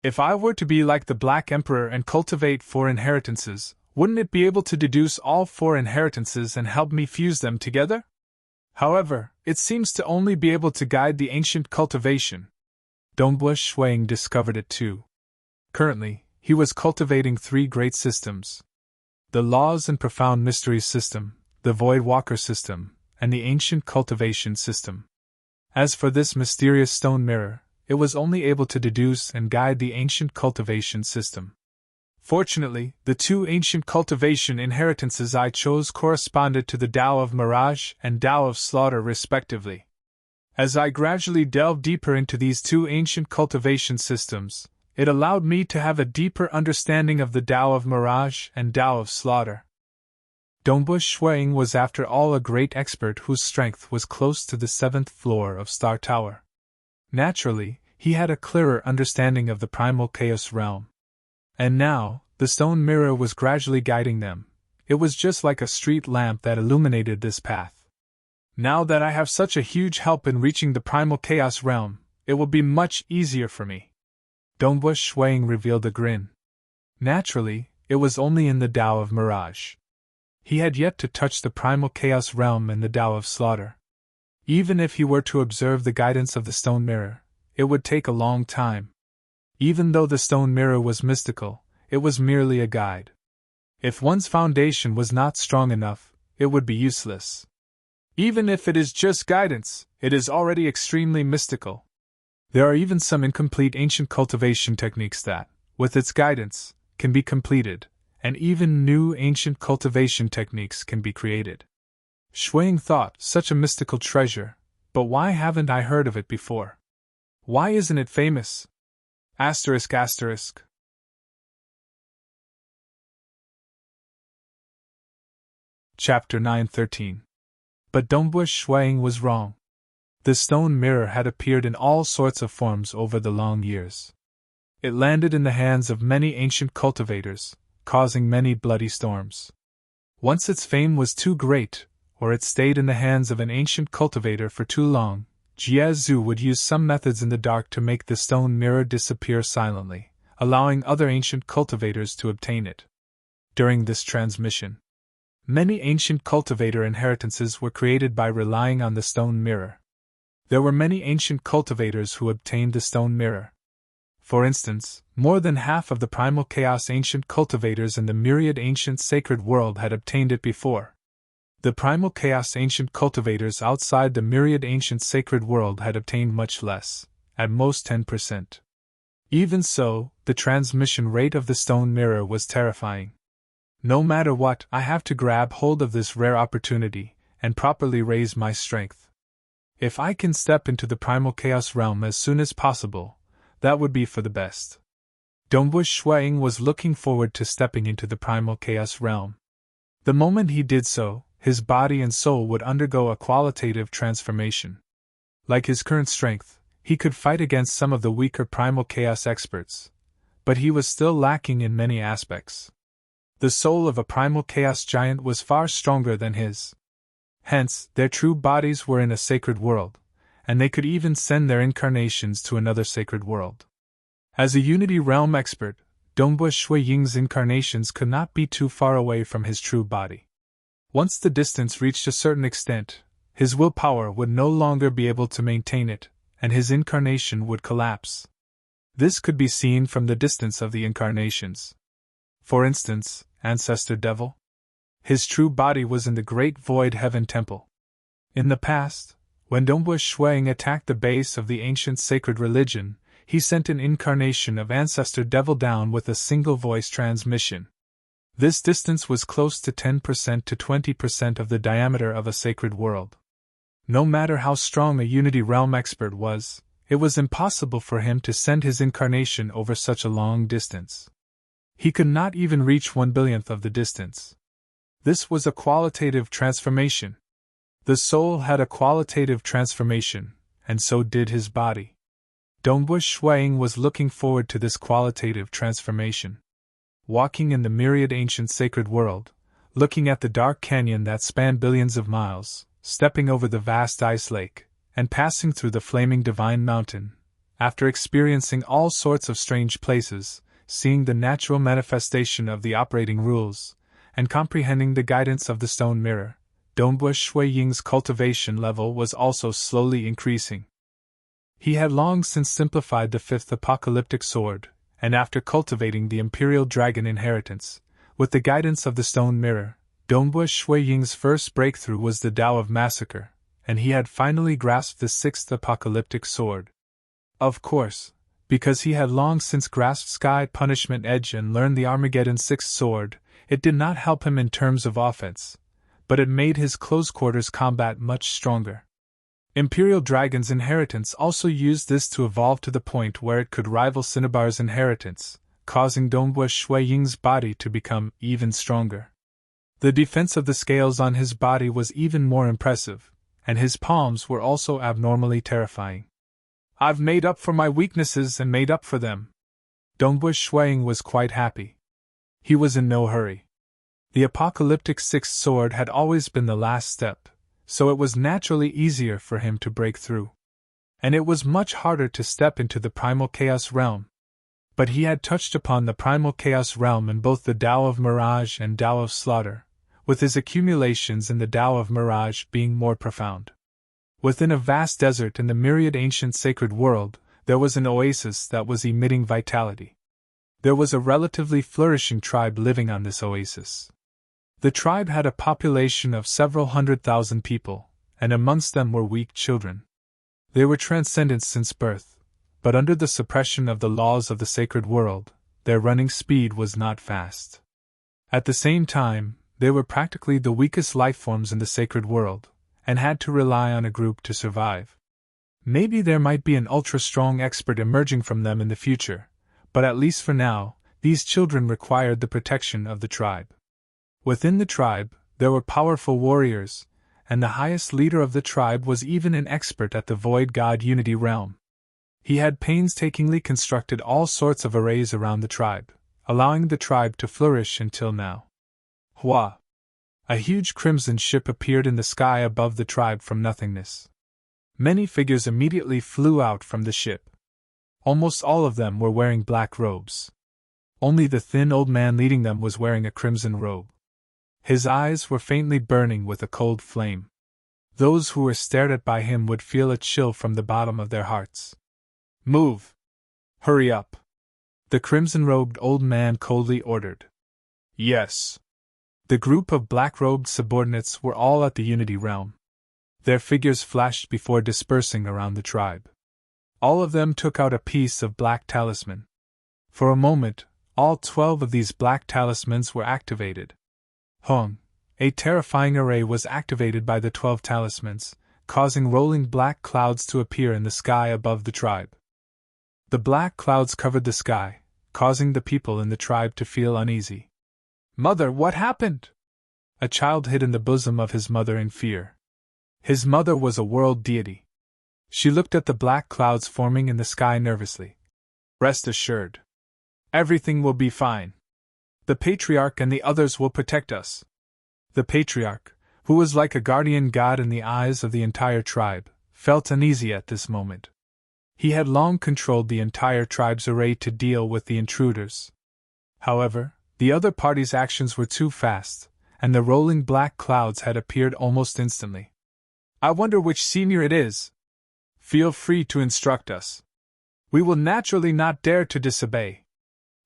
If I were to be like the Black Emperor and cultivate 4 inheritances, wouldn't it be able to deduce all 4 inheritances and help me fuse them together? However, it seems to only be able to guide the ancient cultivation. Dongbu Shuang discovered it too. Currently, he was cultivating 3 great systems: the Laws and Profound Mysteries system, the Void Walker system, and the Ancient Cultivation system. As for this mysterious stone mirror, it was only able to deduce and guide the Ancient Cultivation system. Fortunately, the 2 ancient cultivation inheritances I chose corresponded to the Tao of Mirage and Tao of Slaughter respectively. As I gradually delved deeper into these 2 ancient cultivation systems, it allowed me to have a deeper understanding of the Tao of Mirage and Tao of Slaughter. Dongbu Shuang was after all a great expert whose strength was close to the 7th floor of Star Tower. Naturally, he had a clearer understanding of the primal chaos realm. And now, the stone mirror was gradually guiding them. It was just like a street lamp that illuminated this path. Now that I have such a huge help in reaching the primal chaos realm, it will be much easier for me. Dongbu Shuang revealed a grin. Naturally, it was only in the Tao of Mirage. He had yet to touch the primal chaos realm and the Tao of Slaughter. Even if he were to observe the guidance of the stone mirror, it would take a long time. Even though the stone mirror was mystical, it was merely a guide. If one's foundation was not strong enough, it would be useless. Even if it is just guidance, it is already extremely mystical. There are even some incomplete ancient cultivation techniques that, with its guidance, can be completed, and even new ancient cultivation techniques can be created. Shuang thought, such a mystical treasure, but why haven't I heard of it before? Why isn't it famous? Asterisk asterisk. Chapter 9:13. But Dongbu Shuang was wrong. The stone mirror had appeared in all sorts of forms over the long years. It landed in the hands of many ancient cultivators, causing many bloody storms. Once its fame was too great, or it stayed in the hands of an ancient cultivator for too long, Jie Zhu would use some methods in the dark to make the stone mirror disappear silently, allowing other ancient cultivators to obtain it. During this transmission, many ancient cultivator inheritances were created by relying on the stone mirror. There were many ancient cultivators who obtained the stone mirror. For instance, more than half of the primal chaos ancient cultivators in the myriad ancient sacred world had obtained it before. The primal chaos ancient cultivators outside the myriad ancient sacred world had obtained much less, at most 10%. Even so, the transmission rate of the stone mirror was terrifying. No matter what, I have to grab hold of this rare opportunity and properly raise my strength. If I can step into the primal chaos realm as soon as possible, that would be for the best. Dongbu Shuang was looking forward to stepping into the primal chaos realm. The moment he did so, his body and soul would undergo a qualitative transformation. Like his current strength, he could fight against some of the weaker primal chaos experts, but he was still lacking in many aspects. The soul of a primal chaos giant was far stronger than his. Hence, their true bodies were in a sacred world, and they could even send their incarnations to another sacred world. As a Unity Realm expert, Dongbua Shui Ying's incarnations could not be too far away from his true body. Once the distance reached a certain extent, his willpower would no longer be able to maintain it, and his incarnation would collapse. This could be seen from the distance of the incarnations. For instance, Ancestor Devil. His true body was in the Great Void Heaven Temple. In the past, when Dongbua Shuiying attacked the base of the ancient sacred religion, he sent an incarnation of Ancestor Devil down with a single voice transmission. This distance was close to 10% to 20% of the diameter of a sacred world. No matter how strong a Unity Realm expert was, it was impossible for him to send his incarnation over such a long distance. He could not even reach 1/1000th of the distance. This was a qualitative transformation. The soul had a qualitative transformation, and so did his body. Dongbua Shuiying was looking forward to this qualitative transformation. Walking in the myriad ancient sacred world, looking at the dark canyon that spanned billions of miles, stepping over the vast ice lake, and passing through the flaming divine mountain, after experiencing all sorts of strange places, seeing the natural manifestation of the operating rules, and comprehending the guidance of the stone mirror, Dongbua Shuiying's cultivation level was also slowly increasing. He had long since simplified the fifth apocalyptic sword, and after cultivating the Imperial Dragon inheritance, with the guidance of the stone mirror, Dongbua Shuiying's first breakthrough was the Tao of Massacre, and he had finally grasped the sixth apocalyptic sword. Of course, because he had long since grasped Sky Punishment Edge and learned the Armageddon sixth sword, it did not help him in terms of offense, but it made his close-quarters combat much stronger. Imperial Dragon's inheritance also used this to evolve to the point where it could rival Cinnabar's inheritance, causing Dongbua Shuiying's body to become even stronger. The defense of the scales on his body was even more impressive, and his palms were also abnormally terrifying. "I've made up for my weaknesses and made up for them." Dongbua Shuiying was quite happy. He was in no hurry. The apocalyptic sixth sword had always been the last step, so it was naturally easier for him to break through. And it was much harder to step into the primal chaos realm. But he had touched upon the primal chaos realm in both the Tao of Mirage and Tao of Slaughter, with his accumulations in the Tao of Mirage being more profound. Within a vast desert in the myriad ancient sacred world, there was an oasis that was emitting vitality. There was a relatively flourishing tribe living on this oasis. The tribe had a population of several 100,000 people, and amongst them were weak children. They were transcendent since birth, but under the suppression of the laws of the sacred world, their running speed was not fast. At the same time, they were practically the weakest lifeforms in the sacred world, and had to rely on a group to survive. Maybe there might be an ultra-strong expert emerging from them in the future, but at least for now, these children required the protection of the tribe. Within the tribe, there were powerful warriors, and the highest leader of the tribe was even an expert at the Void God Unity realm. He had painstakingly constructed all sorts of arrays around the tribe, allowing the tribe to flourish until now. Hua! A huge crimson ship appeared in the sky above the tribe from nothingness. Many figures immediately flew out from the ship. Almost all of them were wearing black robes. Only the thin old man leading them was wearing a crimson robe. His eyes were faintly burning with a cold flame. Those who were stared at by him would feel a chill from the bottom of their hearts. "Move! Hurry up!" the crimson-robed old man coldly ordered. "Yes." The group of black-robed subordinates were all at the Unity realm. Their figures flashed before dispersing around the tribe. All of them took out a piece of black talisman. For a moment, all 12 of these black talismans were activated. Hung! A terrifying array was activated by the 12 talismans, causing rolling black clouds to appear in the sky above the tribe. The black clouds covered the sky, causing the people in the tribe to feel uneasy. "Mother, what happened?" A child hid in the bosom of his mother in fear. His mother was a world deity. She looked at the black clouds forming in the sky nervously. Rest assured. Everything will be fine. The Patriarch and the others will protect us. The Patriarch, who was like a guardian god in the eyes of the entire tribe, felt uneasy at this moment. He had long controlled the entire tribe's array to deal with the intruders. However, the other party's actions were too fast, and the rolling black clouds had appeared almost instantly. I wonder which senior it is. Feel free to instruct us. We will naturally not dare to disobey,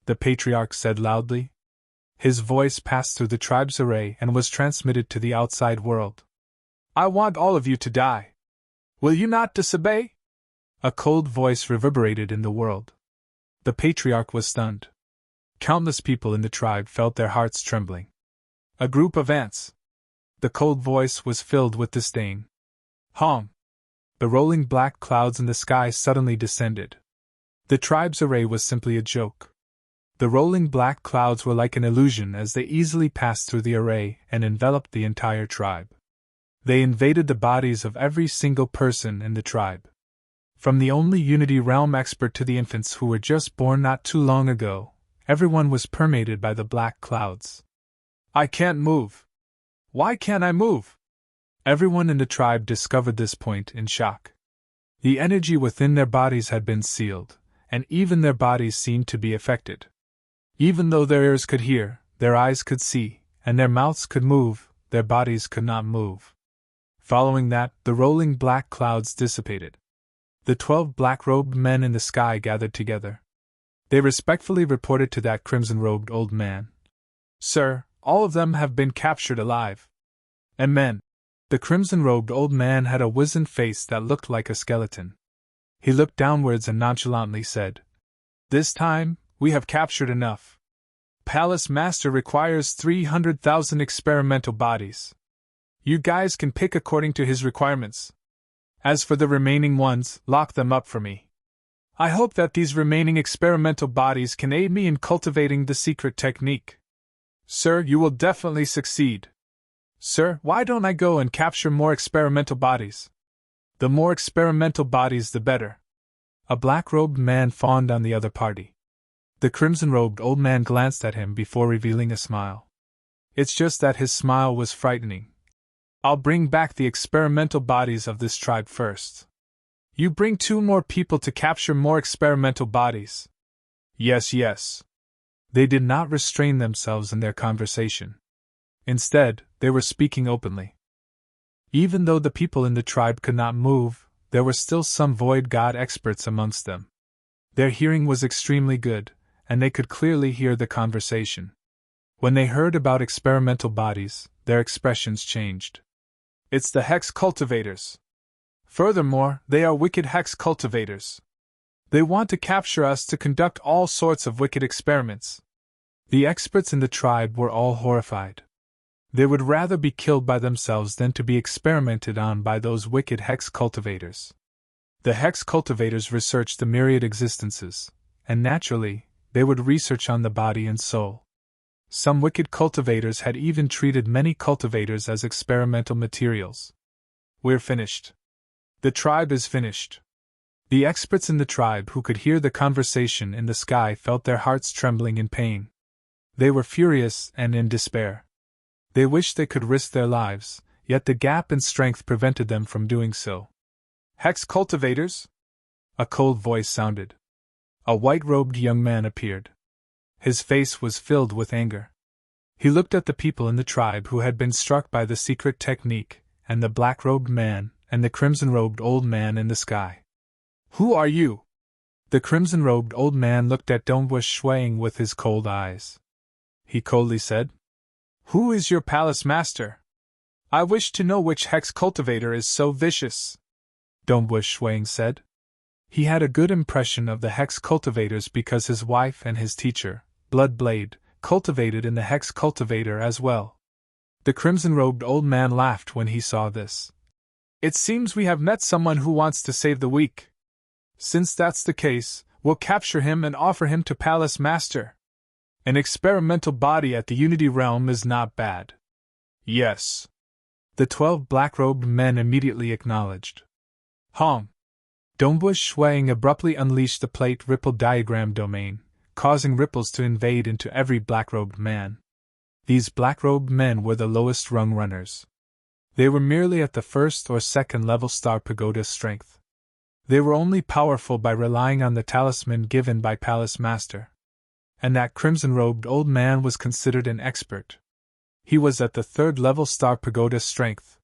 the Patriarch said loudly. His voice passed through the tribe's array and was transmitted to the outside world. I want all of you to die. Will you not disobey? A cold voice reverberated in the world. The Patriarch was stunned. Countless people in the tribe felt their hearts trembling. A group of ants. The cold voice was filled with disdain. Hong! The rolling black clouds in the sky suddenly descended. The tribe's array was simply a joke. The rolling black clouds were like an illusion as they easily passed through the array and enveloped the entire tribe. They invaded the bodies of every single person in the tribe. From the only Unity Realm expert to the infants who were just born not too long ago, everyone was permeated by the black clouds. I can't move. Why can't I move? Everyone in the tribe discovered this point in shock. The energy within their bodies had been sealed, and even their bodies seemed to be affected. Even though their ears could hear, their eyes could see, and their mouths could move, their bodies could not move. Following that, the rolling black clouds dissipated. The 12 black-robed men in the sky gathered together. They respectfully reported to that crimson-robed old man. Sir, all of them have been captured alive. And men. The crimson-robed old man had a wizened face that looked like a skeleton. He looked downwards and nonchalantly said, This time, we have captured enough. Palace Master requires 300,000 experimental bodies. You guys can pick according to his requirements. As for the remaining ones, lock them up for me. I hope that these remaining experimental bodies can aid me in cultivating the secret technique. Sir, you will definitely succeed. Sir, why don't I go and capture more experimental bodies? The more experimental bodies, the better. A black-robed man fawned on the other party. The crimson-robed old man glanced at him before revealing a smile. It's just that his smile was frightening. I'll bring back the experimental bodies of this tribe first. You bring 2 more people to capture more experimental bodies. Yes, yes. They did not restrain themselves in their conversation. Instead, they were speaking openly. Even though the people in the tribe could not move, there were still some void god experts amongst them. Their hearing was extremely good, and they could clearly hear the conversation. When they heard about experimental bodies, their expressions changed. It's the hex cultivators. Furthermore, they are wicked hex cultivators. They want to capture us to conduct all sorts of wicked experiments. The experts in the tribe were all horrified. They would rather be killed by themselves than to be experimented on by those wicked hex cultivators. The hex cultivators researched the myriad existences, and naturally, they would research on the body and soul. Some wicked cultivators had even treated many cultivators as experimental materials. We're finished. The tribe is finished. The experts in the tribe who could hear the conversation in the sky felt their hearts trembling in pain. They were furious and in despair. They wished they could risk their lives, yet the gap in strength prevented them from doing so. Hex cultivators? A cold voice sounded. A white-robed young man appeared. His face was filled with anger. He looked at the people in the tribe who had been struck by the secret technique, and the black-robed man, and the crimson-robed old man in the sky. Who are you? The crimson-robed old man looked at Dongbush Shuang with his cold eyes. He coldly said, Who is your palace master? I wish to know which hex cultivator is so vicious. Dongbush Shuang said. He had a good impression of the hex cultivators because his wife and his teacher, Bloodblade, cultivated in the hex cultivator as well. The crimson-robed old man laughed when he saw this. It seems we have met someone who wants to save the weak. Since that's the case, we'll capture him and offer him to Palace Master. An experimental body at the Unity Realm is not bad. Yes. The 12 black-robed men immediately acknowledged. Hong. Dombush Shuang abruptly unleashed the plate ripple diagram domain, causing ripples to invade into every black-robed man. These black-robed men were the lowest rung runners. They were merely at the first or second level star pagoda strength. They were only powerful by relying on the talisman given by Palace Master. And that crimson-robed old man was considered an expert. He was at the third level star pagoda strength.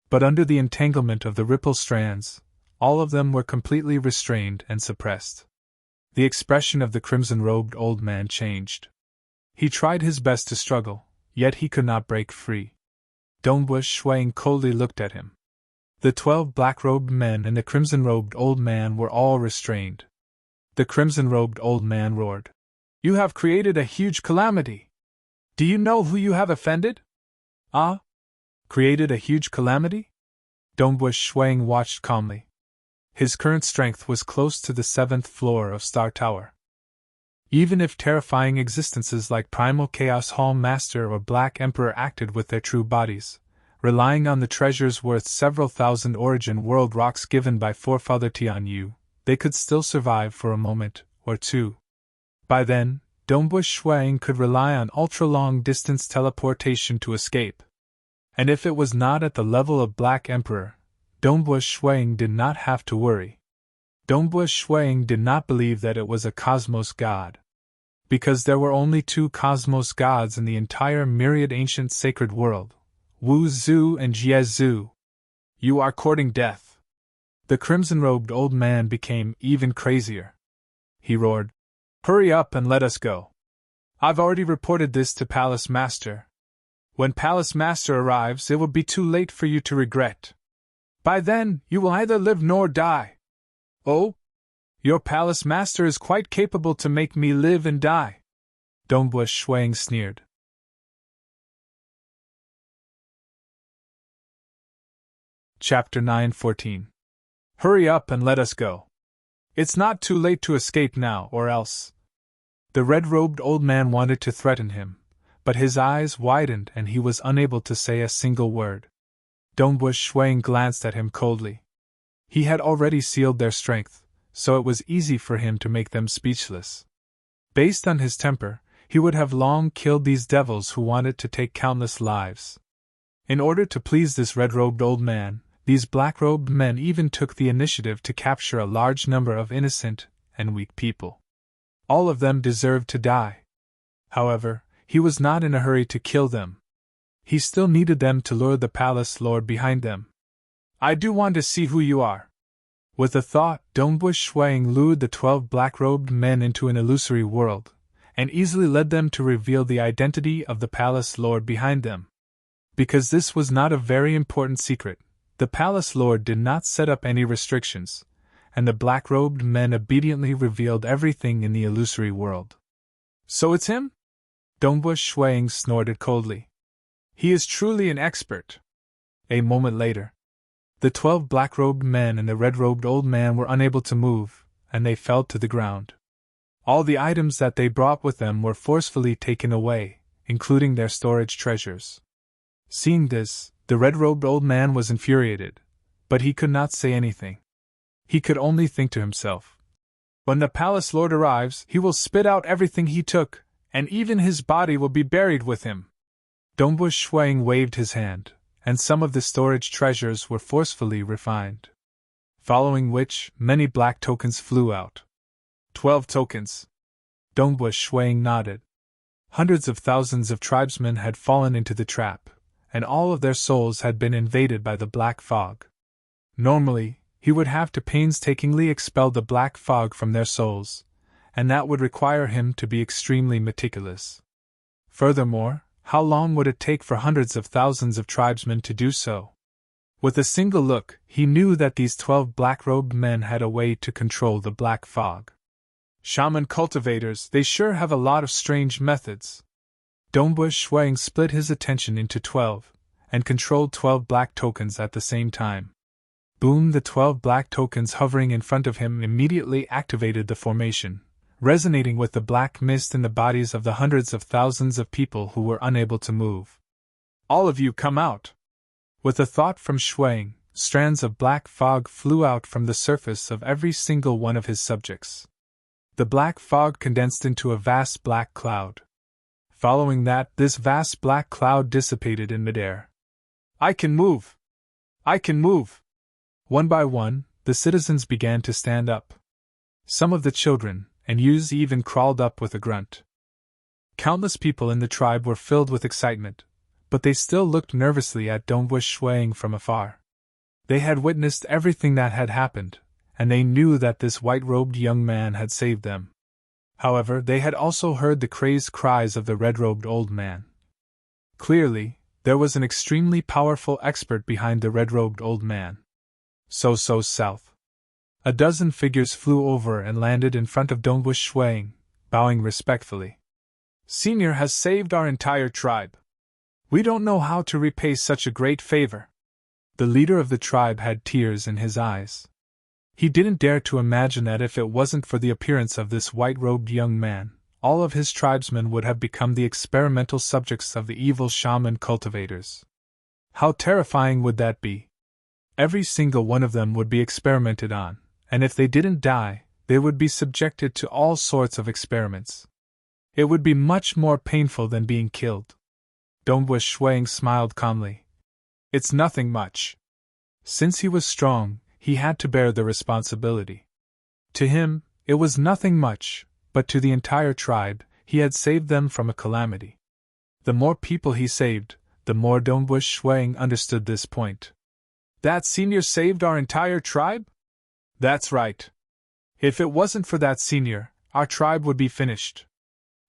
But under the entanglement of the ripple strands, all of them were completely restrained and suppressed. The expression of the crimson-robed old man changed. He tried his best to struggle, yet he could not break free. Dombush Shuang coldly looked at him. The 12 black-robed men and the crimson-robed old man were all restrained. The crimson-robed old man roared, "You have created a huge calamity! Do you know who you have offended?" "Ah? Created a huge calamity?" Dombush Shuang watched calmly. His current strength was close to the 7th floor of Star Tower. Even if terrifying existences like Primal Chaos Hall Master or Black Emperor acted with their true bodies, relying on the treasures worth several thousand origin world rocks given by forefather Tianyu, they could still survive for a moment or two. By then, Dombush Shuang could rely on ultra-long distance teleportation to escape. And if it was not at the level of Black Emperor, Dombush Shuang did not have to worry. Dombush Shuang did not believe that it was a cosmos god. Because there were only 2 cosmos gods in the entire myriad ancient sacred world, Wu Zhu and Jie Zhu. "You are courting death." The crimson-robed old man became even crazier. He roared, "Hurry up and let us go. I've already reported this to Palace Master. When Palace Master arrives, it will be too late for you to regret. By then, you will either live nor die." "Oh? Your Palace Master is quite capable to make me live and die," Dombush Shuang sneered. Chapter 9:14. Hurry up and let us go. It's not too late to escape now, or else. The red-robed old man wanted to threaten him, but his eyes widened and he was unable to say a single word. Dombush Shuang glanced at him coldly. He had already sealed their strength, so it was easy for him to make them speechless. Based on his temper, he would have long killed these devils who wanted to take countless lives. In order to please this red-robed old man, these black-robed men even took the initiative to capture a large number of innocent and weak people. All of them deserved to die. However, he was not in a hurry to kill them. He still needed them to lure the palace lord behind them. "I do want to see who you are." With a thought, Dombush Shuang lured the 12 black-robed men into an illusory world, and easily led them to reveal the identity of the palace lord behind them. Because this was not a very important secret, the palace lord did not set up any restrictions, and the black-robed men obediently revealed everything in the illusory world. "So it's him?" Dombush Shuang snorted coldly. "He is truly an expert." A moment later, the 12 black-robed men and the red-robed old man were unable to move, and they fell to the ground. All the items that they brought with them were forcefully taken away, including their storage treasures. Seeing this, the red-robed old man was infuriated, but he could not say anything. He could only think to himself, "When the palace lord arrives, he will spit out everything he took, and even his body will be buried with him." Dombush Shuang waved his hand, and some of the storage treasures were forcefully refined. Following which, many black tokens flew out. 12 tokens. Dombush Shuang nodded. Hundreds of thousands of tribesmen had fallen into the trap, and all of their souls had been invaded by the black fog. Normally, he would have to painstakingly expel the black fog from their souls, and that would require him to be extremely meticulous. Furthermore, how long would it take for hundreds of thousands of tribesmen to do so? With a single look, he knew that these 12 black-robed men had a way to control the black fog. Shaman cultivators, they sure have a lot of strange methods. Dombush Shuang split his attention into 12, and controlled 12 black tokens at the same time. Boom! The 12 black tokens hovering in front of him immediately activated the formation, resonating with the black mist in the bodies of the hundreds of thousands of people who were unable to move. "All of you come out!" With a thought from Shuang, Strands of black fog flew out from the surface of every single one of his subjects. The black fog condensed into a vast black cloud. Following that, this vast black cloud dissipated in midair. "I can move! I can move!" One by one, the citizens began to stand up. Some of the children and youths even crawled up with a grunt. Countless people in the tribe were filled with excitement, but they still looked nervously at Dongbush swaying from afar. They had witnessed everything that had happened, and they knew that this white-robed young man had saved them. However, they had also heard the crazed cries of the red-robed old man. Clearly, there was an extremely powerful expert behind the red-robed old man. So south. A dozen figures flew over and landed in front of Dongbush swaying, bowing respectfully. "Senior has saved our entire tribe. We don't know how to repay such a great favor." The leader of the tribe had tears in his eyes. He didn't dare to imagine that if it wasn't for the appearance of this white-robed young man, all of his tribesmen would have become the experimental subjects of the evil shaman cultivators. How terrifying would that be? Every single one of them would be experimented on, and if they didn't die, they would be subjected to all sorts of experiments. It would be much more painful than being killed. Dongbush Shuang smiled calmly. "It's nothing much." Since he was strong, he had to bear the responsibility. To him, it was nothing much, but to the entire tribe, he had saved them from a calamity. The more people he saved, the more Dongbush Shuang understood this point. "That senior saved our entire tribe?" "That's right. If it wasn't for that senior, our tribe would be finished."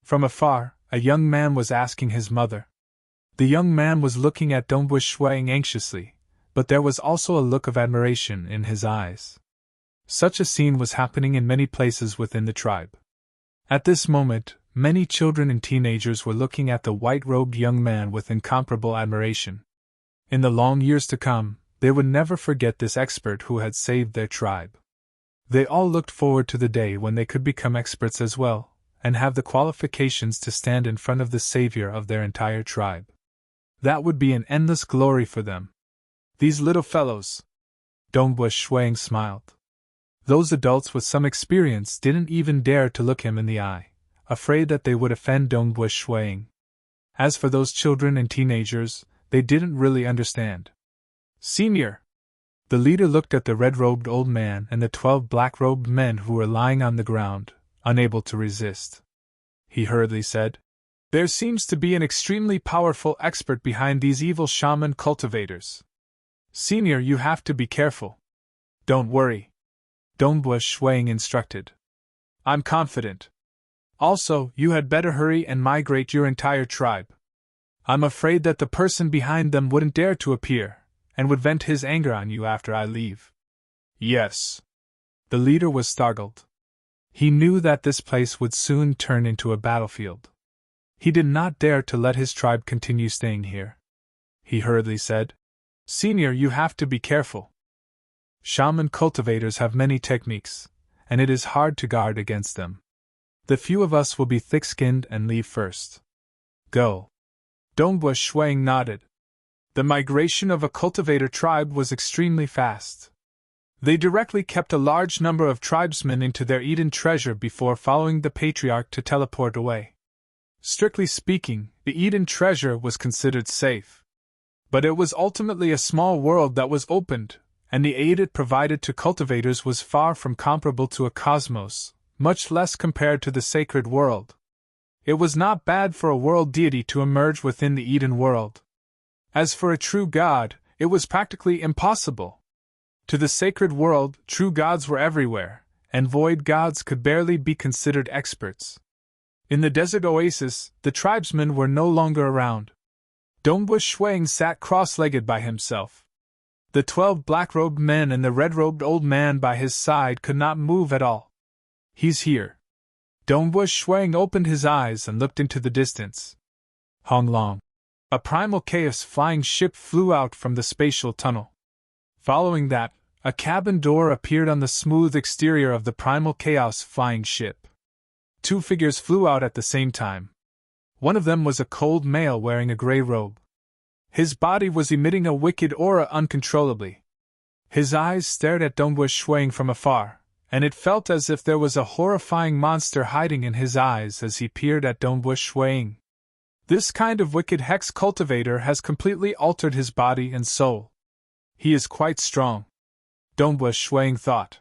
From afar, a young man was asking his mother. The young man was looking at Dongbush Shuang anxiously, but there was also a look of admiration in his eyes. Such a scene was happening in many places within the tribe. At this moment, many children and teenagers were looking at the white-robed young man with incomparable admiration. In the long years to come, they would never forget this expert who had saved their tribe. They all looked forward to the day when they could become experts as well, and have the qualifications to stand in front of the savior of their entire tribe. That would be an endless glory for them. "These little fellows." Dongbush Shuang smiled. Those adults with some experience didn't even dare to look him in the eye, afraid that they would offend Dongbush Shuang. As for those children and teenagers, they didn't really understand. "Senior." The leader looked at the red-robed old man and the 12 black-robed men who were lying on the ground, unable to resist. He hurriedly said, "There seems to be an extremely powerful expert behind these evil shaman cultivators. Senior, you have to be careful." "Don't worry," Dongbush Shuang instructed. "I'm confident. Also, you had better hurry and migrate your entire tribe. I'm afraid that the person behind them wouldn't dare to appear, and would vent his anger on you after I leave." "Yes." The leader was startled. He knew that this place would soon turn into a battlefield. He did not dare to let his tribe continue staying here. He hurriedly said, "Senior, you have to be careful. Shaman cultivators have many techniques, and it is hard to guard against them. The few of us will be thick-skinned and leave first. Go." Dongbush Shuang nodded. The migration of a cultivator tribe was extremely fast. They directly kept a large number of tribesmen into their Eden treasure before following the patriarch to teleport away. Strictly speaking, the Eden treasure was considered safe. But it was ultimately a small world that was opened, and the aid it provided to cultivators was far from comparable to a cosmos, much less compared to the sacred world. It was not bad for a world deity to emerge within the Eden world. As for a true god, it was practically impossible. To the sacred world, true gods were everywhere, and void gods could barely be considered experts. In the desert oasis, the tribesmen were no longer around. Dongbush Shuang sat cross-legged by himself. The 12 black-robed men and the red-robed old man by his side could not move at all. "He's here." Dongbush Shuang opened his eyes and looked into the distance. Hong Long. A primal chaos flying ship flew out from the spatial tunnel. Following that, a cabin door appeared on the smooth exterior of the primal chaos flying ship. 2 figures flew out at the same time. One of them was a cold male wearing a gray robe. His body was emitting a wicked aura uncontrollably. His eyes stared at Dongbush Shuang from afar, and it felt as if there was a horrifying monster hiding in his eyes as he peered at Dongbush Shuang. This kind of wicked hex cultivator has completely altered his body and soul. He is quite strong, Dongbush Shuang thought.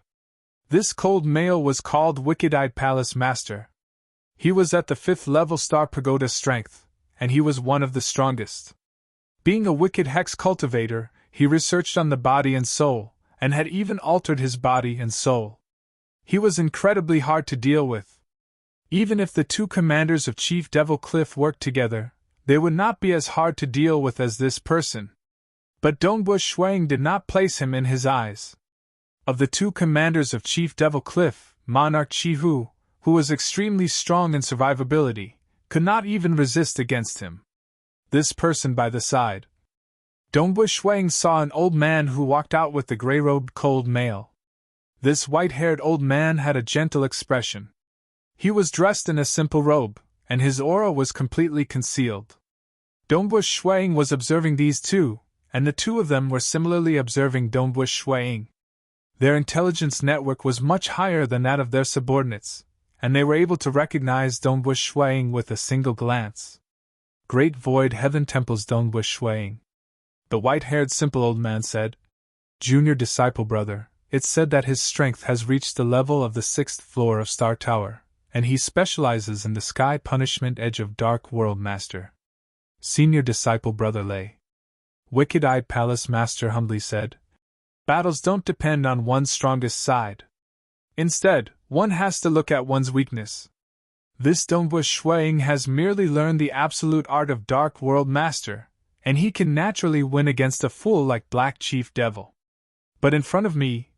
This cold male was called Wicked-Eyed Palace Master. He was at the 5th level Star Pagoda strength, and he was one of the strongest. Being a wicked hex cultivator, he researched on the body and soul, and had even altered his body and soul. He was incredibly hard to deal with. Even if the two commanders of Chief Devil Cliff worked together, they would not be as hard to deal with as this person. But Dongbush Shuang did not place him in his eyes. Of the two commanders of Chief Devil Cliff, Monarch Chihu, who was extremely strong in survivability, could not even resist against him. This person by the side. Dongbush Shuang saw an old man who walked out with the gray-robed cold male. This white-haired old man had a gentle expression. He was dressed in a simple robe, and his aura was completely concealed. Dongbush Shuang was observing these two, and the two of them were similarly observing Dongbush Shuang. Their intelligence network was much higher than that of their subordinates, and they were able to recognize Dongbush Shuang with a single glance. Great Void Heaven Temple's Dongbush Shuang. The white-haired simple old man said, Junior disciple brother, it's said that his strength has reached the level of the 6th floor of Star Tower, and he specializes in the Sky Punishment Edge of Dark World Master. Senior disciple brother Lei. Wicked-Eyed Palace Master humbly said, Battles don't depend on one's strongest side. Instead, one has to look at one's weakness. This Dongbush Shuang has merely learned the absolute art of Dark World Master, and he can naturally win against a fool like Black Chief Devil. But in front of me,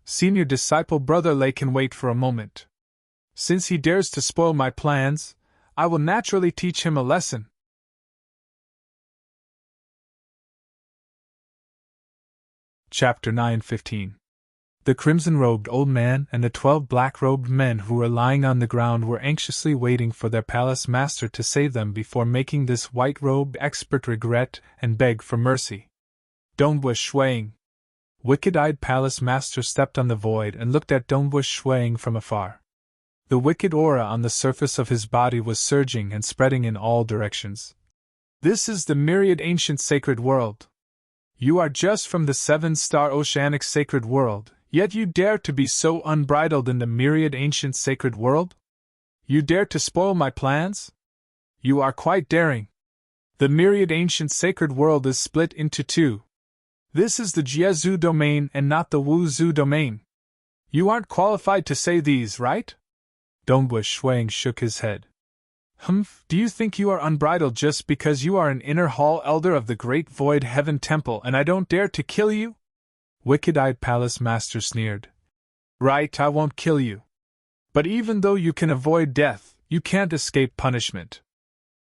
Senior disciple brother Lei can wait for a moment. Since he dares to spoil my plans, I will naturally teach him a lesson. Chapter 9:15. The crimson-robed old man and the 12 black-robed men who were lying on the ground were anxiously waiting for their palace master to save them before making this white-robed expert regret and beg for mercy. Dongbush Shuang. Wicked-eyed palace master stepped on the void and looked at Dongbush Shuang from afar. The wicked aura on the surface of his body was surging and spreading in all directions. This is the myriad ancient sacred world. You are just from the 7-star oceanic sacred world, yet you dare to be so unbridled in the myriad ancient sacred world? You dare to spoil my plans? You are quite daring. The myriad ancient sacred world is split into two. This is the Jiezu domain and not the Wuzhu domain. You aren't qualified to say these, right? Dongbush Shuang shook his head. Do you think you are unbridled just because you are an inner hall elder of the Great Void Heaven Temple and I don't dare to kill you? Wicked-eyed Palace Master sneered. Right, I won't kill you. But even though you can avoid death, you can't escape punishment.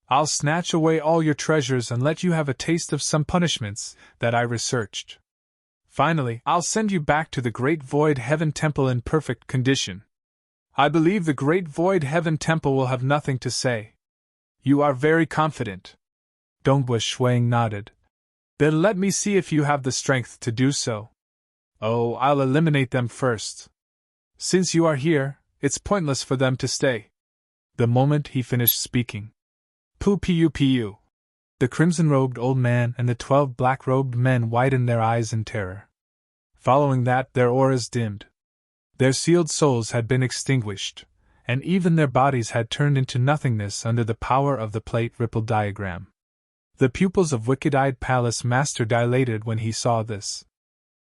I'll snatch away all your treasures and let you have a taste of some punishments that I researched. Finally, I'll send you back to the Great Void Heaven Temple in perfect condition. I believe the Great Void Heaven Temple will have nothing to say. You are very confident. Dongbush Shuang nodded. Then let me see if you have the strength to do so. Oh, I'll eliminate them first. Since you are here, it's pointless for them to stay. The moment he finished speaking. Pu. The crimson-robed old man and the 12 black-robed men widened their eyes in terror. Following that, their auras dimmed. Their sealed souls had been extinguished, and even their bodies had turned into nothingness under the power of the plate ripple diagram. The pupils of Wicked-Eyed Palace Master dilated when he saw this.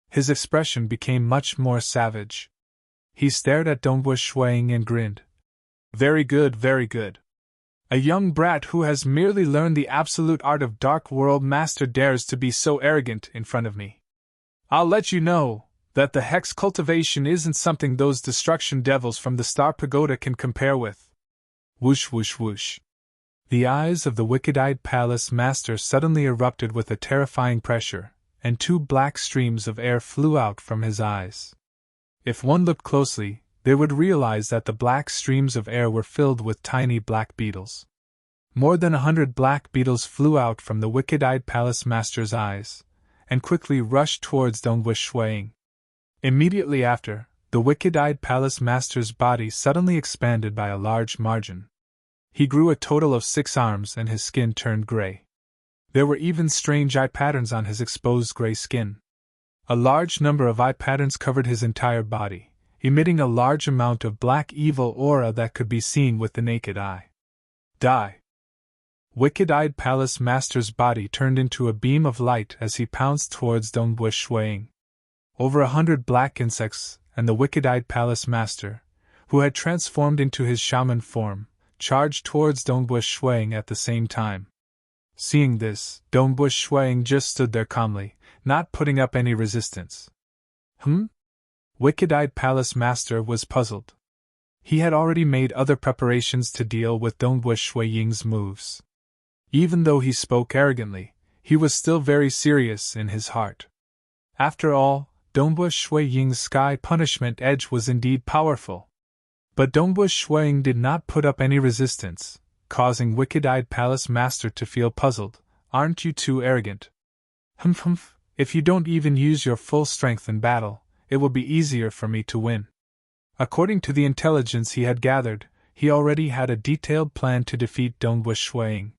His expression became much more savage. He stared at Dongbush Shuang and grinned. Very good, very good. A young brat who has merely learned the absolute art of Dark World Master dares to be so arrogant in front of me. I'll let you know that the hex cultivation isn't something those destruction devils from the Star Pagoda can compare with. Whoosh whoosh whoosh. The eyes of the wicked-eyed palace master suddenly erupted with a terrifying pressure, and 2 black streams of air flew out from his eyes. If one looked closely, they would realize that the black streams of air were filled with tiny black beetles. More than 100 black beetles flew out from the wicked-eyed palace master's eyes, and quickly rushed towards Dongbush Shuang. Immediately after, the wicked-eyed palace master's body suddenly expanded by a large margin. He grew a total of 6 arms and his skin turned gray. There were even strange eye patterns on his exposed gray skin. A large number of eye patterns covered his entire body, emitting a large amount of black evil aura that could be seen with the naked eye. Die! Wicked-eyed palace master's body turned into a beam of light as he pounced towards Dongbush Shuang. Over 100 black insects, and the wicked-eyed palace master, who had transformed into his shaman form, charged towards Dongbush Shuang at the same time. Seeing this, Dongbush Shuang just stood there calmly, not putting up any resistance. Wicked-eyed palace master was puzzled. He had already made other preparations to deal with Dongbush Ying's moves. Even though he spoke arrogantly, he was still very serious in his heart. After all, Dongbush Ying's sky punishment edge was indeed powerful. But Dongbush Ying did not put up any resistance, causing wicked-eyed palace master to feel puzzled. Aren't you too arrogant? If you don't even use your full strength in battle, it will be easier for me to win. According to the intelligence he had gathered, he already had a detailed plan to defeat Dongbush Ying.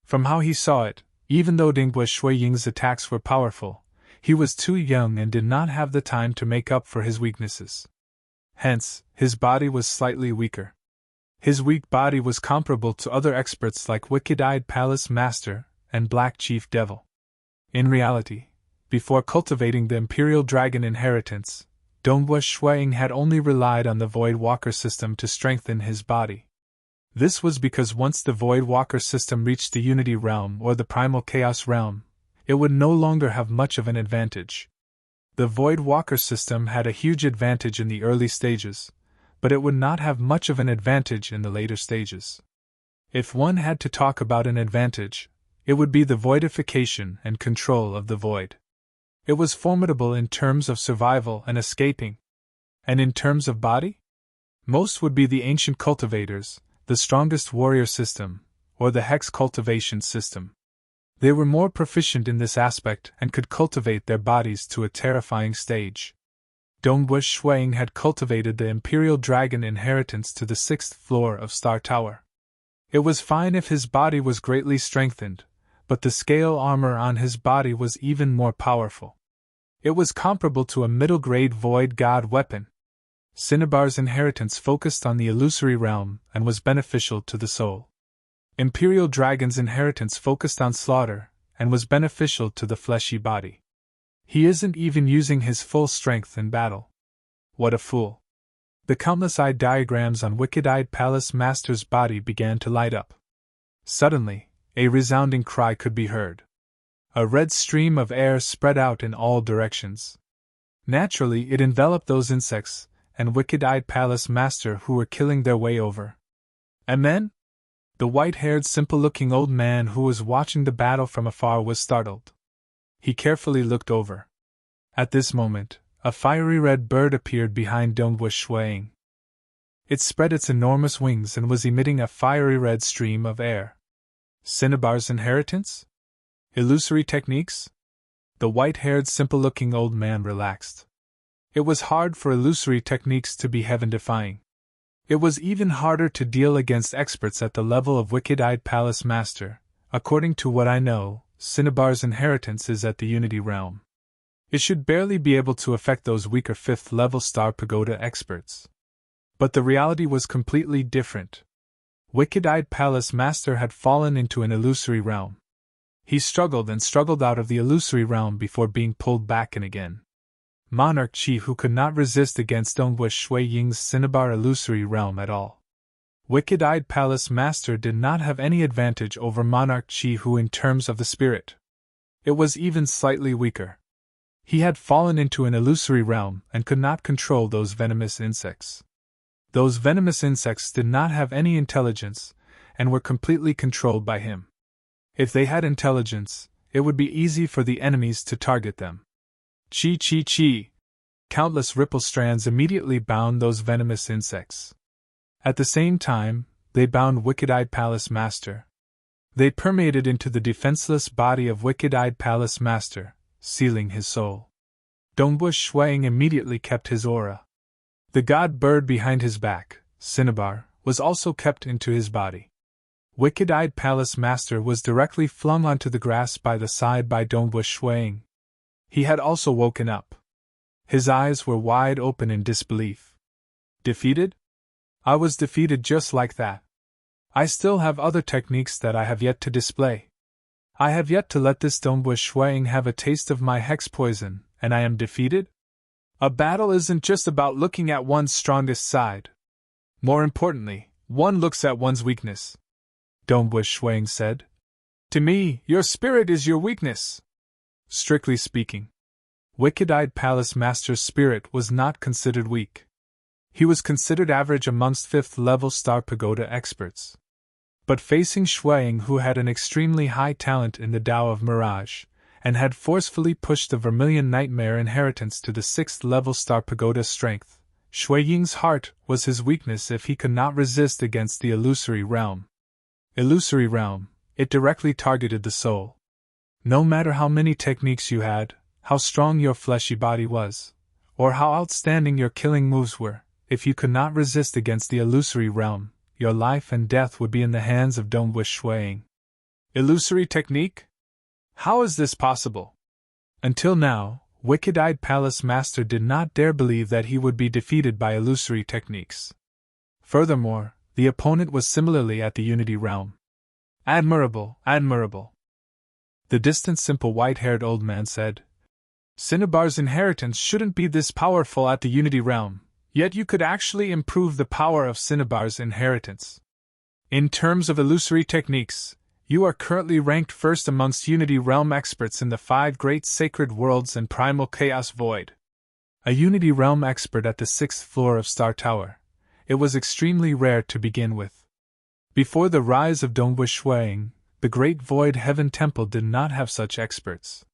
From how he saw it, even though Dongbush Ying's attacks were powerful, he was too young and did not have the time to make up for his weaknesses. Hence, his body was slightly weaker. His weak body was comparable to other experts like Wicked-Eyed Palace Master and Black Chief Devil. In reality, before cultivating the Imperial Dragon inheritance, Dongbush Ying had only relied on the Void Walker system to strengthen his body. This was because once the Void Walker system reached the Unity Realm or the Primal Chaos Realm, it would no longer have much of an advantage. The Void Walker system had a huge advantage in the early stages, but it would not have much of an advantage in the later stages. If one had to talk about an advantage, it would be the voidification and control of the void. It was formidable in terms of survival and escaping. And in terms of body? Most would be the ancient cultivators, the strongest warrior system, or the hex cultivation system. They were more proficient in this aspect and could cultivate their bodies to a terrifying stage. Dongbush Ying had cultivated the Imperial Dragon inheritance to the 6th floor of Star Tower. It was fine if his body was greatly strengthened, but the scale armor on his body was even more powerful. It was comparable to a middle-grade Void God weapon. Cinnabar's inheritance focused on the illusory realm and was beneficial to the soul. Imperial Dragon's inheritance focused on slaughter and was beneficial to the fleshy body. He isn't even using his full strength in battle. What a fool. The countless eye diagrams on Wicked-Eyed Palace Master's body began to light up. Suddenly, a resounding cry could be heard. A red stream of air spread out in all directions. Naturally, it enveloped those insects and Wicked-Eyed Palace Master who were killing their way over. And then? The white-haired, simple-looking old man who was watching the battle from afar was startled. He carefully looked over. At this moment, a fiery red bird appeared behind Dongbush Ying. It spread its enormous wings and was emitting a fiery red stream of air. Cinnabar's inheritance? Illusory techniques? The white-haired, simple-looking old man relaxed. It was hard for illusory techniques to be heaven-defying. It was even harder to deal against experts at the level of Wicked-Eyed Palace Master. According to what I know, Cinnabar's inheritance is at the Unity Realm. It should barely be able to affect those weaker 5th-level Star Pagoda experts. But the reality was completely different. Wicked-Eyed Palace Master had fallen into an illusory realm. He struggled and struggled out of the illusory realm before being pulled back in again. Monarch Chi who could not resist against Dongbush Ying's Cinnabar illusory realm at all. Wicked-Eyed Palace Master did not have any advantage over Monarch Chi who in terms of the spirit. It was even slightly weaker. He had fallen into an illusory realm and could not control those venomous insects. Those venomous insects did not have any intelligence and were completely controlled by him. If they had intelligence, it would be easy for the enemies to target them. Chi chi chi! Countless ripple strands immediately bound those venomous insects. At the same time, they bound Wicked-Eyed Palace Master. They permeated into the defenseless body of Wicked-Eyed Palace Master, sealing his soul. Dongbu Shuang immediately kept his aura. The god bird behind his back, Cinnabar, was also kept into his body. Wicked-eyed Palace Master was directly flung onto the grass by the side by Dongbu Shuang. He had also woken up. His eyes were wide open in disbelief. Defeated? I was defeated just like that. I still have other techniques that I have yet to display. I have yet to let this Dongbu Shuang have a taste of my hex poison, and I am defeated? A battle isn't just about looking at one's strongest side. More importantly, one looks at one's weakness. Dongbu Shuang said. To me, your spirit is your weakness. Strictly speaking, Wicked-eyed Palace Master's spirit was not considered weak. He was considered average amongst 5th-level Star Pagoda experts. But facing Shuang, who had an extremely high talent in the Tao of Mirage, and had forcefully pushed the Vermilion Nightmare inheritance to the 6th-level Star Pagoda strength, Ying's heart was his weakness if he could not resist against the illusory realm. Illusory realm, it directly targeted the soul. No matter how many techniques you had, how strong your fleshy body was, or how outstanding your killing moves were, if you could not resist against the illusory realm, your life and death would be in the hands of Dongbu Shuang. Illusory technique? How is this possible? Until now, Wicked-eyed Palace Master did not dare believe that he would be defeated by illusory techniques. Furthermore, the opponent was similarly at the Unity realm. Admirable, admirable. The distant simple white-haired old man said. Cinnabar's inheritance shouldn't be this powerful at the Unity realm, yet you could actually improve the power of Cinnabar's inheritance. In terms of illusory techniques, you are currently ranked first amongst Unity realm experts in the 5 great sacred worlds and primal chaos void. A Unity realm expert at the 6th floor of Star Tower, it was extremely rare to begin with. Before the rise of Dongbu Shuang, the Great Void Heaven Temple did not have such experts.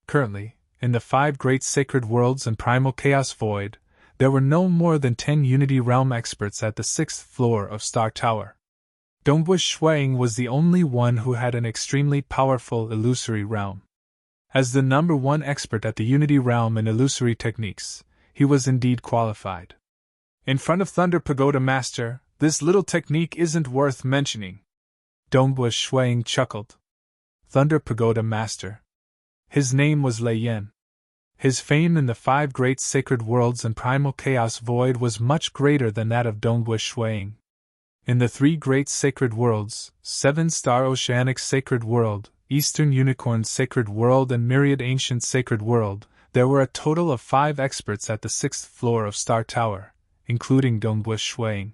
Currently, in the 5 great sacred worlds and primal chaos void, there were no more than 10 Unity realm experts at the 6th floor of Star Tower. Dongbu Shuang was the only one who had an extremely powerful illusory realm. As the number 1 expert at the Unity realm in illusory techniques, he was indeed qualified. In front of Thunder Pagoda Master, this little technique isn't worth mentioning. Dongbu Shuang chuckled. Thunder Pagoda Master. His name was Lei Yan. His fame in the 5 great sacred worlds and primal chaos void was much greater than that of Dongbu Shuang. In the 3 great sacred worlds, 7-star Oceanic Sacred World, Eastern Unicorn Sacred World and Myriad Ancient Sacred World, there were a total of 5 experts at the 6th floor of Star Tower, including Dongbu Shuang.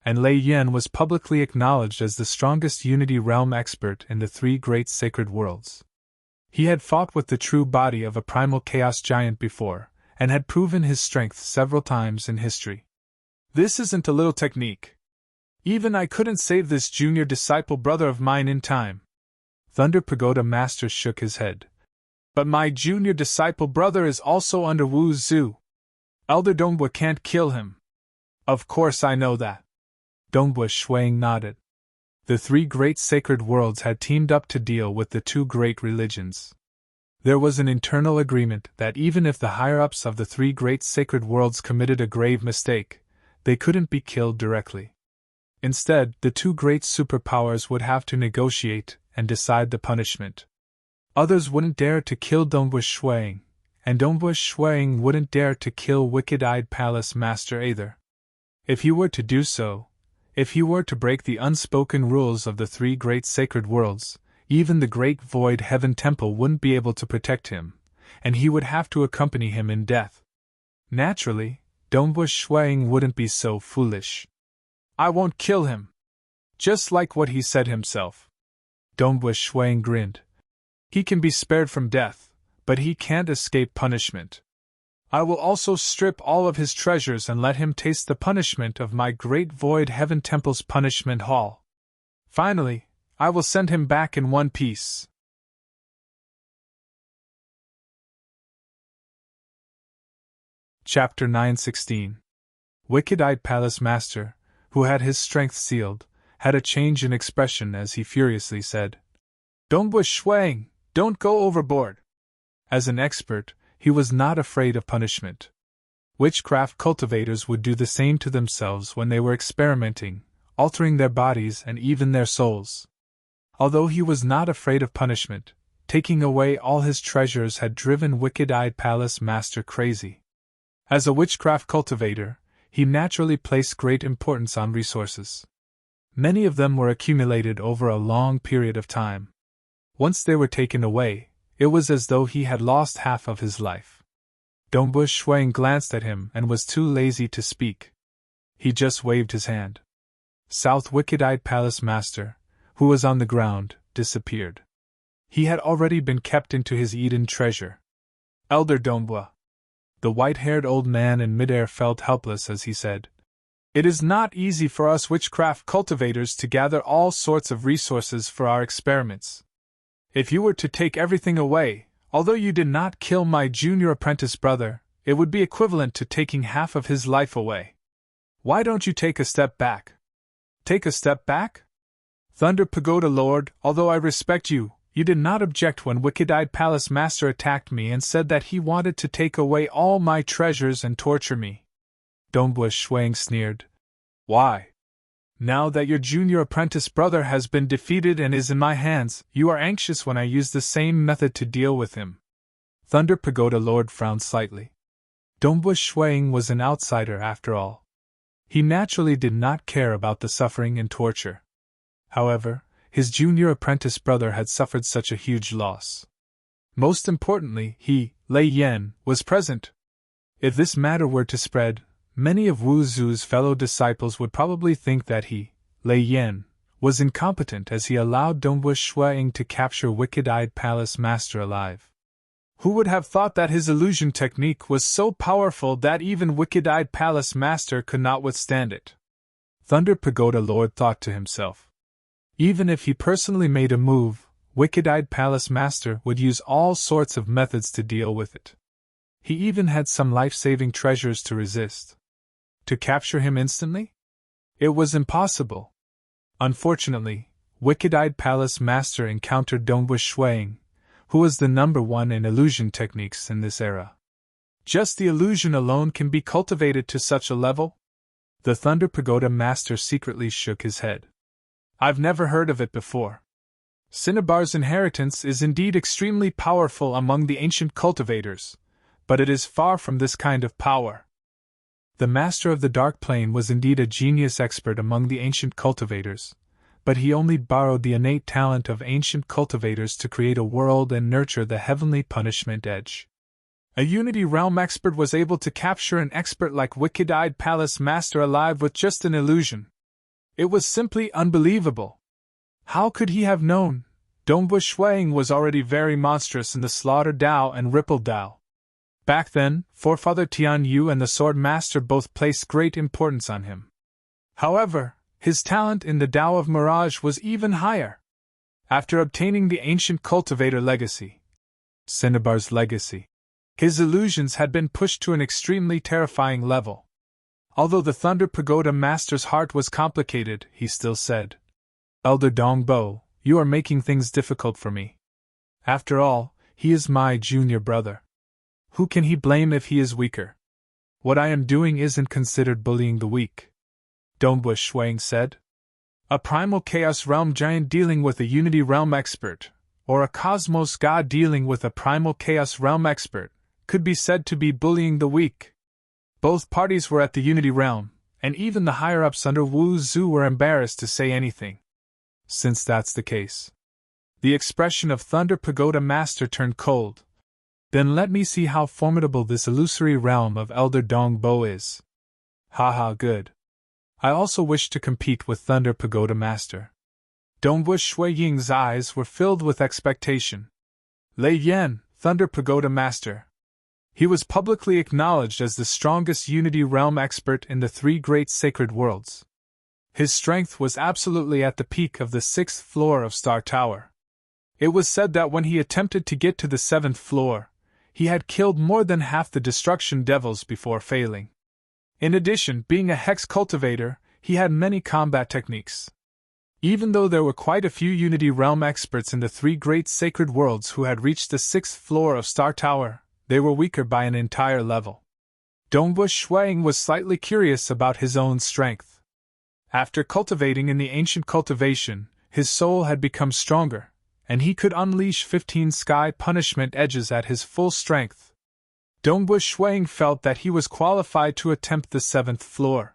And Lei Yan was publicly acknowledged as the strongest Unity realm expert in the 3 great sacred worlds. He had fought with the true body of a primal chaos giant before, and had proven his strength several times in history. This isn't a little technique. Even I couldn't save this junior disciple brother of mine in time. Thunder Pagoda Master shook his head. But my junior disciple brother is also under Wu Zhu. Elder Dongbu can't kill him. Of course I know that. Dongbu Shuang nodded. The 3 great sacred worlds had teamed up to deal with the 2 great religions. There was an internal agreement that even if the higher-ups of the 3 great sacred worlds committed a grave mistake, they couldn't be killed directly. Instead, the 2 great superpowers would have to negotiate and decide the punishment. Others wouldn't dare to kill Dongbu Shuang, and Dongbu Shuang wouldn't dare to kill Wicked-eyed Palace Master either. If he were to do so, if he were to break the unspoken rules of the 3 great sacred worlds, even the Great Void Heaven Temple wouldn't be able to protect him, and he would have to accompany him in death. Naturally, Dongbu Shuang wouldn't be so foolish. I won't kill him. Just like what he said himself. Dongbu Shuang grinned. He can be spared from death, but he can't escape punishment. I will also strip all of his treasures and let him taste the punishment of my Great Void Heaven Temple's punishment hall. Finally, I will send him back in one piece. Chapter 916. Wicked-eyed Palace Master, who had his strength sealed, had a change in expression as he furiously said, Dongbu Shuang, don't go overboard. As an expert, he was not afraid of punishment. Witchcraft cultivators would do the same to themselves when they were experimenting, altering their bodies and even their souls. Although he was not afraid of punishment, taking away all his treasures had driven wicked-eyed palace master crazy. As a witchcraft cultivator, he naturally placed great importance on resources. Many of them were accumulated over a long period of time. Once they were taken away, it was as though he had lost half of his life. Dongbu Shuang glanced at him and was too lazy to speak. He just waved his hand. South wicked-eyed palace master, who was on the ground, disappeared. He had already been kept into his Eden treasure. Elder Dongbu. The white-haired old man in midair felt helpless as he said, "It is not easy for us witchcraft cultivators to gather all sorts of resources for our experiments. If you were to take everything away, although you did not kill my junior apprentice brother, it would be equivalent to taking half of his life away. Why don't you take a step back?" "Take a step back? Thunder Pagoda Lord, although I respect you, you did not object when Wicked-Eyed Palace Master attacked me and said that he wanted to take away all my treasures and torture me." Dongbu Shuang sneered. "Why? Now that your junior apprentice brother has been defeated and is in my hands, you are anxious when I use the same method to deal with him." Thunder Pagoda Lord frowned slightly. Dongbu Shuang was an outsider after all. He naturally did not care about the suffering and torture. However, his junior apprentice brother had suffered such a huge loss. Most importantly, he, Lei Yan, was present. If this matter were to spread, many of Wu Zu's fellow disciples would probably think that he, Lei Yan, was incompetent as he allowed Dongbu Shuang to capture Wicked-Eyed Palace Master alive. Who would have thought that his illusion technique was so powerful that even Wicked-Eyed Palace Master could not withstand it? Thunder Pagoda Lord thought to himself. Even if he personally made a move, Wicked-Eyed Palace Master would use all sorts of methods to deal with it. He even had some life-saving treasures to resist. To capture him instantly? It was impossible. Unfortunately, Wicked-Eyed Palace Master encountered Dongbu Shuang, who was the number one in illusion techniques in this era. Just the illusion alone can be cultivated to such a level? The Thunder Pagoda Master secretly shook his head. "I've never heard of it before. Cinnabar's inheritance is indeed extremely powerful among the ancient cultivators, but it is far from this kind of power." The Master of the Dark Plane was indeed a genius expert among the ancient cultivators, but he only borrowed the innate talent of ancient cultivators to create a world and nurture the heavenly punishment edge. A Unity Realm expert was able to capture an expert like Wicked-Eyed Palace Master alive with just an illusion. It was simply unbelievable. How could he have known? Dongbu Shuang was already very monstrous in the Slaughter Dao and Ripple Dao. Back then, Forefather Tian Yu and the Sword Master both placed great importance on him. However, his talent in the Dao of Mirage was even higher. After obtaining the ancient cultivator legacy, Cinnabar's legacy, his illusions had been pushed to an extremely terrifying level. Although the Thunder Pagoda Master's heart was complicated, he still said, "Elder Dongbo, you are making things difficult for me. After all, he is my junior brother. Who can he blame if he is weaker? What I am doing isn't considered bullying the weak," Dongbu Shuang said. "A primal chaos realm giant dealing with a unity realm expert, or a cosmos god dealing with a primal chaos realm expert, could be said to be bullying the weak. Both parties were at the Unity Realm, and even the higher-ups under Wu Zu were embarrassed to say anything. Since that's the case." The expression of Thunder Pagoda Master turned cold. "Then let me see how formidable this illusory realm of Elder Dongbo is. Haha, good. I also wish to compete with Thunder Pagoda Master." Dongbu Shuiying's eyes were filled with expectation. Lei Yan, Thunder Pagoda Master. He was publicly acknowledged as the strongest Unity Realm expert in the three great sacred worlds. His strength was absolutely at the peak of the 6th floor of Star Tower. It was said that when he attempted to get to the 7th floor, he had killed more than half the destruction devils before failing. In addition, being a hex cultivator, he had many combat techniques. Even though there were quite a few Unity Realm experts in the three great sacred worlds who had reached the 6th floor of Star Tower, they were weaker by an entire level. Dongbush Shuang was slightly curious about his own strength. After cultivating in the ancient cultivation, his soul had become stronger, and he could unleash 15 sky punishment edges at his full strength. Dongbush Shuang felt that he was qualified to attempt the 7th floor.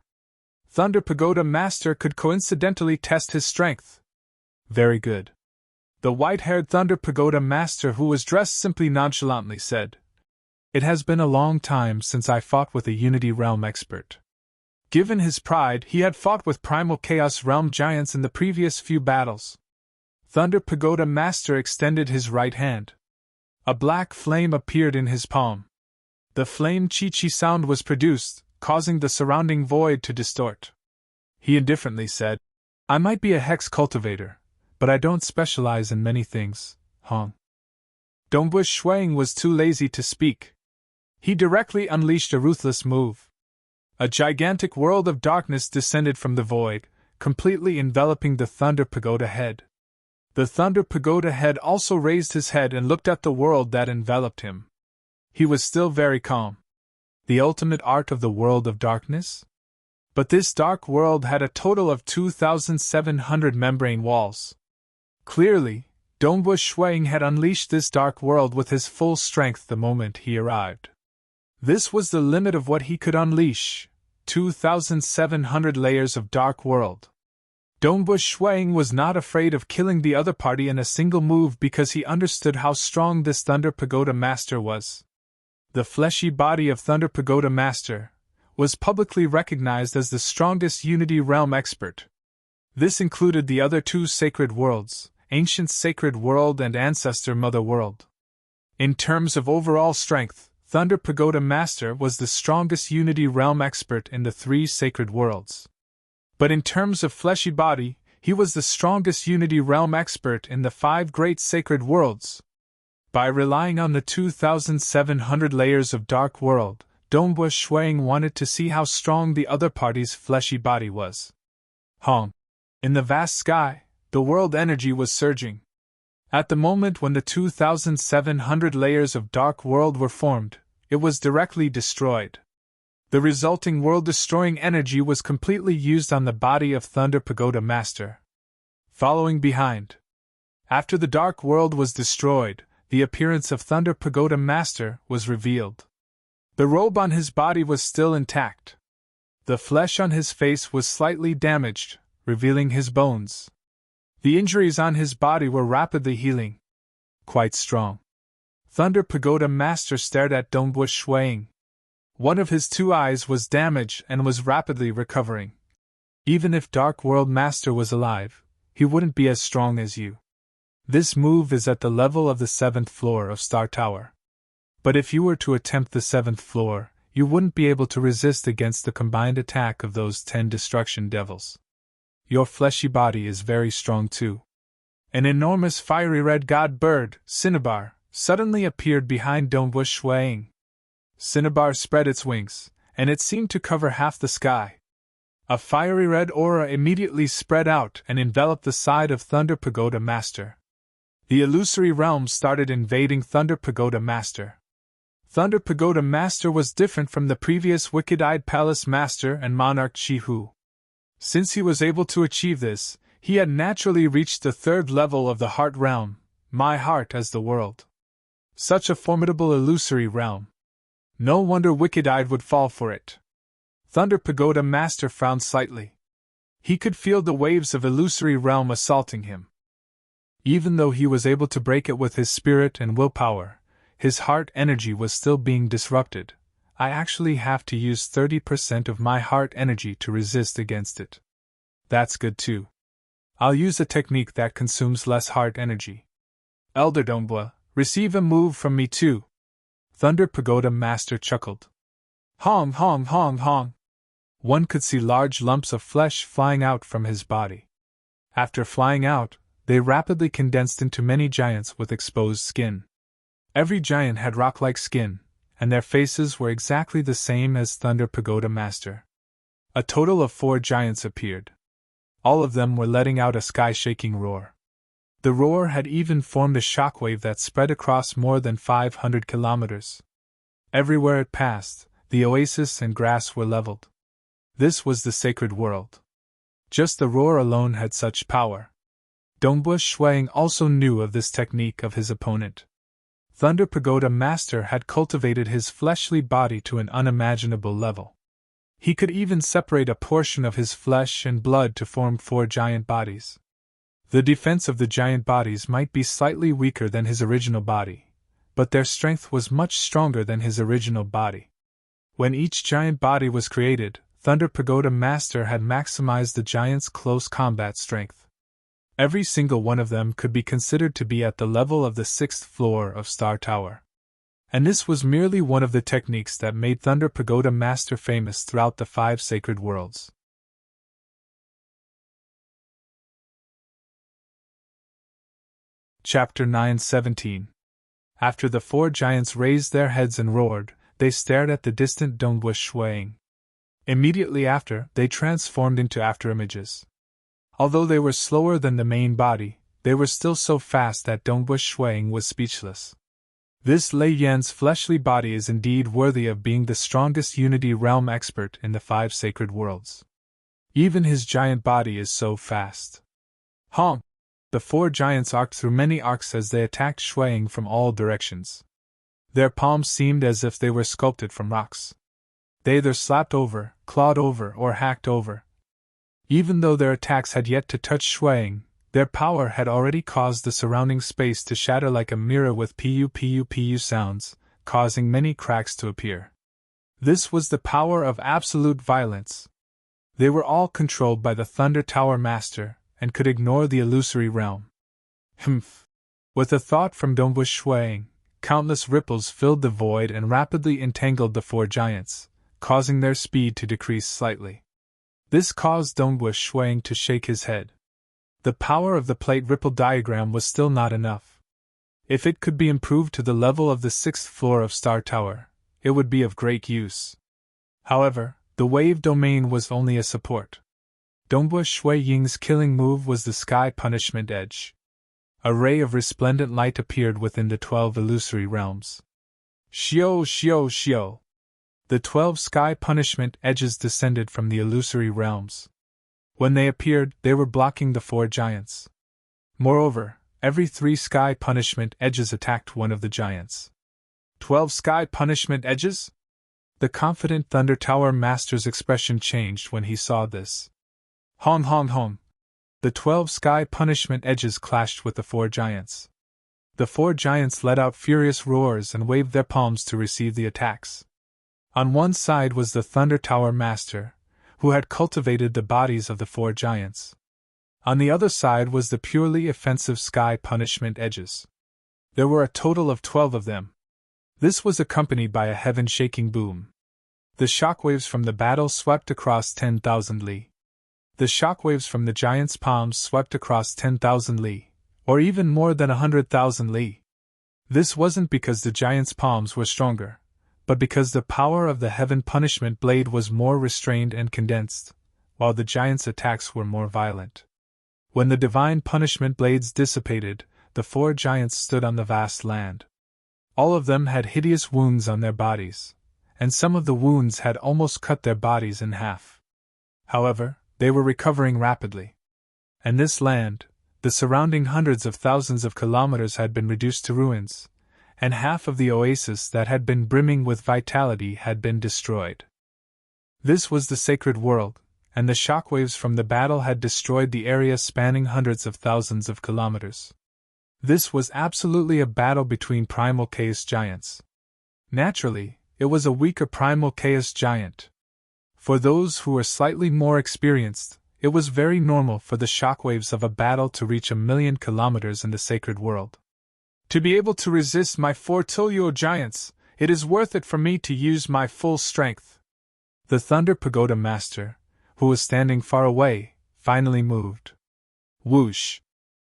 Thunder Pagoda Master could coincidentally test his strength. Very good. The white-haired Thunder Pagoda Master, who was dressed simply nonchalantly, said, "It has been a long time since I fought with a Unity Realm expert." Given his pride, he had fought with Primal Chaos Realm giants in the previous few battles. Thunder Pagoda Master extended his right hand. A black flame appeared in his palm. The flame chi-chi sound was produced, causing the surrounding void to distort. He indifferently said, "I might be a hex cultivator, but I don't specialize in many things, Hong." Dongbush Shuang was too lazy to speak. He directly unleashed a ruthless move. A gigantic world of darkness descended from the void, completely enveloping the Thunder Pagoda head. The Thunder Pagoda head also raised his head and looked at the world that enveloped him. He was still very calm. The ultimate art of the world of darkness? But this dark world had a total of 2,700 membrane walls. Clearly, Dongbush Shuang had unleashed this dark world with his full strength the moment he arrived. This was the limit of what he could unleash, 2,700 layers of dark world. Dongbush Shuang was not afraid of killing the other party in a single move because he understood how strong this Thunder Pagoda Master was. The fleshy body of Thunder Pagoda Master was publicly recognized as the strongest Unity Realm expert. This included the other two sacred worlds, Ancient Sacred World and Ancestor Mother World. In terms of overall strength, Thunder Pagoda Master was the strongest Unity Realm expert in the three sacred worlds. But in terms of fleshy body, he was the strongest Unity Realm expert in the 5 great sacred worlds. By relying on the 2,700 layers of dark world, Dongbush Shuang wanted to see how strong the other party's fleshy body was. Hong. In the vast sky, the world energy was surging. At the moment when the 2,700 layers of dark world were formed, it was directly destroyed. The resulting world-destroying energy was completely used on the body of Thunder Pagoda Master. Following behind. After the dark world was destroyed, the appearance of Thunder Pagoda Master was revealed. The robe on his body was still intact. The flesh on his face was slightly damaged, revealing his bones. The injuries on his body were rapidly healing. Quite strong. Thunder Pagoda Master stared at Dongbush Shuang. One of his 2 eyes was damaged and was rapidly recovering. Even if Dark World Master was alive, he wouldn't be as strong as you. This move is at the level of the 7th floor of Star Tower. But if you were to attempt the 7th floor, you wouldn't be able to resist against the combined attack of those 10 destruction devils. Your fleshy body is very strong too. An enormous fiery red god bird, Cinnabar, suddenly appeared behind Dongbush Shuang. Cinnabar spread its wings, and it seemed to cover half the sky. A fiery red aura immediately spread out and enveloped the side of Thunder Pagoda Master. The illusory realm started invading Thunder Pagoda Master. Thunder Pagoda Master was different from the previous Wicked-Eyed Palace Master and Monarch Chi-Hu. Since he was able to achieve this, he had naturally reached the 3rd level of the Heart Realm, my heart as the world. Such a formidable illusory realm. No wonder Wicked-Eyed would fall for it. Thunder Pagoda Master frowned slightly. He could feel the waves of illusory realm assaulting him. Even though he was able to break it with his spirit and willpower, his heart energy was still being disrupted. I actually have to use 30% of my heart energy to resist against it. That's good too. I'll use a technique that consumes less heart energy. Elder Dongbua, receive a move from me too. Thunder Pagoda Master chuckled. Hong hong hong hong. One could see large lumps of flesh flying out from his body. After flying out, they rapidly condensed into many giants with exposed skin. Every giant had rock-like skin, and their faces were exactly the same as Thunder Pagoda Master. A total of 4 giants appeared. All of them were letting out a sky-shaking roar. The roar had even formed a shockwave that spread across more than 500 kilometers. Everywhere it passed, the oasis and grass were leveled. This was the sacred world. Just the roar alone had such power. Dongbu Shuang also knew of this technique of his opponent. Thunder Pagoda Master had cultivated his fleshly body to an unimaginable level. He could even separate a portion of his flesh and blood to form 4 giant bodies. The defense of the giant bodies might be slightly weaker than his original body, but their strength was much stronger than his original body. When each giant body was created, Thunder Pagoda Master had maximized the giant's close combat strength. Every single one of them could be considered to be at the level of the 6th floor of Star Tower. And this was merely one of the techniques that made Thunder Pagoda Master famous throughout the 5 sacred worlds. Chapter 9:17. After the 4 giants raised their heads and roared, they stared at the distant Dongbu Shuang. Immediately after, they transformed into afterimages. Although they were slower than the main body, they were still so fast that Dongbu Shuang was speechless. This Lei Yan's fleshly body is indeed worthy of being the strongest Unity Realm expert in the 5 sacred worlds. Even his giant body is so fast. Honk! The 4 giants arced through many arcs as they attacked Shuang from all directions. Their palms seemed as if they were sculpted from rocks. They either slapped over, clawed over, or hacked over. Even though their attacks had yet to touch Shuang, their power had already caused the surrounding space to shatter like a mirror with pu sounds, causing many cracks to appear. This was the power of absolute violence. They were all controlled by the Thunder Tower Master, and could ignore the illusory realm. Humph! With a thought from Dongbu Shuang, countless ripples filled the void and rapidly entangled the 4 giants, causing their speed to decrease slightly. This caused Dongbu Shuang to shake his head. The power of the plate ripple diagram was still not enough. If it could be improved to the level of the 6th floor of Star Tower, it would be of great use. However, the wave domain was only a support. Dongbu Ying's killing move was the Sky Punishment Edge. A ray of resplendent light appeared within the 12 illusory realms. Xiao, xiao, xiao! The 12 sky punishment edges descended from the illusory realms. When they appeared, they were blocking the 4 giants. Moreover, every 3 sky punishment edges attacked one of the giants. 12 sky punishment edges? The confident Thunder Tower Master's expression changed when he saw this. Hong hong hong! The 12 sky punishment edges clashed with the 4 giants. The 4 giants let out furious roars and waved their palms to receive the attacks. On one side was the Thunder Tower Master, who had cultivated the bodies of the 4 giants. On the other side was the purely offensive sky punishment edges. There were a total of 12 of them. This was accompanied by a heaven-shaking boom. The shockwaves from the battle swept across 10,000 li. The shockwaves from the giants' palms swept across 10,000 li, or even more than 100,000 li. This wasn't because the giants' palms were stronger, but because the power of the heaven punishment blade was more restrained and condensed, while the giants' attacks were more violent. When the divine punishment blades dissipated, the 4 giants stood on the vast land. All of them had hideous wounds on their bodies, and some of the wounds had almost cut their bodies in half. However, they were recovering rapidly. And this land, the surrounding hundreds of thousands of kilometers had been reduced to ruins, and half of the oasis that had been brimming with vitality had been destroyed. This was the sacred world, and the shockwaves from the battle had destroyed the area spanning hundreds of thousands of kilometers. This was absolutely a battle between primal chaos giants. Naturally, it was a weaker primal chaos giant. For those who were slightly more experienced, it was very normal for the shockwaves of a battle to reach 1,000,000 kilometers in the sacred world. To be able to resist my 4 Toyo giants, it is worth it for me to use my full strength. The Thunder Pagoda Master, who was standing far away, finally moved. Whoosh!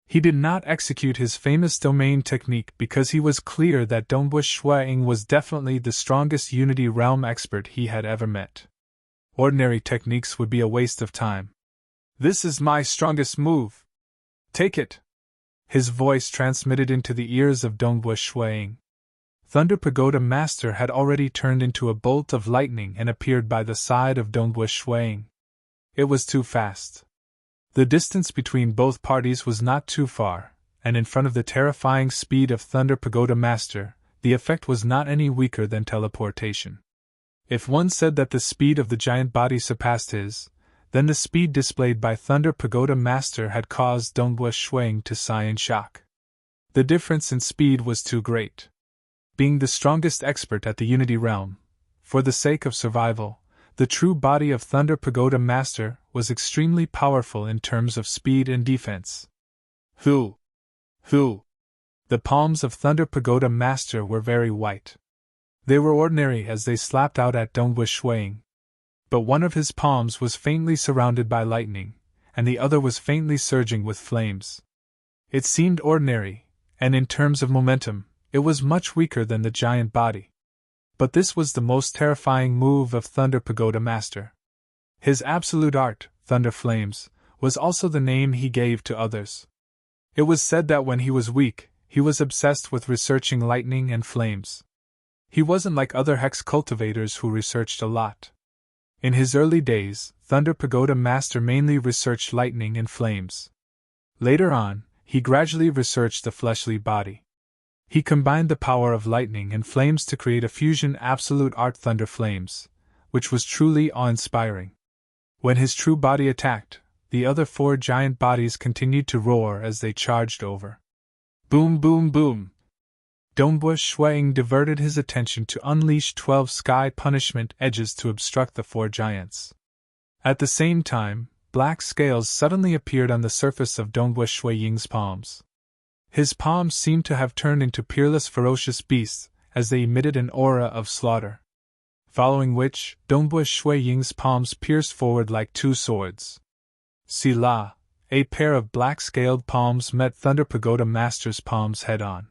He did not execute his famous domain technique because he was clear that Dongbu Shuang was definitely the strongest Unity Realm expert he had ever met. Ordinary techniques would be a waste of time. This is my strongest move. Take it. His voice transmitted into the ears of Dongbu Shuiying. Thunder Pagoda Master had already turned into a bolt of lightning and appeared by the side of Dongbu Shuiying. It was too fast. The distance between both parties was not too far, and in front of the terrifying speed of Thunder Pagoda Master, the effect was not any weaker than teleportation. If one said that the speed of the giant body surpassed his, then the speed displayed by Thunder Pagoda Master had caused Dongbu Shuiying to sigh in shock. The difference in speed was too great. Being the strongest expert at the Unity Realm, for the sake of survival, the true body of Thunder Pagoda Master was extremely powerful in terms of speed and defense. Hu! The palms of Thunder Pagoda Master were very white. They were ordinary as they slapped out at Dongbu Shuiying. But one of his palms was faintly surrounded by lightning, and the other was faintly surging with flames. It seemed ordinary, and in terms of momentum, it was much weaker than the giant body. But this was the most terrifying move of Thunder Pagoda Master. His absolute art, Thunder Flames, was also the name he gave to others. It was said that when he was weak, he was obsessed with researching lightning and flames. He wasn't like other hex cultivators who researched a lot. In his early days, Thunder Pagoda Master mainly researched lightning and flames. Later on, he gradually researched the fleshly body. He combined the power of lightning and flames to create a fusion absolute art Thunder Flames, which was truly awe-inspiring. When his true body attacked, the other four giant bodies continued to roar as they charged over. Boom, boom, boom! Dongbu Shuiying diverted his attention to unleash 12 sky punishment edges to obstruct the four giants. At the same time, black scales suddenly appeared on the surface of Dongbu Shuiying's palms. His palms seemed to have turned into peerless ferocious beasts as they emitted an aura of slaughter. Following which, Dongbu Shuiying's palms pierced forward like two swords. Sila, a pair of black-scaled palms met Thunder Pagoda Master's palms head-on.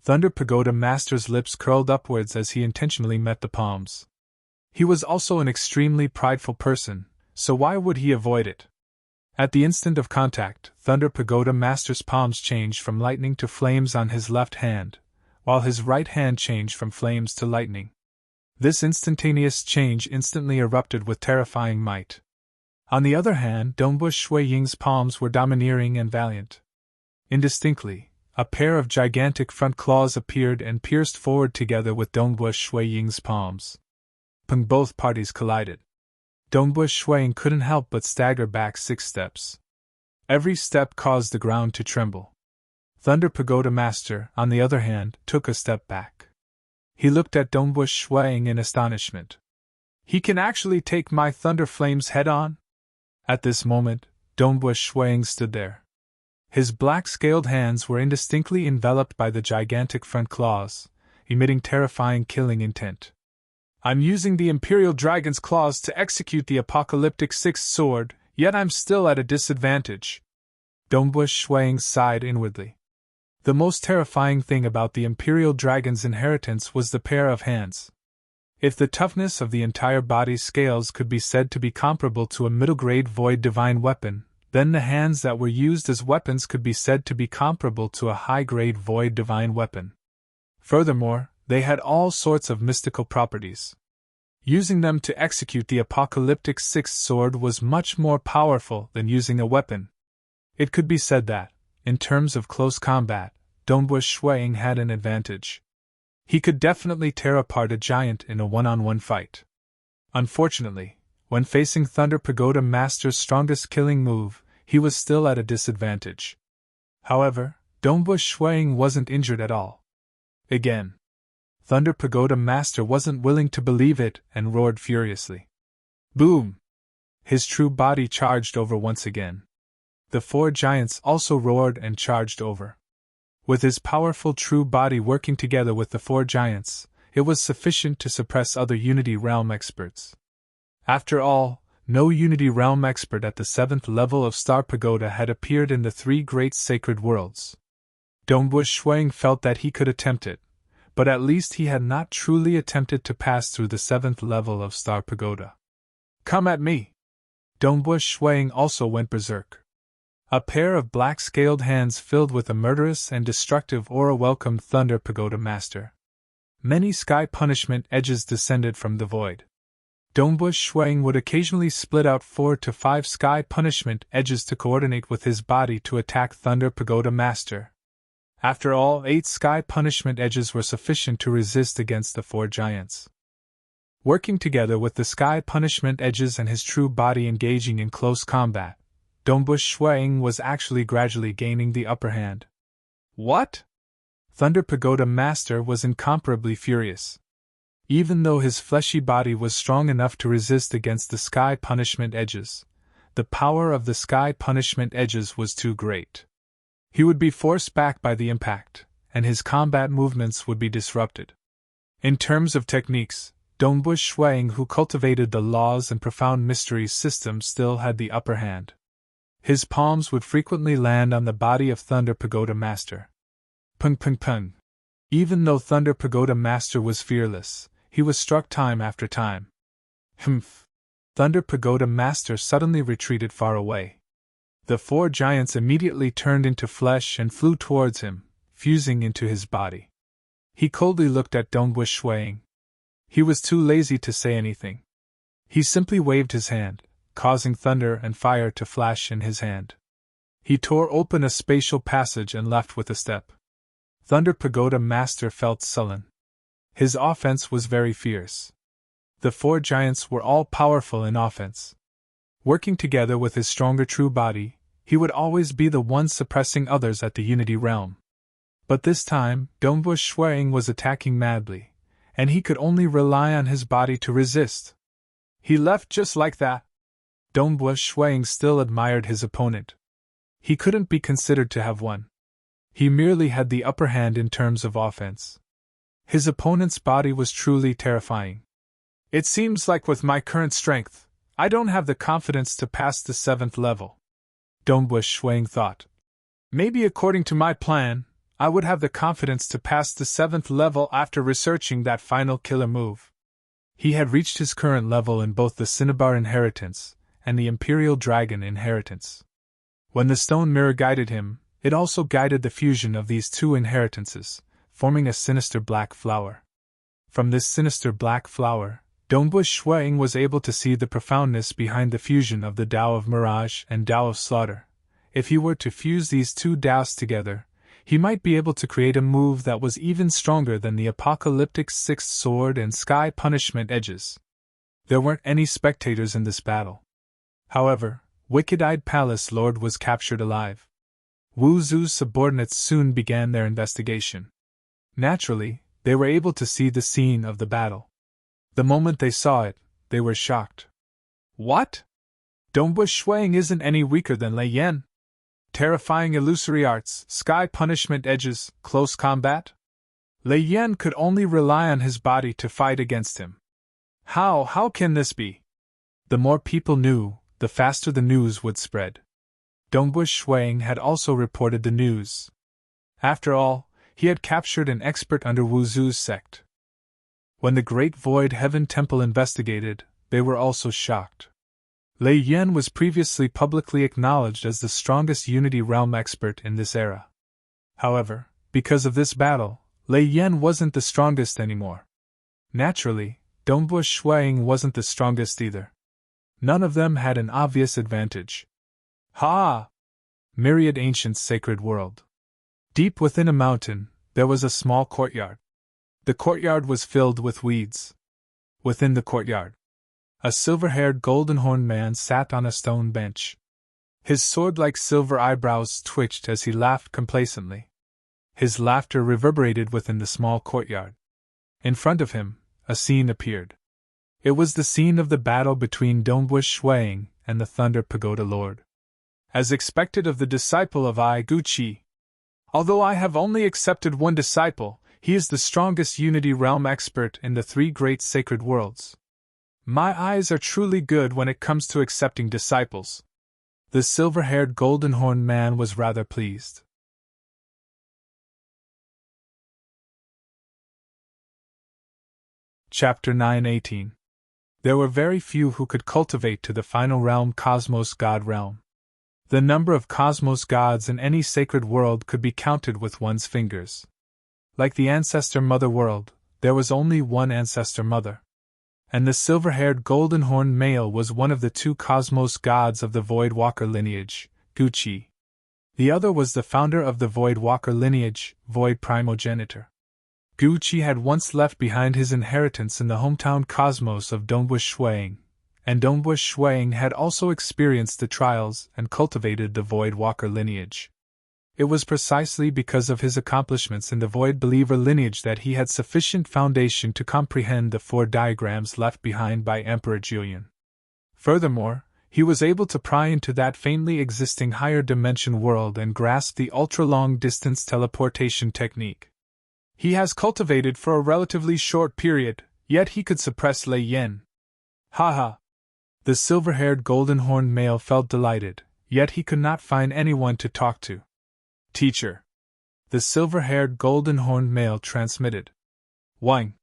Thunder Pagoda Master's lips curled upwards as he intentionally met the palms. He was also an extremely prideful person, so why would he avoid it? At the instant of contact, Thunder Pagoda Master's palms changed from lightning to flames on his left hand, while his right hand changed from flames to lightning. This instantaneous change instantly erupted with terrifying might. On the other hand, Dongbu Shuiying's palms were domineering and valiant. Indistinctly, a pair of gigantic front claws appeared and pierced forward together with Dongbu Shuiying's palms. Both parties collided. Dongbu Shuiying couldn't help but stagger back 6 steps. Every step caused the ground to tremble. Thunder Pagoda Master, on the other hand, took a step back. He looked at Dongbu Shuiying in astonishment. He can actually take my Thunder Flames head-on? At this moment, Dongbu Shuiying stood there. His black-scaled hands were indistinctly enveloped by the gigantic front claws, emitting terrifying killing intent. I'm using the Imperial Dragon's claws to execute the apocalyptic sixth sword, yet I'm still at a disadvantage. Dongbu Shuiying sighed inwardly. The most terrifying thing about the Imperial Dragon's inheritance was the pair of hands. If the toughness of the entire body's scales could be said to be comparable to a middle-grade void divine weapon, then the hands that were used as weapons could be said to be comparable to a high-grade void divine weapon. Furthermore, they had all sorts of mystical properties. Using them to execute the apocalyptic sixth sword was much more powerful than using a weapon. It could be said that, in terms of close combat, Dongbu Shuiying had an advantage. He could definitely tear apart a giant in a one-on-one fight. Unfortunately, when facing Thunder Pagoda Master's strongest killing move, he was still at a disadvantage. However, Dongbu Shuiying wasn't injured at all. Again. Thunder Pagoda Master wasn't willing to believe it and roared furiously. Boom! His true body charged over once again. The four giants also roared and charged over. With his powerful true body working together with the four giants, it was sufficient to suppress other Unity Realm experts. After all, no Unity Realm expert at the 7th level of Star Pagoda had appeared in the 3 great sacred worlds. Dongbu Shuiying felt that he could attempt it, but at least he had not truly attempted to pass through the 7th level of Star Pagoda. Come at me! Dongbu Shuang also went berserk. A pair of black-scaled hands filled with a murderous and destructive aura welcomed Thunder Pagoda Master. Many sky punishment edges descended from the void. Dongbu Shuang would occasionally split out 4 to 5 sky punishment edges to coordinate with his body to attack Thunder Pagoda Master. After all, 8 sky punishment edges were sufficient to resist against the 4 giants. Working together with the sky punishment edges and his true body engaging in close combat, Dongbu Shuang was actually gradually gaining the upper hand. What? Thunder Pagoda Master was incomparably furious. Even though his fleshy body was strong enough to resist against the sky punishment edges, the power of the sky punishment edges was too great. He would be forced back by the impact, and his combat movements would be disrupted. In terms of techniques, Dongbu Shuang, who cultivated the laws and profound mysteries system, still had the upper hand. His palms would frequently land on the body of Thunder Pagoda Master. Pung pung pung. Even though Thunder Pagoda Master was fearless, he was struck time after time. Humph! Thunder Pagoda Master suddenly retreated far away. The 4 giants immediately turned into flesh and flew towards him, fusing into his body. He coldly looked at Dongbu Shuang. He was too lazy to say anything. He simply waved his hand, causing thunder and fire to flash in his hand. He tore open a spatial passage and left with a step. Thunder Pagoda Master felt sullen. His offense was very fierce. The 4 giants were all powerful in offense. Working together with his stronger true body, he would always be the one suppressing others at the Unity Realm. But this time, Dongbu Shuang was attacking madly, and he could only rely on his body to resist. He left just like that. Dongbu Shuang still admired his opponent. He couldn't be considered to have won. He merely had the upper hand in terms of offense. His opponent's body was truly terrifying. It seems like with my current strength, I don't have the confidence to pass the 7th level. Dongbu Shuang thought. Maybe according to my plan, I would have the confidence to pass the 7th level after researching that final killer move. He had reached his current level in both the Cinnabar Inheritance and the Imperial Dragon Inheritance. When the stone mirror guided him, it also guided the fusion of these 2 inheritances, forming a sinister black flower. From this sinister black flower, Dongbu Shuang was able to see the profoundness behind the fusion of the Tao of Mirage and Tao of Slaughter. If he were to fuse these 2 Taos together, he might be able to create a move that was even stronger than the apocalyptic 6th sword and sky punishment edges. There weren't any spectators in this battle. However, Wicked-Eyed Palace Lord was captured alive. Wu Zu's subordinates soon began their investigation. Naturally, they were able to see the scene of the battle. The moment they saw it, they were shocked. What? Dongbu Shuang isn't any weaker than Lei Yan? Terrifying illusory arts, sky punishment edges, close combat? Lei Yan could only rely on his body to fight against him. How can this be? The more people knew, the faster the news would spread. Dongbu Shuang had also reported the news. After all, he had captured an expert under Wu Zu's sect. When the Great Void Heaven Temple investigated, they were also shocked. Lei Yan was previously publicly acknowledged as the strongest Unity Realm expert in this era. However, because of this battle, Lei Yan wasn't the strongest anymore. Naturally, Dongbu Shuang wasn't the strongest either. None of them had an obvious advantage. Ha! Myriad Ancient Sacred World. Deep within a mountain, there was a small courtyard. The courtyard was filled with weeds. Within the courtyard, a silver-haired golden-horned man sat on a stone bench. His sword-like silver eyebrows twitched as he laughed complacently. His laughter reverberated within the small courtyard. In front of him, a scene appeared. It was the scene of the battle between Dongbu Shuang and the Thunder Pagoda Lord. As expected of the disciple of I Guqi. Although I have only accepted one disciple, he is the strongest Unity Realm expert in the 3 great sacred worlds. My eyes are truly good when it comes to accepting disciples. The silver-haired golden-horned man was rather pleased. Chapter 9:18. There were very few who could cultivate to the final realm, Cosmos God realm. The number of Cosmos gods in any sacred world could be counted with one's fingers. Like the ancestor mother world, there was only one ancestor mother. And the silver-haired golden-horned male was one of the two Cosmos gods of the Void Walker lineage, Gucci. The other was the founder of the Void Walker lineage, Void Primogenitor. Gucci had once left behind his inheritance in the hometown cosmos of Dongbush Shuang, and Dongbush Shuang had also experienced the trials and cultivated the Void Walker lineage. It was precisely because of his accomplishments in the Void Believer lineage that he had sufficient foundation to comprehend the 4 diagrams left behind by Emperor Julian. Furthermore, he was able to pry into that faintly existing higher dimension world and grasp the ultra-long distance teleportation technique. He has cultivated for a relatively short period, yet he could suppress Lei Yen. Haha! The silver-haired golden-horned male felt delighted, yet he could not find anyone to talk to. Teacher. The silver-haired golden-horned male transmitted. Wang.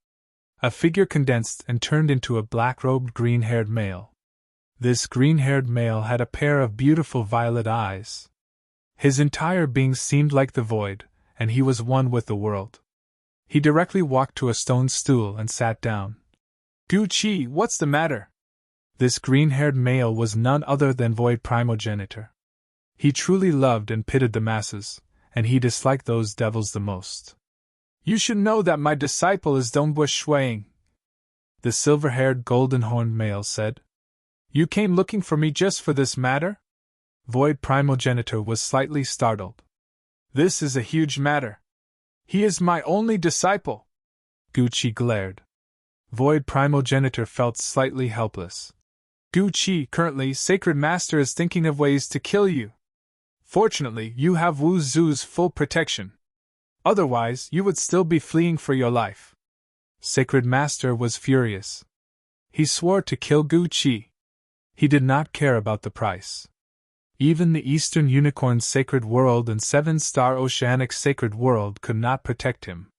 A figure condensed and turned into a black-robed green-haired male. This green-haired male had a pair of beautiful violet eyes. His entire being seemed like the void, and he was one with the world. He directly walked to a stone stool and sat down. Gucci, what's the matter? This green-haired male was none other than Void Primogenitor. He truly loved and pitied the masses, and he disliked those devils the most. You should know that my disciple is Dongbush Shuang, the silver-haired golden-horned male said. You came looking for me just for this matter? Void Primogenitor was slightly startled. This is a huge matter. He is my only disciple. Gucci glared. Void Primogenitor felt slightly helpless. Gucci, currently, Sacred Master is thinking of ways to kill you. Fortunately, you have Wu Zu's full protection. Otherwise, you would still be fleeing for your life. Sacred Master was furious. He swore to kill Gucci. He did not care about the price. Even the Eastern Unicorn Sacred World and 7-Star Oceanic Sacred World could not protect him.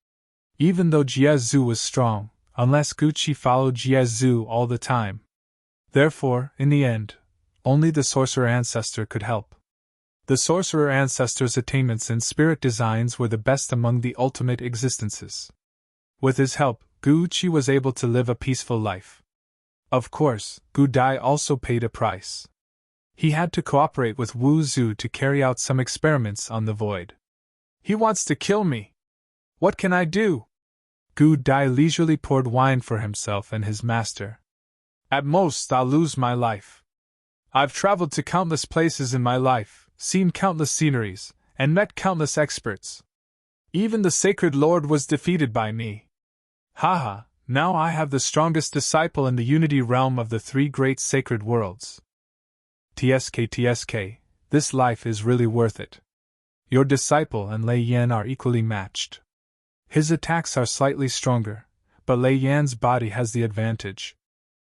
Even though Jie Zhu was strong, unless Gucci followed Jie Zhu all the time. Therefore, in the end, only the Sorcerer Ancestor could help. The Sorcerer Ancestor's attainments in spirit designs were the best among the ultimate existences. With his help, Gucci was able to live a peaceful life. Of course, Gu Dai also paid a price. He had to cooperate with Wu Zu to carry out some experiments on the void. He wants to kill me. What can I do? Gu Dai leisurely poured wine for himself and his master. At most, I'll lose my life. I've traveled to countless places in my life, seen countless sceneries, and met countless experts. Even the Sacred Lord was defeated by me. Haha, now I have the strongest disciple in the unity realm of the 3 great sacred worlds. TSK, this life is really worth it. Your disciple and Lei Yan are equally matched. His attacks are slightly stronger, but Lei Yan's body has the advantage.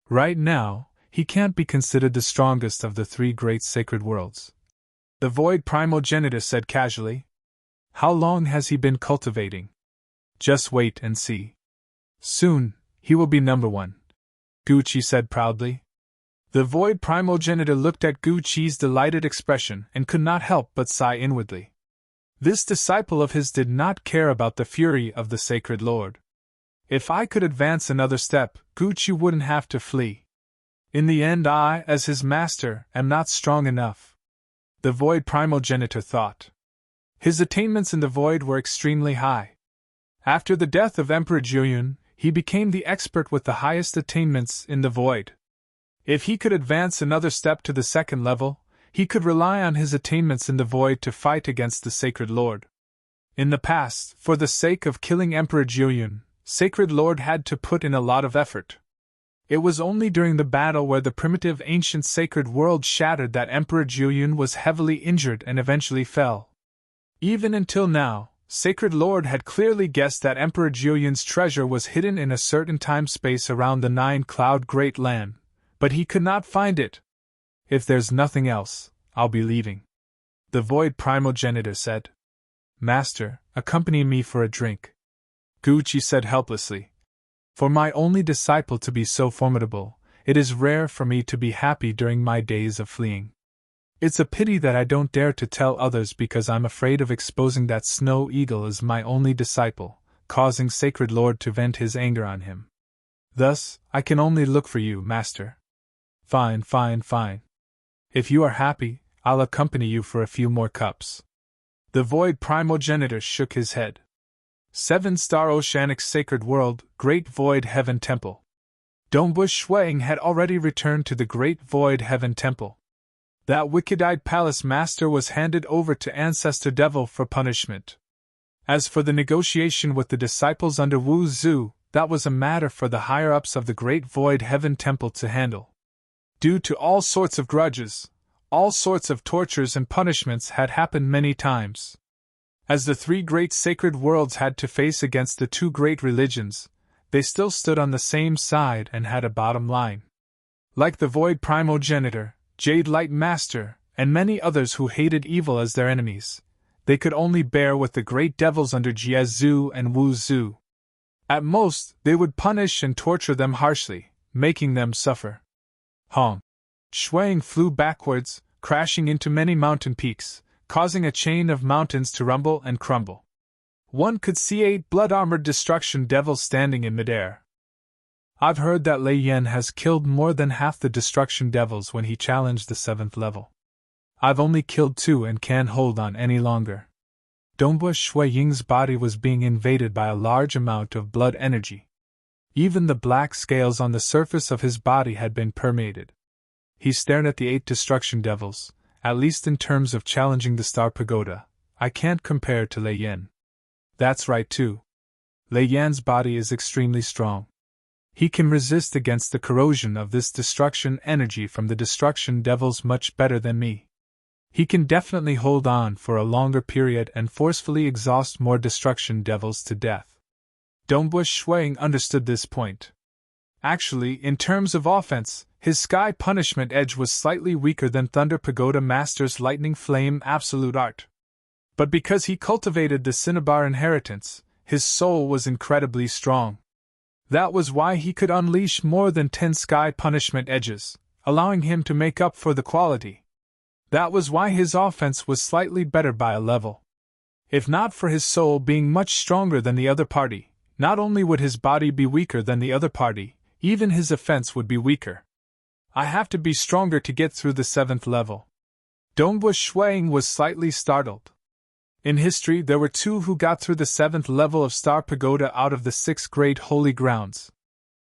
Right now, he can't be considered the strongest of the 3 great sacred worlds. The Void Primogenitor said casually. How long has he been cultivating? Just wait and see. Soon, he will be number 1. Gucci said proudly. The Void Primogenitor looked at Gucci's delighted expression and could not help but sigh inwardly. This disciple of his did not care about the fury of the Sacred Lord. If I could advance another step, Gucci wouldn't have to flee. In the end, I, as his master, am not strong enough. The Void Primogenitor thought. His attainments in the Void were extremely high. After the death of Emperor Julian, he became the expert with the highest attainments in the Void. If he could advance another step to the 2nd level, he could rely on his attainments in the Void to fight against the Sacred Lord. In the past, for the sake of killing Emperor Julian, Sacred Lord had to put in a lot of effort. It was only during the battle where the primitive ancient sacred world shattered that Emperor Julian was heavily injured and eventually fell. Even until now, Sacred Lord had clearly guessed that Emperor Julian's treasure was hidden in a certain time-space around the 9-Cloud Great Land, but he could not find it. If there's nothing else, I'll be leaving. The Void Primogenitor said. Master, accompany me for a drink. Gucci said helplessly. For my only disciple to be so formidable, It is rare for me to be happy during my days of fleeing. It's a pity that I don't dare to tell others because I'm afraid of exposing that snow eagle as my only disciple, causing Sacred Lord to vent his anger on him. Thus, I can only look for you, Master. Fine, fine, fine. If you are happy, I'll accompany you for a few more cups. The void primogenitor shook his head. 7-star Oceanic Sacred World, Great Void Heaven Temple. Dongbu Shuang had already returned to the Great Void Heaven Temple. That wicked-eyed palace master was handed over to Ancestor Devil for punishment. As for the negotiation with the disciples under Wu Zhu, that was a matter for the higher-ups of the Great Void Heaven Temple to handle. Due to all sorts of grudges, all sorts of tortures and punishments had happened many times. As the 3 great sacred worlds had to face against the 2 great religions, they still stood on the same side and had a bottom line. Like the Void Primogenitor, Jade Light Master, and many others who hated evil as their enemies, they could only bear with the great devils under Jie Zhu and Wu Zhu. At most, they would punish and torture them harshly, making them suffer. Hong. Shuang flew backwards, crashing into many mountain peaks, causing a chain of mountains to rumble and crumble. One could see 8 blood-armored destruction devils standing in midair. I've heard that Lei Yan has killed more than half the destruction devils when he challenged the 7th level. I've only killed 2 and can't hold on any longer. Dongbu Shui Ying's body was being invaded by a large amount of blood energy. Even the black scales on the surface of his body had been permeated. He stared at the 8 destruction devils. At least in terms of challenging the Star Pagoda, I can't compare to Lei Yan. That's right too. Lei Yan's body is extremely strong. He can resist against the corrosion of this destruction energy from the destruction devils much better than me. He can definitely hold on for a longer period and forcefully exhaust more destruction devils to death. Dongbu Shuang understood this point. Actually, in terms of offense, his Sky Punishment Edge was slightly weaker than Thunder Pagoda Master's Lightning Flame Absolute Art. But because he cultivated the Cinnabar inheritance, his soul was incredibly strong. That was why he could unleash more than 10 Sky Punishment Edges, allowing him to make up for the quality. That was why his offense was slightly better by a level. If not for his soul being much stronger than the other party, not only would his body be weaker than the other party, even his offense would be weaker. I have to be stronger to get through the 7th level. Dongbu Shuang was slightly startled. In history, there were 2 who got through the 7th level of Star Pagoda out of the 6 great holy grounds.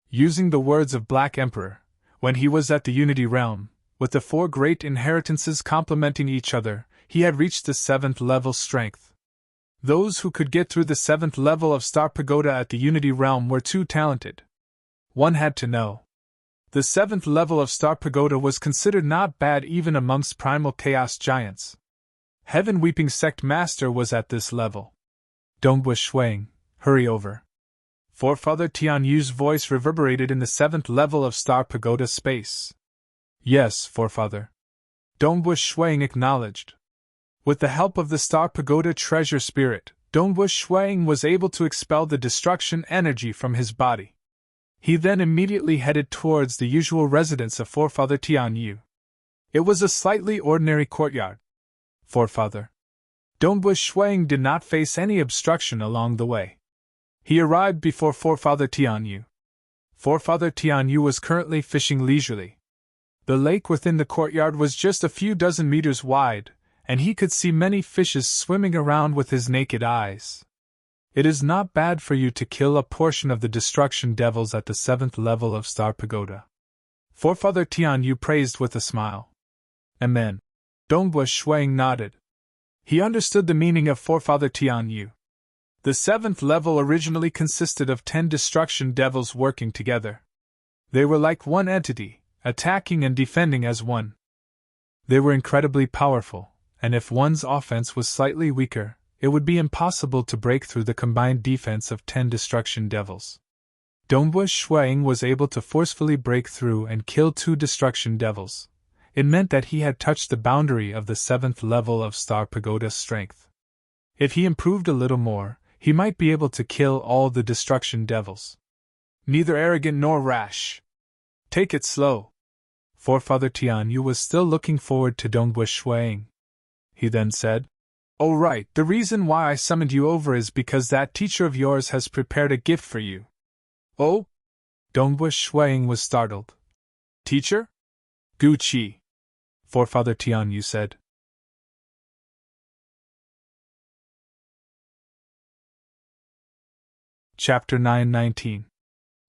Using the words of Black Emperor, when he was at the Unity Realm, with the 4 great inheritances complementing each other, he had reached the 7th level strength. Those who could get through the 7th level of Star Pagoda at the Unity Realm were too talented. One had to know. The 7th level of Star Pagoda was considered not bad even amongst primal chaos giants. Heaven Weeping Sect Master was at this level. Dongbu Shuang, hurry over. Forefather Tian Yu's voice reverberated in the 7th level of Star Pagoda space. Yes, Forefather. Dongbu Shuang acknowledged. With the help of the Star Pagoda treasure spirit, Dongbu Shuang was able to expel the destruction energy from his body. He then immediately headed towards the usual residence of Forefather Tian Yu. It was a slightly ordinary courtyard. Forefather. Dongbu Shuang did not face any obstruction along the way. He arrived before Forefather Tian Yu. Forefather Tian Yu was currently fishing leisurely. The lake within the courtyard was just a few dozen meters wide, and he could see many fishes swimming around with his naked eyes. It is not bad for you to kill a portion of the destruction devils at the 7th level of Star Pagoda. Forefather Tian Yu praised with a smile. Amen. Dongbu Shuang nodded. He understood the meaning of Forefather Tian Yu. The 7th level originally consisted of 10 destruction devils working together. They were like one entity, attacking and defending as one. They were incredibly powerful, and if one's offense was slightly weaker, it would be impossible to break through the combined defense of 10 destruction devils. Dongbu Shuang was able to forcefully break through and kill 2 destruction devils. It meant that he had touched the boundary of the 7th level of Star Pagoda strength. If he improved a little more, he might be able to kill all the destruction devils. Neither arrogant nor rash. Take it slow. Forefather Tianyu was still looking forward to Dongbu Shuang. He then said, "Oh right, the reason why I summoned you over is because that teacher of yours has prepared a gift for you." "Oh?" Dongbu Shuang was startled. "Teacher?" "Gu Qi," Forefather Tianyu said. Chapter 919.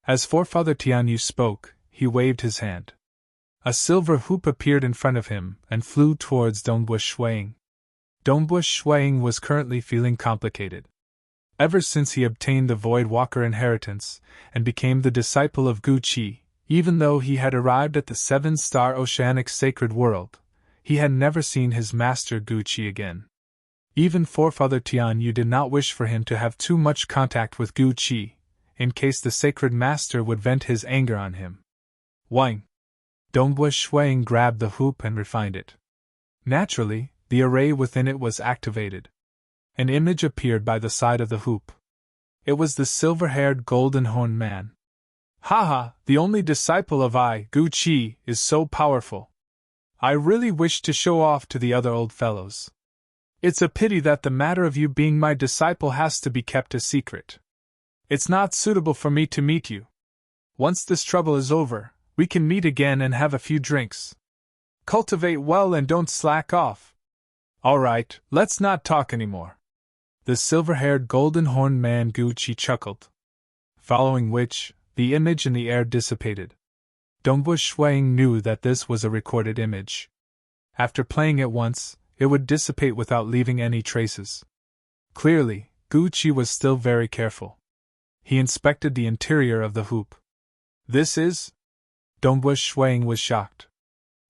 As Forefather Tianyu spoke, he waved his hand. A silver hoop appeared in front of him and flew towards Dongbu Shuang. Dongbu Shuang was currently feeling complicated. Ever since he obtained the Void Walker inheritance and became the disciple of Gu Qi, even though he had arrived at the 7-star oceanic sacred world, he had never seen his master Gu Qi again. Even Forefather Tianyu did not wish for him to have too much contact with Gu Qi, in case the sacred master would vent his anger on him. Wang! Dongbu Shuang grabbed the hoop and refined it. Naturally, the array within it was activated. An image appeared by the side of the hoop. It was the silver-haired golden-horned man. "Haha, the only disciple of Gu Qi, is so powerful. I really wish to show off to the other old fellows. It's a pity that the matter of you being my disciple has to be kept a secret. It's not suitable for me to meet you. Once this trouble is over, we can meet again and have a few drinks. Cultivate well and don't slack off. All right, let's not talk anymore." The silver-haired golden-horned man Gu Qi chuckled. Following which, the image in the air dissipated. Dongbu Shuang knew that this was a recorded image. After playing it once, it would dissipate without leaving any traces. Clearly, Gu Qi was still very careful. He inspected the interior of the hoop. "This is?" Dongbu Shuang was shocked.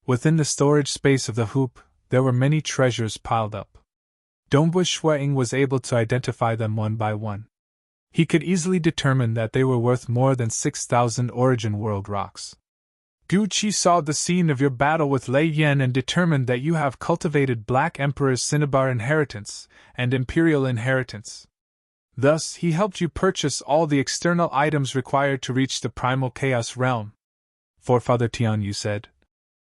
Within the storage space of the hoop, there were many treasures piled up. Dongbu Shuang was able to identify them one by one. He could easily determine that they were worth more than 6,000 origin world rocks. "Gu Qi saw the scene of your battle with Lei Yan and determined that you have cultivated Black Emperor's Cinnabar inheritance and Imperial inheritance. Thus, he helped you purchase all the external items required to reach the Primal Chaos Realm," Forefather Tianyu said.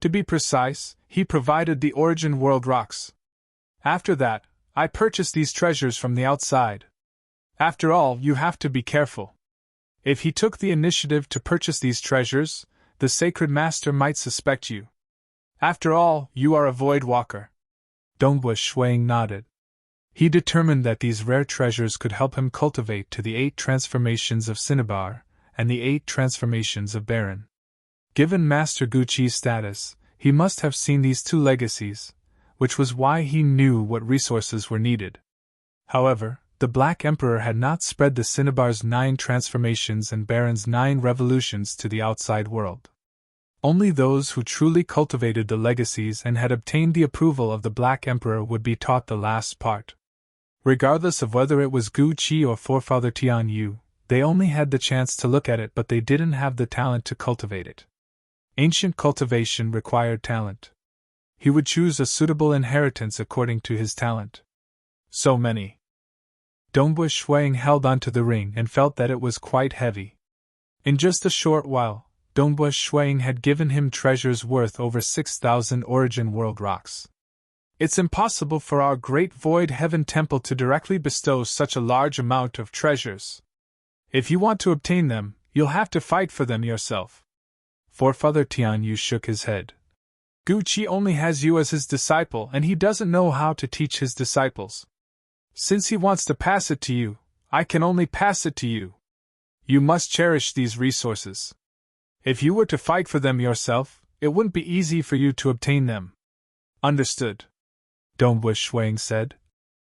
"To be precise, he provided the origin world rocks. After that, I purchased these treasures from the outside. After all, you have to be careful. If he took the initiative to purchase these treasures, the Sacred Master might suspect you. After all, you are a Void Walker." Dongbu Shuang nodded. He determined that these rare treasures could help him cultivate to the 8 transformations of Cinnabar and the 8 transformations of Baron. Given Master Gu Qi's status, he must have seen these 2 legacies, which was why he knew what resources were needed. However, the Black Emperor had not spread the Cinnabar's 9 transformations and Baron's 9 revolutions to the outside world. Only those who truly cultivated the legacies and had obtained the approval of the Black Emperor would be taught the last part. Regardless of whether it was Gu Qi or Forefather Tianyu, they only had the chance to look at it, but they didn't have the talent to cultivate it. Ancient cultivation required talent. He would choose a suitable inheritance according to his talent. So many. Dongbu Shuang held onto the ring and felt that it was quite heavy. In just a short while, Dongbu Shuang had given him treasures worth over 6,000 origin world rocks. It's impossible for our great Void Heaven Temple to directly bestow such a large amount of treasures. If you want to obtain them, you'll have to fight for them yourself. Forefather Tianyu shook his head. Gu Qi only has you as his disciple and he doesn't know how to teach his disciples. Since he wants to pass it to you, I can only pass it to you. You must cherish these resources. If you were to fight for them yourself, it wouldn't be easy for you to obtain them. Understood, Dongbu Shuang said.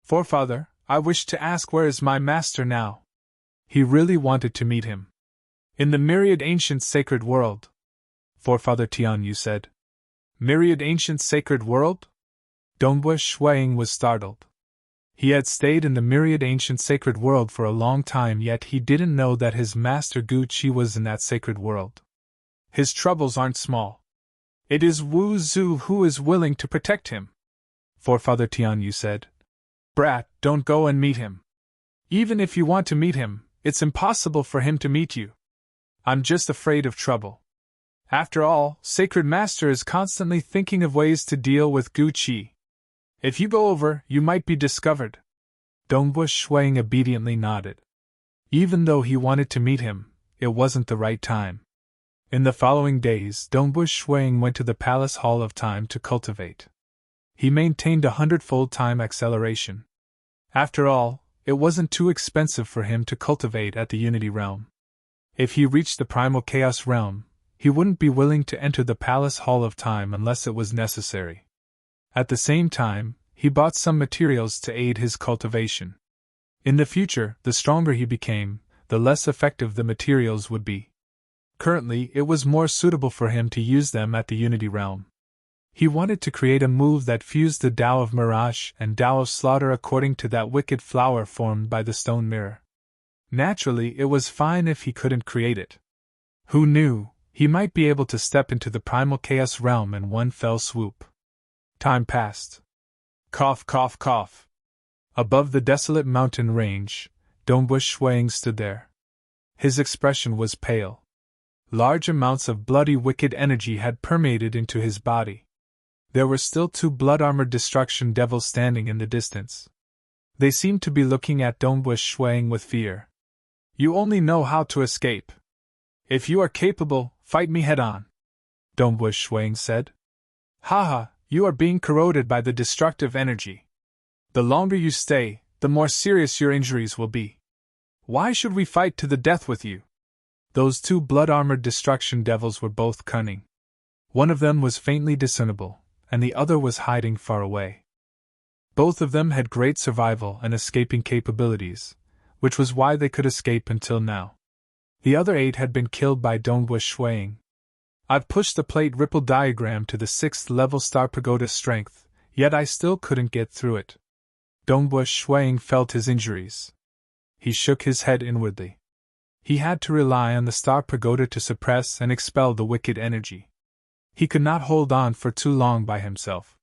Forefather, I wish to ask, where is my master now? He really wanted to meet him. In the myriad ancient sacred world, Forefather Tianyu said. Myriad ancient sacred world? Dongbu Shuang was startled. He had stayed in the myriad ancient sacred world for a long time, yet he didn't know that his master Gu Qi was in that sacred world. His troubles aren't small. It is Wu Zhu who is willing to protect him, Forefather Tianyu said. Brat, don't go and meet him. Even if you want to meet him, it's impossible for him to meet you. I'm just afraid of trouble. After all, Sacred Master is constantly thinking of ways to deal with Gu Qi. If you go over, you might be discovered. Dongbu Shuang obediently nodded. Even though he wanted to meet him, it wasn't the right time. In the following days, Dongbu Shuang went to the Palace Hall of Time to cultivate. He maintained 100-fold time acceleration. After all, it wasn't too expensive for him to cultivate at the Unity Realm. If he reached the Primal Chaos Realm, he wouldn't be willing to enter the Palace Hall of Time unless it was necessary. At the same time, he bought some materials to aid his cultivation. In the future, the stronger he became, the less effective the materials would be. Currently, it was more suitable for him to use them at the Unity Realm. He wanted to create a move that fused the Tao of Mirage and Tao of Slaughter according to that wicked flower formed by the stone mirror. Naturally, it was fine if he couldn't create it. Who knew, he might be able to step into the Primal Chaos Realm in one fell swoop. Time passed. Cough, cough, cough. Above the desolate mountain range, Dongbu Shuang stood there. His expression was pale. Large amounts of bloody wicked energy had permeated into his body. There were still 2 blood-armored destruction devils standing in the distance. They seemed to be looking at Dongbu Shuang with fear. You only know how to escape. If you are capable, fight me head-on, Dongbu Shuang said. Haha, you are being corroded by the destructive energy. The longer you stay, the more serious your injuries will be. Why should we fight to the death with you? Those 2 blood-armored destruction devils were both cunning. One of them was faintly discernible, and the other was hiding far away. Both of them had great survival and escaping capabilities, which was why they could escape until now. The other 8 had been killed by Dongbu Shuang. I've pushed the plate ripple diagram to the 6th level Star Pagoda strength, yet I still couldn't get through it. Dongbu Shuang felt his injuries. He shook his head inwardly. He had to rely on the Star Pagoda to suppress and expel the wicked energy. He could not hold on for too long by himself.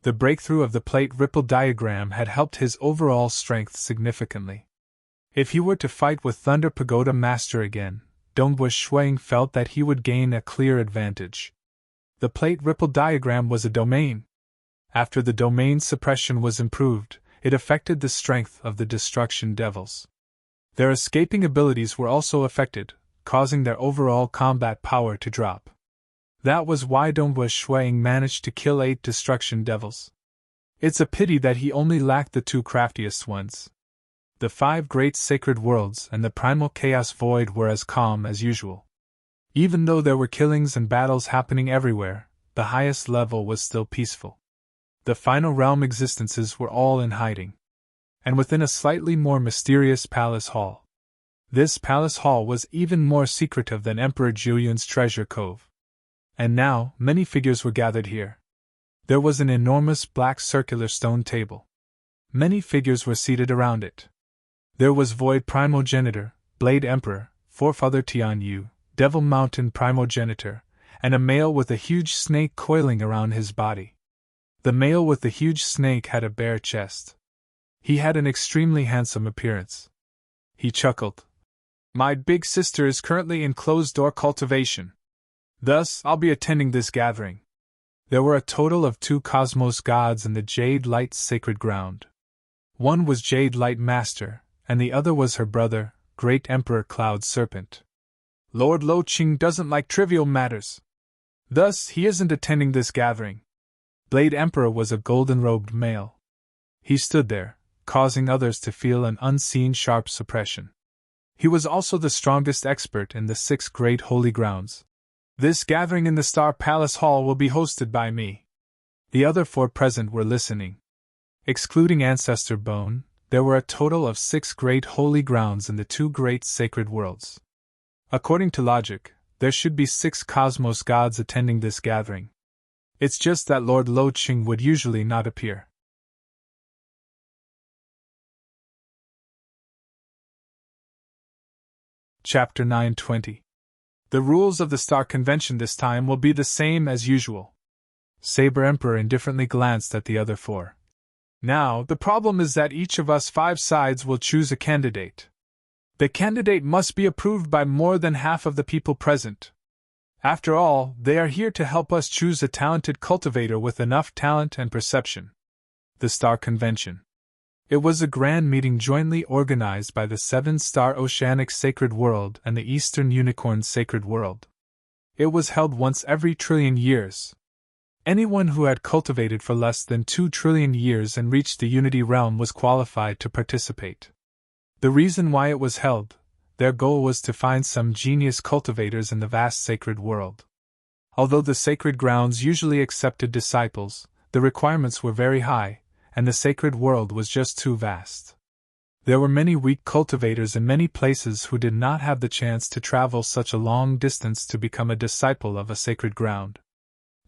The breakthrough of the plate ripple diagram had helped his overall strength significantly. If he were to fight with Thunder Pagoda Master again, Dongbu Shuang felt that he would gain a clear advantage. The plate ripple diagram was a domain. After the domain suppression was improved, it affected the strength of the destruction devils. Their escaping abilities were also affected, causing their overall combat power to drop. That was why Dongbu Shuang managed to kill 8 destruction devils. It's a pity that he only lacked the 2 craftiest ones. The 5 great sacred worlds and the primal chaos void were as calm as usual. Even though there were killings and battles happening everywhere, the highest level was still peaceful. The final realm existences were all in hiding. And within a slightly more mysterious palace hall. This palace hall was even more secretive than Emperor Julian's treasure cove. And now, many figures were gathered here. There was an enormous black circular stone table. Many figures were seated around it. There was Void Primogenitor, Blade Emperor, Forefather Tianyu, Devil Mountain Primogenitor, and a male with a huge snake coiling around his body. The male with the huge snake had a bare chest. He had an extremely handsome appearance. He chuckled. My big sister is currently in closed-door cultivation. Thus, I'll be attending this gathering. There were a total of 2 cosmos gods in the Jade Light sacred ground. One was Jade Light Master, and the other was her brother, Great Emperor Cloud Serpent. Lord Lo Qing doesn't like trivial matters. Thus, he isn't attending this gathering. Blade Emperor was a golden-robed male. He stood there, causing others to feel an unseen sharp suppression. He was also the strongest expert in the 6 great holy grounds. This gathering in the Star Palace Hall will be hosted by me. The other 4 present were listening. Excluding Ancestor Bone, there were a total of 6 great holy grounds in the 2 great sacred worlds. According to logic, there should be 6 cosmos gods attending this gathering. It's just that Lord Lo Qing would usually not appear. Chapter 920. The rules of the Star Convention this time will be the same as usual. Saber Emperor indifferently glanced at the other 4. Now, the problem is that each of us 5 sides will choose a candidate. The candidate must be approved by more than half of the people present. After all, they are here to help us choose a talented cultivator with enough talent and perception. The Star Convention. It was a grand meeting jointly organized by the 7-Star Oceanic Sacred World and the Eastern Unicorn Sacred World. It was held once every trillion years. Anyone who had cultivated for less than 2 trillion years and reached the Unity Realm was qualified to participate. The reason why it was held, their goal was to find some genius cultivators in the vast sacred world. Although the sacred grounds usually accepted disciples, the requirements were very high, and the sacred world was just too vast. There were many weak cultivators in many places who did not have the chance to travel such a long distance to become a disciple of a sacred ground.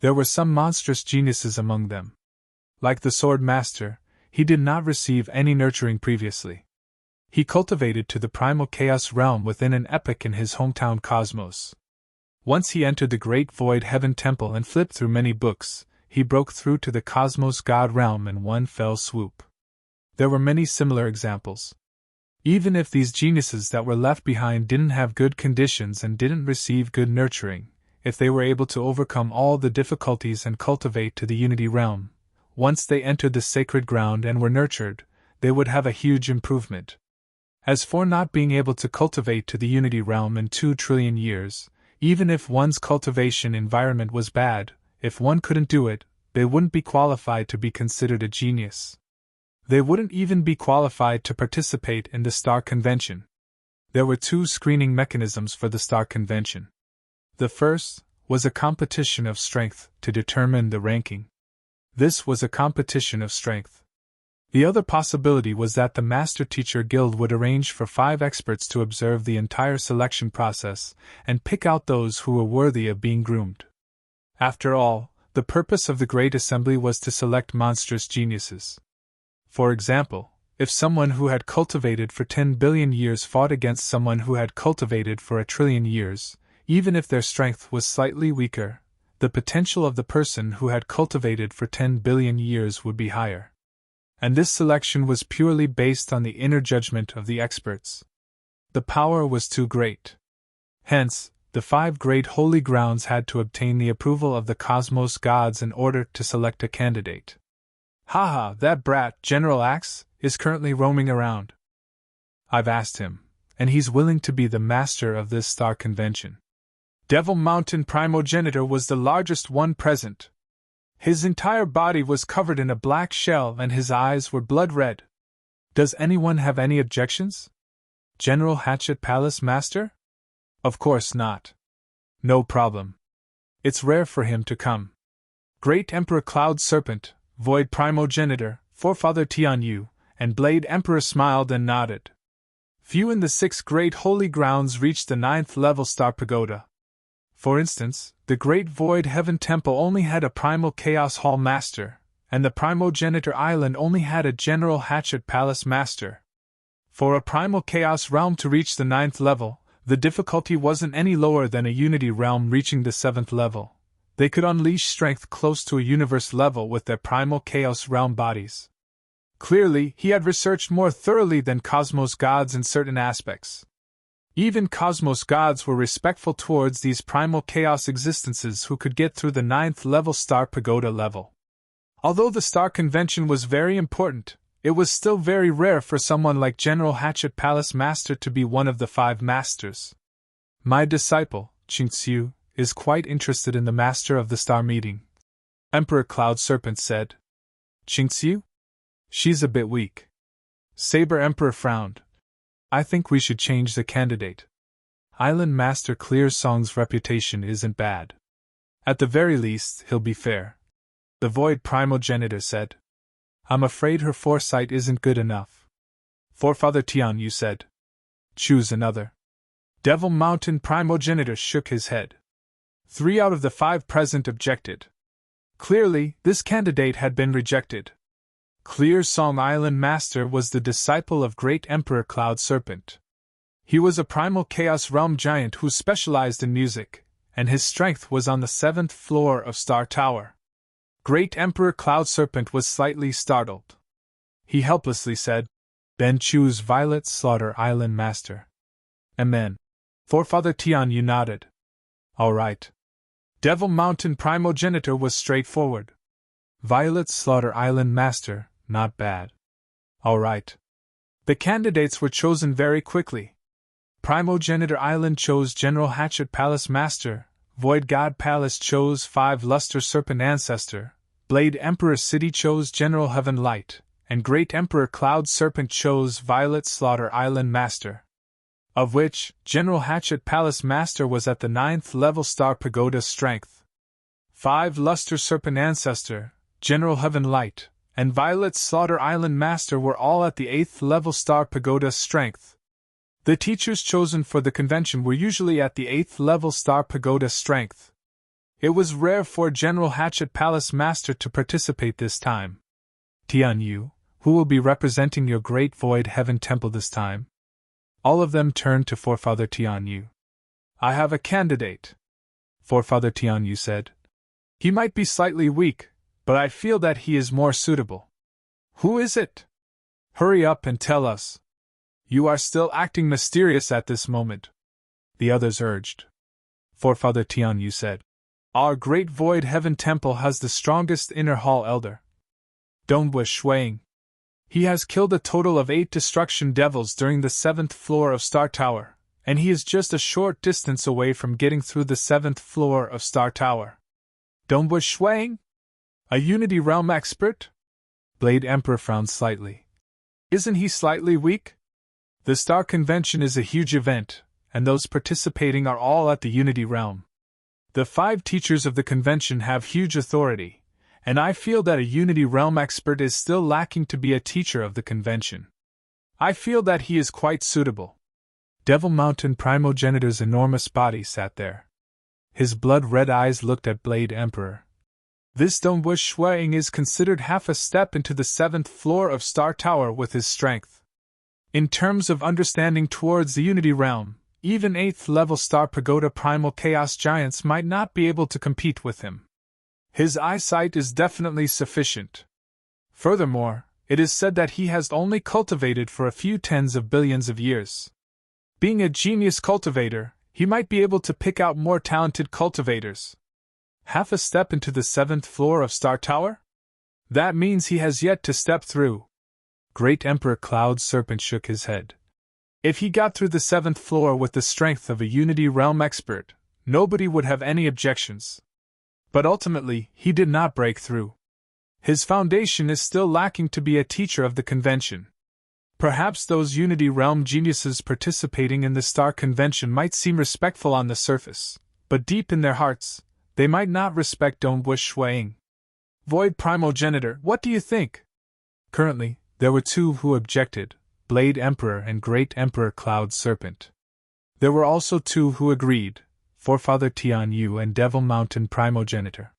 There were some monstrous geniuses among them. Like the Sword Master, he did not receive any nurturing previously. He cultivated to the primal chaos realm within an epoch in his hometown cosmos. Once he entered the great void heaven temple and flipped through many books, he broke through to the cosmos god realm in one fell swoop. There were many similar examples. Even if these geniuses that were left behind didn't have good conditions and didn't receive good nurturing, if they were able to overcome all the difficulties and cultivate to the Unity Realm, once they entered the sacred ground and were nurtured, they would have a huge improvement. As for not being able to cultivate to the Unity Realm in 2 trillion years, even if one's cultivation environment was bad, if one couldn't do it, they wouldn't be qualified to be considered a genius. They wouldn't even be qualified to participate in the Star Convention. There were 2 screening mechanisms for the Star Convention. The first was a competition of strength to determine the ranking. This was a competition of strength. The other possibility was that the Master Teacher Guild would arrange for 5 experts to observe the entire selection process and pick out those who were worthy of being groomed. After all, the purpose of the Great Assembly was to select monstrous geniuses. For example, if someone who had cultivated for 10 billion years fought against someone who had cultivated for 1 trillion years, even if their strength was slightly weaker, the potential of the person who had cultivated for 10 billion years would be higher. And this selection was purely based on the inner judgment of the experts. The power was too great. Hence, the 5 great holy grounds had to obtain the approval of the cosmos gods in order to select a candidate. Haha, that brat, General Axe, is currently roaming around. I've asked him, and he's willing to be the master of this Star Convention. Devil Mountain Primogenitor was the largest one present. His entire body was covered in a black shell and his eyes were blood red. Does anyone have any objections? General Hatchet Palace Master? Of course not. No problem. It's rare for him to come. Great Emperor Cloud Serpent, Void Primogenitor, Forefather Tianyu, and Blade Emperor smiled and nodded. Few in the 6 great holy grounds reached the 9th level Star Pagoda. For instance, the Great Void Heaven Temple only had a Primal Chaos Hall Master, and the Primogenitor Island only had a General Hatchet Palace Master. For a Primal Chaos Realm to reach the 9th level, the difficulty wasn't any lower than a Unity Realm reaching the 7th level. They could unleash strength close to a universe level with their Primal Chaos Realm bodies. Clearly, he had researched more thoroughly than Cosmos gods in certain aspects. Even Cosmos gods were respectful towards these Primal Chaos existences who could get through the 9th level Star Pagoda level. Although the Star Convention was very important, it was still very rare for someone like General Hatchet Palace Master to be one of the 5 masters. My disciple, Qingxiu, is quite interested in the master of the Star Meeting, Emperor Cloud Serpent said. Qingxiu? She's a bit weak. Saber Emperor frowned. I think we should change the candidate. Island Master Clear Song's reputation isn't bad. At the very least, he'll be fair. The Void Primogenitor said. I'm afraid her foresight isn't good enough. Forefather Tianyu said. Choose another. Devil Mountain Primogenitor shook his head. 3 out of the 5 present objected. Clearly, this candidate had been rejected. Clear Song Island Master was the disciple of Great Emperor Cloud Serpent. He was a Primal Chaos Realm giant who specialized in music, and his strength was on the 7th floor of Star Tower. Great Emperor Cloud Serpent was slightly startled. He helplessly said, Then choose Violet Slaughter Island Master. Amen. Forefather Tianyu nodded. All right. Devil Mountain Primogenitor was straightforward. Violet Slaughter Island Master, not bad. All right. The candidates were chosen very quickly. Primogenitor Island chose General Hatchet Palace Master, Void God Palace chose 5 Luster Serpent Ancestor, Blade Emperor City chose General Heaven Light, and Great Emperor Cloud Serpent chose Violet Slaughter Island Master. Of which, General Hatchet Palace Master was at the 9th level Star Pagoda Strength. 5 Luster Serpent Ancestor, General Heaven Light, and Violet Slaughter Island Master were all at the 8th level Star Pagoda Strength. The teachers chosen for the convention were usually at the 8th level Star Pagoda Strength. It was rare for General Hatchet Palace Master to participate this time. Tianyu, who will be representing your Great Void Heaven Temple this time? All of them turned to Forefather Tianyu. I have a candidate, Forefather Tianyu said. He might be slightly weak, but I feel that he is more suitable. Who is it? Hurry up and tell us. You are still acting mysterious at this moment, the others urged. Forefather Tianyu said. Our Great Void Heaven Temple has the strongest inner hall elder, Dongbua Shuang. He has killed a total of 8 destruction devils during the 7th floor of Star Tower, and he is just a short distance away from getting through the 7th floor of Star Tower. Dongbua Shuang? A Unity Realm expert? Blade Emperor frowned slightly. Isn't he slightly weak? The Star Convention is a huge event, and those participating are all at the Unity Realm. The 5 teachers of the convention have huge authority, and I feel that a Unity Realm expert is still lacking to be a teacher of the convention. I feel that he is quite suitable. Devil Mountain Primogenitor's enormous body sat there. His blood-red eyes looked at Blade Emperor. This Dongbua Shuang is considered half a step into the 7th floor of Star Tower with his strength. In terms of understanding towards the Unity Realm, even 8th level Star Pagoda Primal Chaos Giants might not be able to compete with him. His eyesight is definitely sufficient. Furthermore, it is said that he has only cultivated for a few tens of billions of years. Being a genius cultivator, he might be able to pick out more talented cultivators. Half a step into the 7th floor of Star Tower? That means he has yet to step through. Great Emperor Cloud Serpent shook his head. If he got through the 7th floor with the strength of a Unity Realm expert, nobody would have any objections. But ultimately, he did not break through. His foundation is still lacking to be a teacher of the convention. Perhaps those Unity Realm geniuses participating in the Star Convention might seem respectful on the surface, but deep in their hearts, they might not respect Dongbua Shuang. Void Primogenitor, what do you think? Currently, there were 2 who objected, Blade Emperor and Great Emperor Cloud Serpent. There were also 2 who agreed, Forefather Tianyu and Devil Mountain Primogenitor.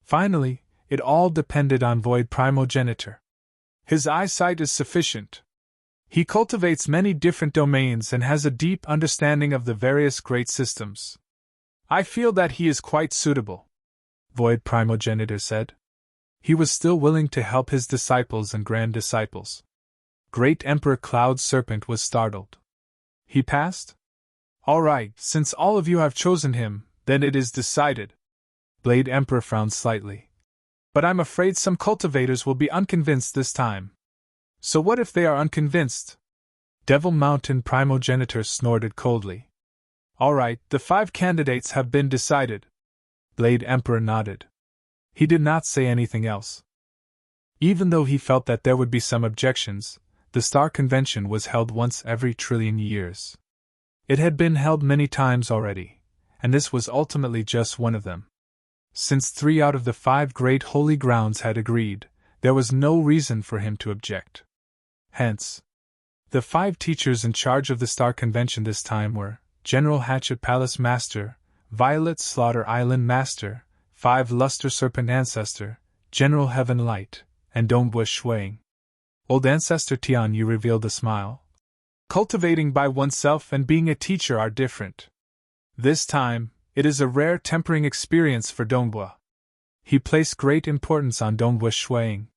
Finally, it all depended on Void Primogenitor. His eyesight is sufficient. He cultivates many different domains and has a deep understanding of the various great systems. I feel that he is quite suitable, Void Primogenitor said. He was still willing to help his disciples and grand disciples. Great Emperor Cloud Serpent was startled. He passed? All right, since all of you have chosen him, then it is decided. Blade Emperor frowned slightly. But I'm afraid some cultivators will be unconvinced this time. So what if they are unconvinced? Devil Mountain Primogenitor snorted coldly. All right, the 5 candidates have been decided. Blade Emperor nodded. He did not say anything else. Even though he felt that there would be some objections, the Star Convention was held once every trillion years. It had been held many times already, and this was ultimately just one of them. Since 3 out of the 5 great holy grounds had agreed, there was no reason for him to object. Hence, the 5 teachers in charge of the Star Convention this time were General Hatchet Palace Master, Violet Slaughter Island Master, 5 Luster Serpent Ancestor, General Heaven Light, and Dongbua Shuang. Old Ancestor Tianyu revealed a smile. Cultivating by oneself and being a teacher are different. This time, it is a rare tempering experience for Dongbua. He placed great importance on Dongbua Shuang.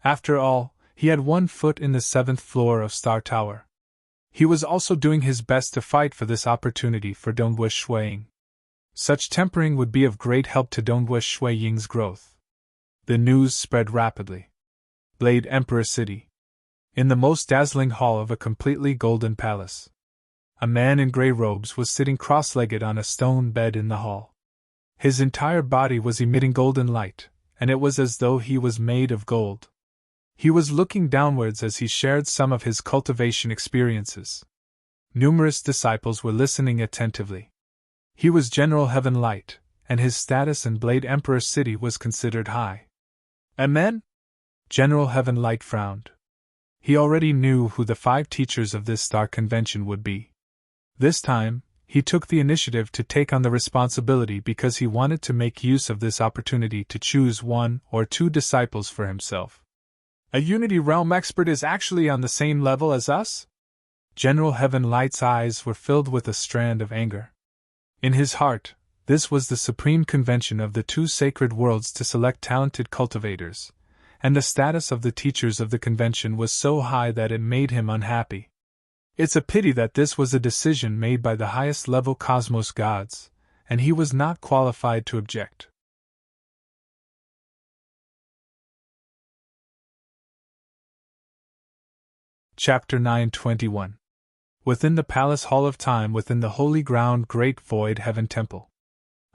After all, he had 1 foot in the 7th floor of Star Tower. He was also doing his best to fight for this opportunity for Dongbua Shuang. Such tempering would be of great help to Dongwu Shui Ying's growth. The news spread rapidly. Blade Emperor City. In the most dazzling hall of a completely golden palace, a man in gray robes was sitting cross-legged on a stone bed in the hall. His entire body was emitting golden light, and it was as though he was made of gold. He was looking downwards as he shared some of his cultivation experiences. Numerous disciples were listening attentively. He was General Heaven Light, and his status in Blade Emperor City was considered high. Amen? General Heaven Light frowned. He already knew who the 5 teachers of this star convention would be. This time, he took the initiative to take on the responsibility because he wanted to make use of this opportunity to choose 1 or 2 disciples for himself. A Unity Realm expert is actually on the same level as us? General Heaven Light's eyes were filled with a strand of anger. In his heart, this was the supreme convention of the 2 sacred worlds to select talented cultivators, and the status of the teachers of the convention was so high that it made him unhappy. It's a pity that this was a decision made by the highest level cosmos gods, and he was not qualified to object. Chapter 9:21. Within the Palace Hall of Time, within the holy ground Great Void Heaven Temple.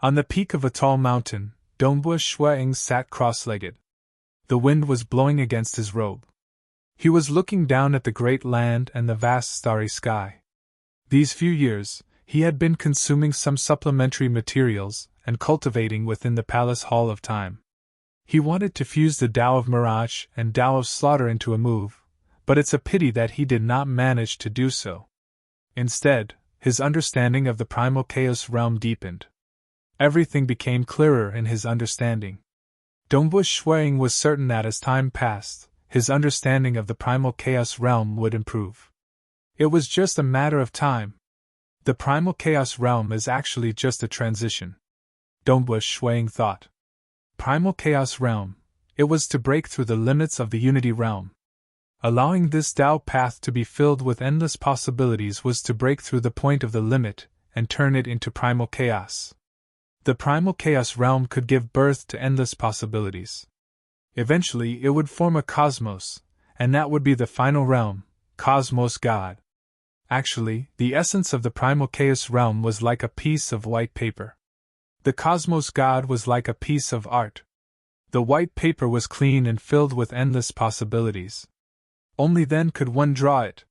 On the peak of a tall mountain, Dongwu Shuang sat cross-legged. The wind was blowing against his robe. He was looking down at the great land and the vast starry sky. These few years, he had been consuming some supplementary materials and cultivating within the Palace Hall of Time. He wanted to fuse the Tao of Mirage and Tao of Slaughter into a move, but it's a pity that he did not manage to do so. Instead, his understanding of the primal chaos realm deepened. Everything became clearer in his understanding. Dongwu Shuang was certain that as time passed, his understanding of the primal chaos realm would improve. It was just a matter of time. The primal chaos realm is actually just a transition. Dongwu Shuang thought. Primal chaos realm, it was to break through the limits of the unity realm. Allowing this Tao path to be filled with endless possibilities was to break through the point of the limit and turn it into primal chaos. The primal chaos realm could give birth to endless possibilities. Eventually it would form a cosmos, and that would be the final realm, Cosmos God. Actually, the essence of the primal chaos realm was like a piece of white paper. The Cosmos God was like a piece of art. The white paper was clean and filled with endless possibilities. Only then could one draw it.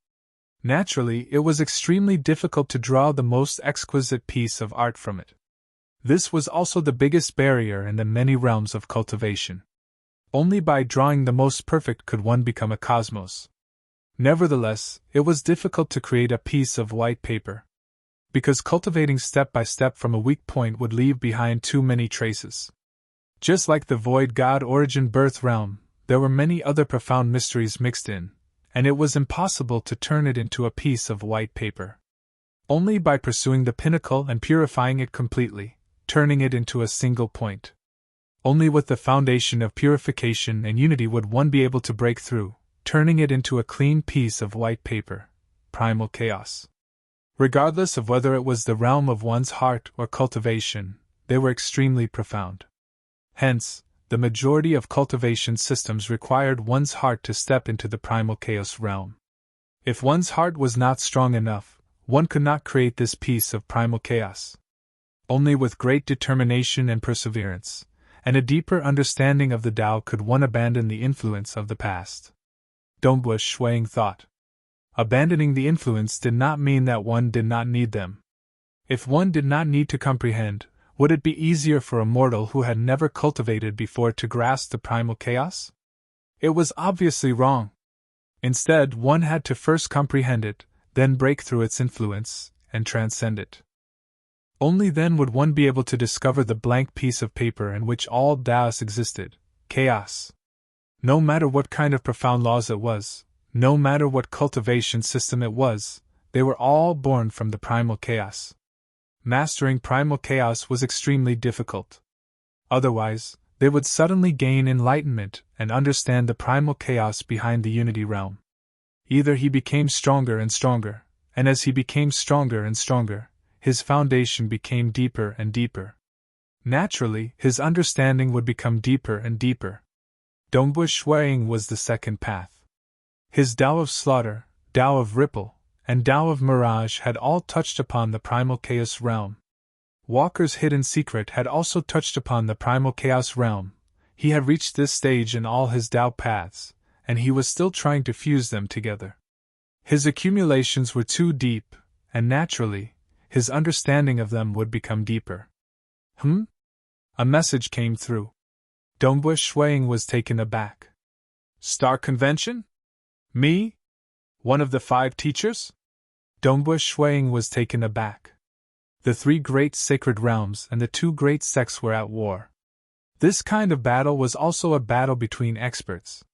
Naturally, it was extremely difficult to draw the most exquisite piece of art from it. This was also the biggest barrier in the many realms of cultivation. Only by drawing the most perfect could one become a cosmos. Nevertheless, it was difficult to create a piece of white paper. Because cultivating step by step from a weak point would leave behind too many traces. Just like the void god origin birth realm, there were many other profound mysteries mixed in, and it was impossible to turn it into a piece of white paper. Only by pursuing the pinnacle and purifying it completely, turning it into a single point. Only with the foundation of purification and unity would one be able to break through, turning it into a clean piece of white paper, primal chaos. Regardless of whether it was the realm of one's heart or cultivation, they were extremely profound. Hence, the majority of cultivation systems required one's heart to step into the primal chaos realm. If one's heart was not strong enough, one could not create this piece of primal chaos. Only with great determination and perseverance, and a deeper understanding of the Tao could one abandon the influence of the past. Dongwu Shuang thought. Abandoning the influence did not mean that one did not need them. If one did not need to comprehend, would it be easier for a mortal who had never cultivated before to grasp the primal chaos? It was obviously wrong. Instead, one had to first comprehend it, then break through its influence, and transcend it. Only then would one be able to discover the blank piece of paper in which all Taos existed, chaos. No matter what kind of profound laws it was, no matter what cultivation system it was, they were all born from the primal chaos. Mastering primal chaos was extremely difficult. Otherwise, they would suddenly gain enlightenment and understand the primal chaos behind the unity realm. Either he became stronger and stronger, and as he became stronger and stronger, his foundation became deeper and deeper. Naturally, his understanding would become deeper and deeper. Dongbu Shuiying was the second path. His Tao of Slaughter, Tao of Ripple, and Tao of Mirage had all touched upon the primal chaos realm. Walker's hidden secret had also touched upon the primal chaos realm. He had reached this stage in all his Tao paths, and he was still trying to fuse them together. His accumulations were too deep, and naturally, his understanding of them would become deeper. A message came through. Dongbu Shuiying was taken aback. Star Convention? Me? One of the 5 teachers? Dongbu Shuiying was taken aback. The 3 great sacred realms and the 2 great sects were at war. This kind of battle was also a battle between experts.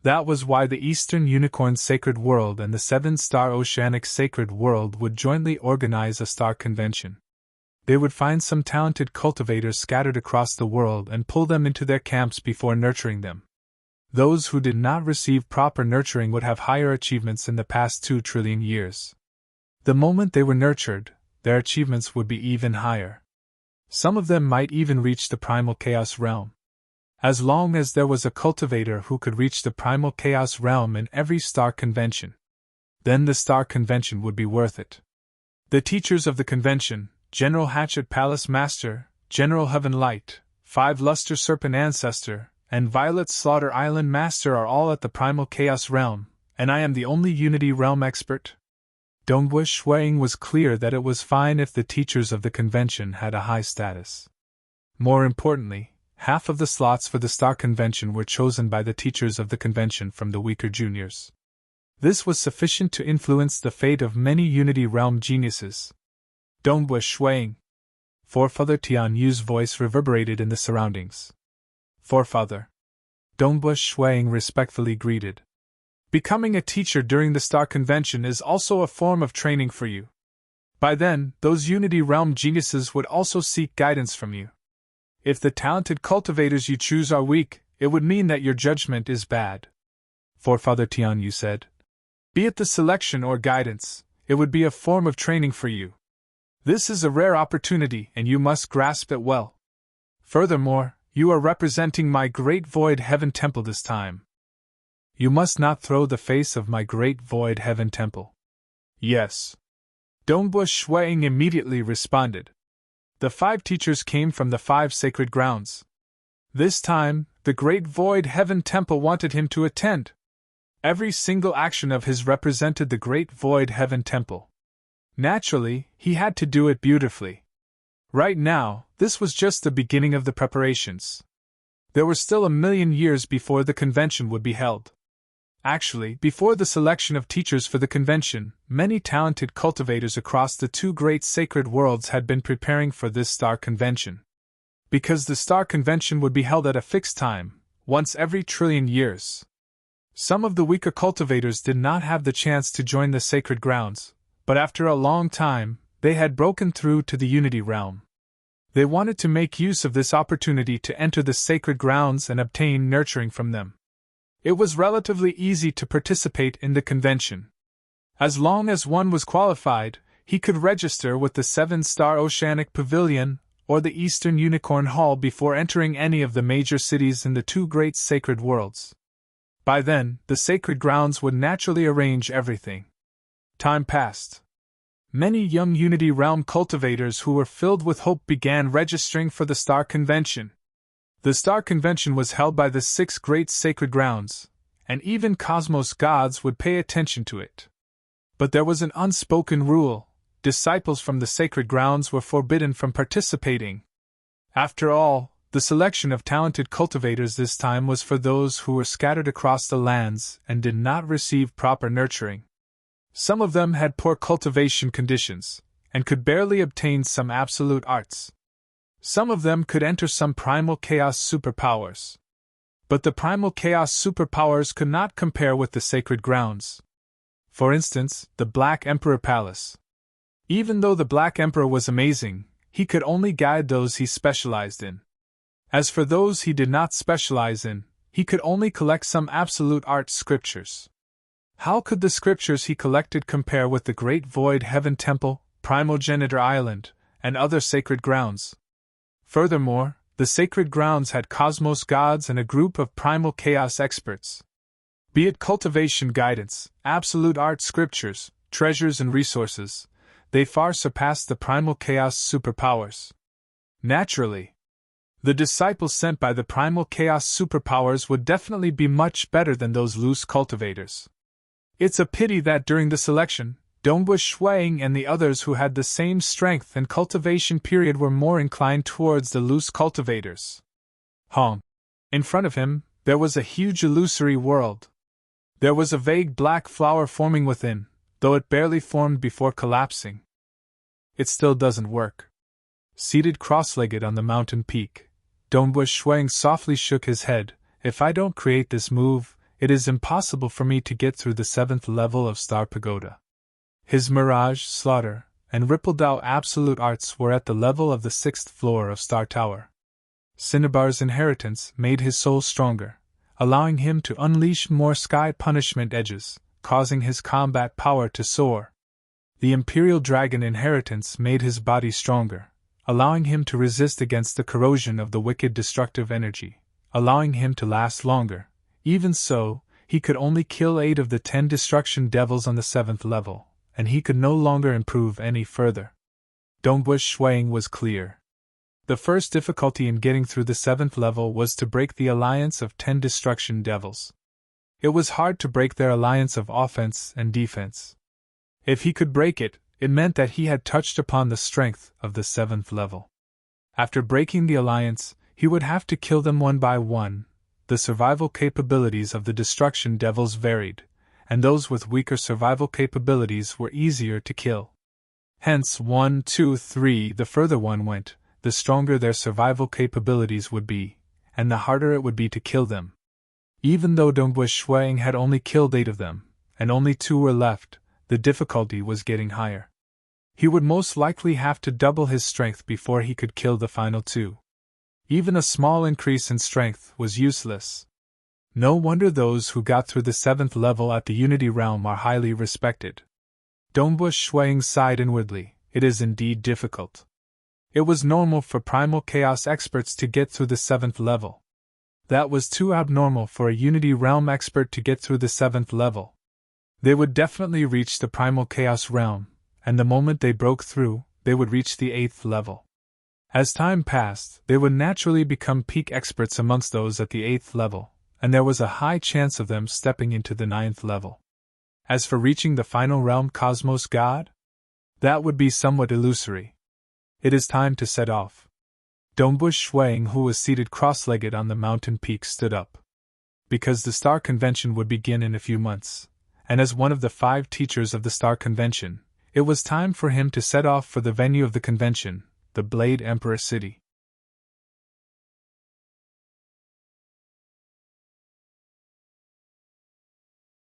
That was why the Eastern Unicorn Sacred World and the 7-Star Oceanic Sacred World would jointly organize a star convention. They would find some talented cultivators scattered across the world and pull them into their camps before nurturing them. Those who did not receive proper nurturing would have higher achievements in the past 2 trillion years. The moment they were nurtured, their achievements would be even higher. Some of them might even reach the primal chaos realm. As long as there was a cultivator who could reach the primal chaos realm in every star convention, then the star convention would be worth it. The teachers of the convention, General Hatchet Palace Master, General Heaven Light, 5 Luster Serpent Ancestor, and Violet Slaughter Island Master are all at the primal chaos realm, and I am the only Unity Realm expert. Dongbu Shuiying was clear that it was fine if the teachers of the convention had a high status. More importantly, half of the slots for the Star Convention were chosen by the teachers of the convention from the weaker juniors. This was sufficient to influence the fate of many Unity Realm geniuses. Dongbu Shuiying. Forefather Tian Yu's voice reverberated in the surroundings. Forefather. Dongbu Shuiying respectfully greeted. Becoming a teacher during the Star Convention is also a form of training for you. By then, those Unity Realm geniuses would also seek guidance from you. If the talented cultivators you choose are weak, it would mean that your judgment is bad. Forefather Tian Yu said. Be it the selection or guidance, it would be a form of training for you. This is a rare opportunity and you must grasp it well. Furthermore, you are representing my great Void Heaven Temple this time. You must not throw the face of my great Void Heaven Temple. Yes. Dongbu Shuiying immediately responded. The 5 teachers came from the 5 sacred grounds. This time, the great Void Heaven Temple wanted him to attend. Every single action of his represented the great Void Heaven Temple. Naturally, he had to do it beautifully. Right now, this was just the beginning of the preparations. There were still 1,000,000 years before the convention would be held. Actually, before the selection of teachers for the convention, many talented cultivators across the 2 great sacred worlds had been preparing for this star convention. Because the star convention would be held at a fixed time, once every trillion years. Some of the weaker cultivators did not have the chance to join the sacred grounds, but after a long time, they had broken through to the Unity Realm. They wanted to make use of this opportunity to enter the sacred grounds and obtain nurturing from them. It was relatively easy to participate in the convention. As long as one was qualified, he could register with the 7-Star Oceanic Pavilion or the Eastern Unicorn Hall before entering any of the major cities in the 2 great sacred worlds. By then, the sacred grounds would naturally arrange everything. Time passed. Many young Unity Realm cultivators who were filled with hope began registering for the Star Convention. The Star Convention was held by the 6 great sacred grounds, and even cosmos gods would pay attention to it. But there was an unspoken rule: disciples from the sacred grounds were forbidden from participating. After all, the selection of talented cultivators this time was for those who were scattered across the lands and did not receive proper nurturing. Some of them had poor cultivation conditions, and could barely obtain some absolute arts. Some of them could enter some primal chaos superpowers. But the primal chaos superpowers could not compare with the sacred grounds. For instance, the Black Emperor Palace. Even though the Black Emperor was amazing, he could only guide those he specialized in. As for those he did not specialize in, he could only collect some absolute art scriptures. How could the scriptures he collected compare with the Great Void Heaven Temple, Primogenitor Island, and other sacred grounds. Furthermore, the sacred grounds had cosmos gods and a group of primal chaos experts. Be it cultivation guidance, absolute art scriptures, treasures and resources, they far surpassed the primal chaos superpowers. Naturally, the disciples sent by the primal chaos superpowers would definitely be much better than those loose cultivators. It's a pity that during the selection, Dongbu Shuang and the others who had the same strength and cultivation period were more inclined towards the loose cultivators. In front of him, there was a huge illusory world. There was a vague black flower forming within, though it barely formed before collapsing. It still doesn't work. Seated cross-legged on the mountain peak, Dongbu Shuang softly shook his head. If I don't create this move, it is impossible for me to get through the 7th level of Star Pagoda. His Mirage, Slaughter, and Ripple Dao Absolute Arts were at the level of the 6th floor of Star Tower. Cinnabar's inheritance made his soul stronger, allowing him to unleash more sky punishment edges, causing his combat power to soar. The Imperial Dragon inheritance made his body stronger, allowing him to resist against the corrosion of the wicked destructive energy, allowing him to last longer. Even so, he could only kill 8 of the 10 destruction devils on the 7th level, and he could no longer improve any further. Dongbu Shuang was clear. The first difficulty in getting through the 7th level was to break the alliance of 10 destruction devils. It was hard to break their alliance of offense and defense. If he could break it, it meant that he had touched upon the strength of the 7th level. After breaking the alliance, he would have to kill them one by one. The survival capabilities of the destruction devils varied, and those with weaker survival capabilities were easier to kill. Hence 1, 2, 3, the further one went, the stronger their survival capabilities would be, and the harder it would be to kill them. Even though Dongbu Shuang had only killed 8 of them, and only 2 were left, the difficulty was getting higher. He would most likely have to double his strength before he could kill the final 2. Even a small increase in strength was useless. No wonder those who got through the 7th level at the Unity Realm are highly respected. Dongbu Shuang sighed inwardly. It is indeed difficult. It was normal for primal chaos experts to get through the 7th level. That was too abnormal for a Unity Realm expert to get through the 7th level. They would definitely reach the primal chaos realm, and the moment they broke through, they would reach the 8th level. As time passed, they would naturally become peak experts amongst those at the 8th level, and there was a high chance of them stepping into the 9th level. As for reaching the final realm Cosmos God? That would be somewhat illusory. It is time to set off. Dongbu Shuang, who was seated cross-legged on the mountain peak, stood up. Because the Star Convention would begin in a few months, and as one of the 5 teachers of the Star Convention, it was time for him to set off for the venue of the convention, the Blade Emperor City.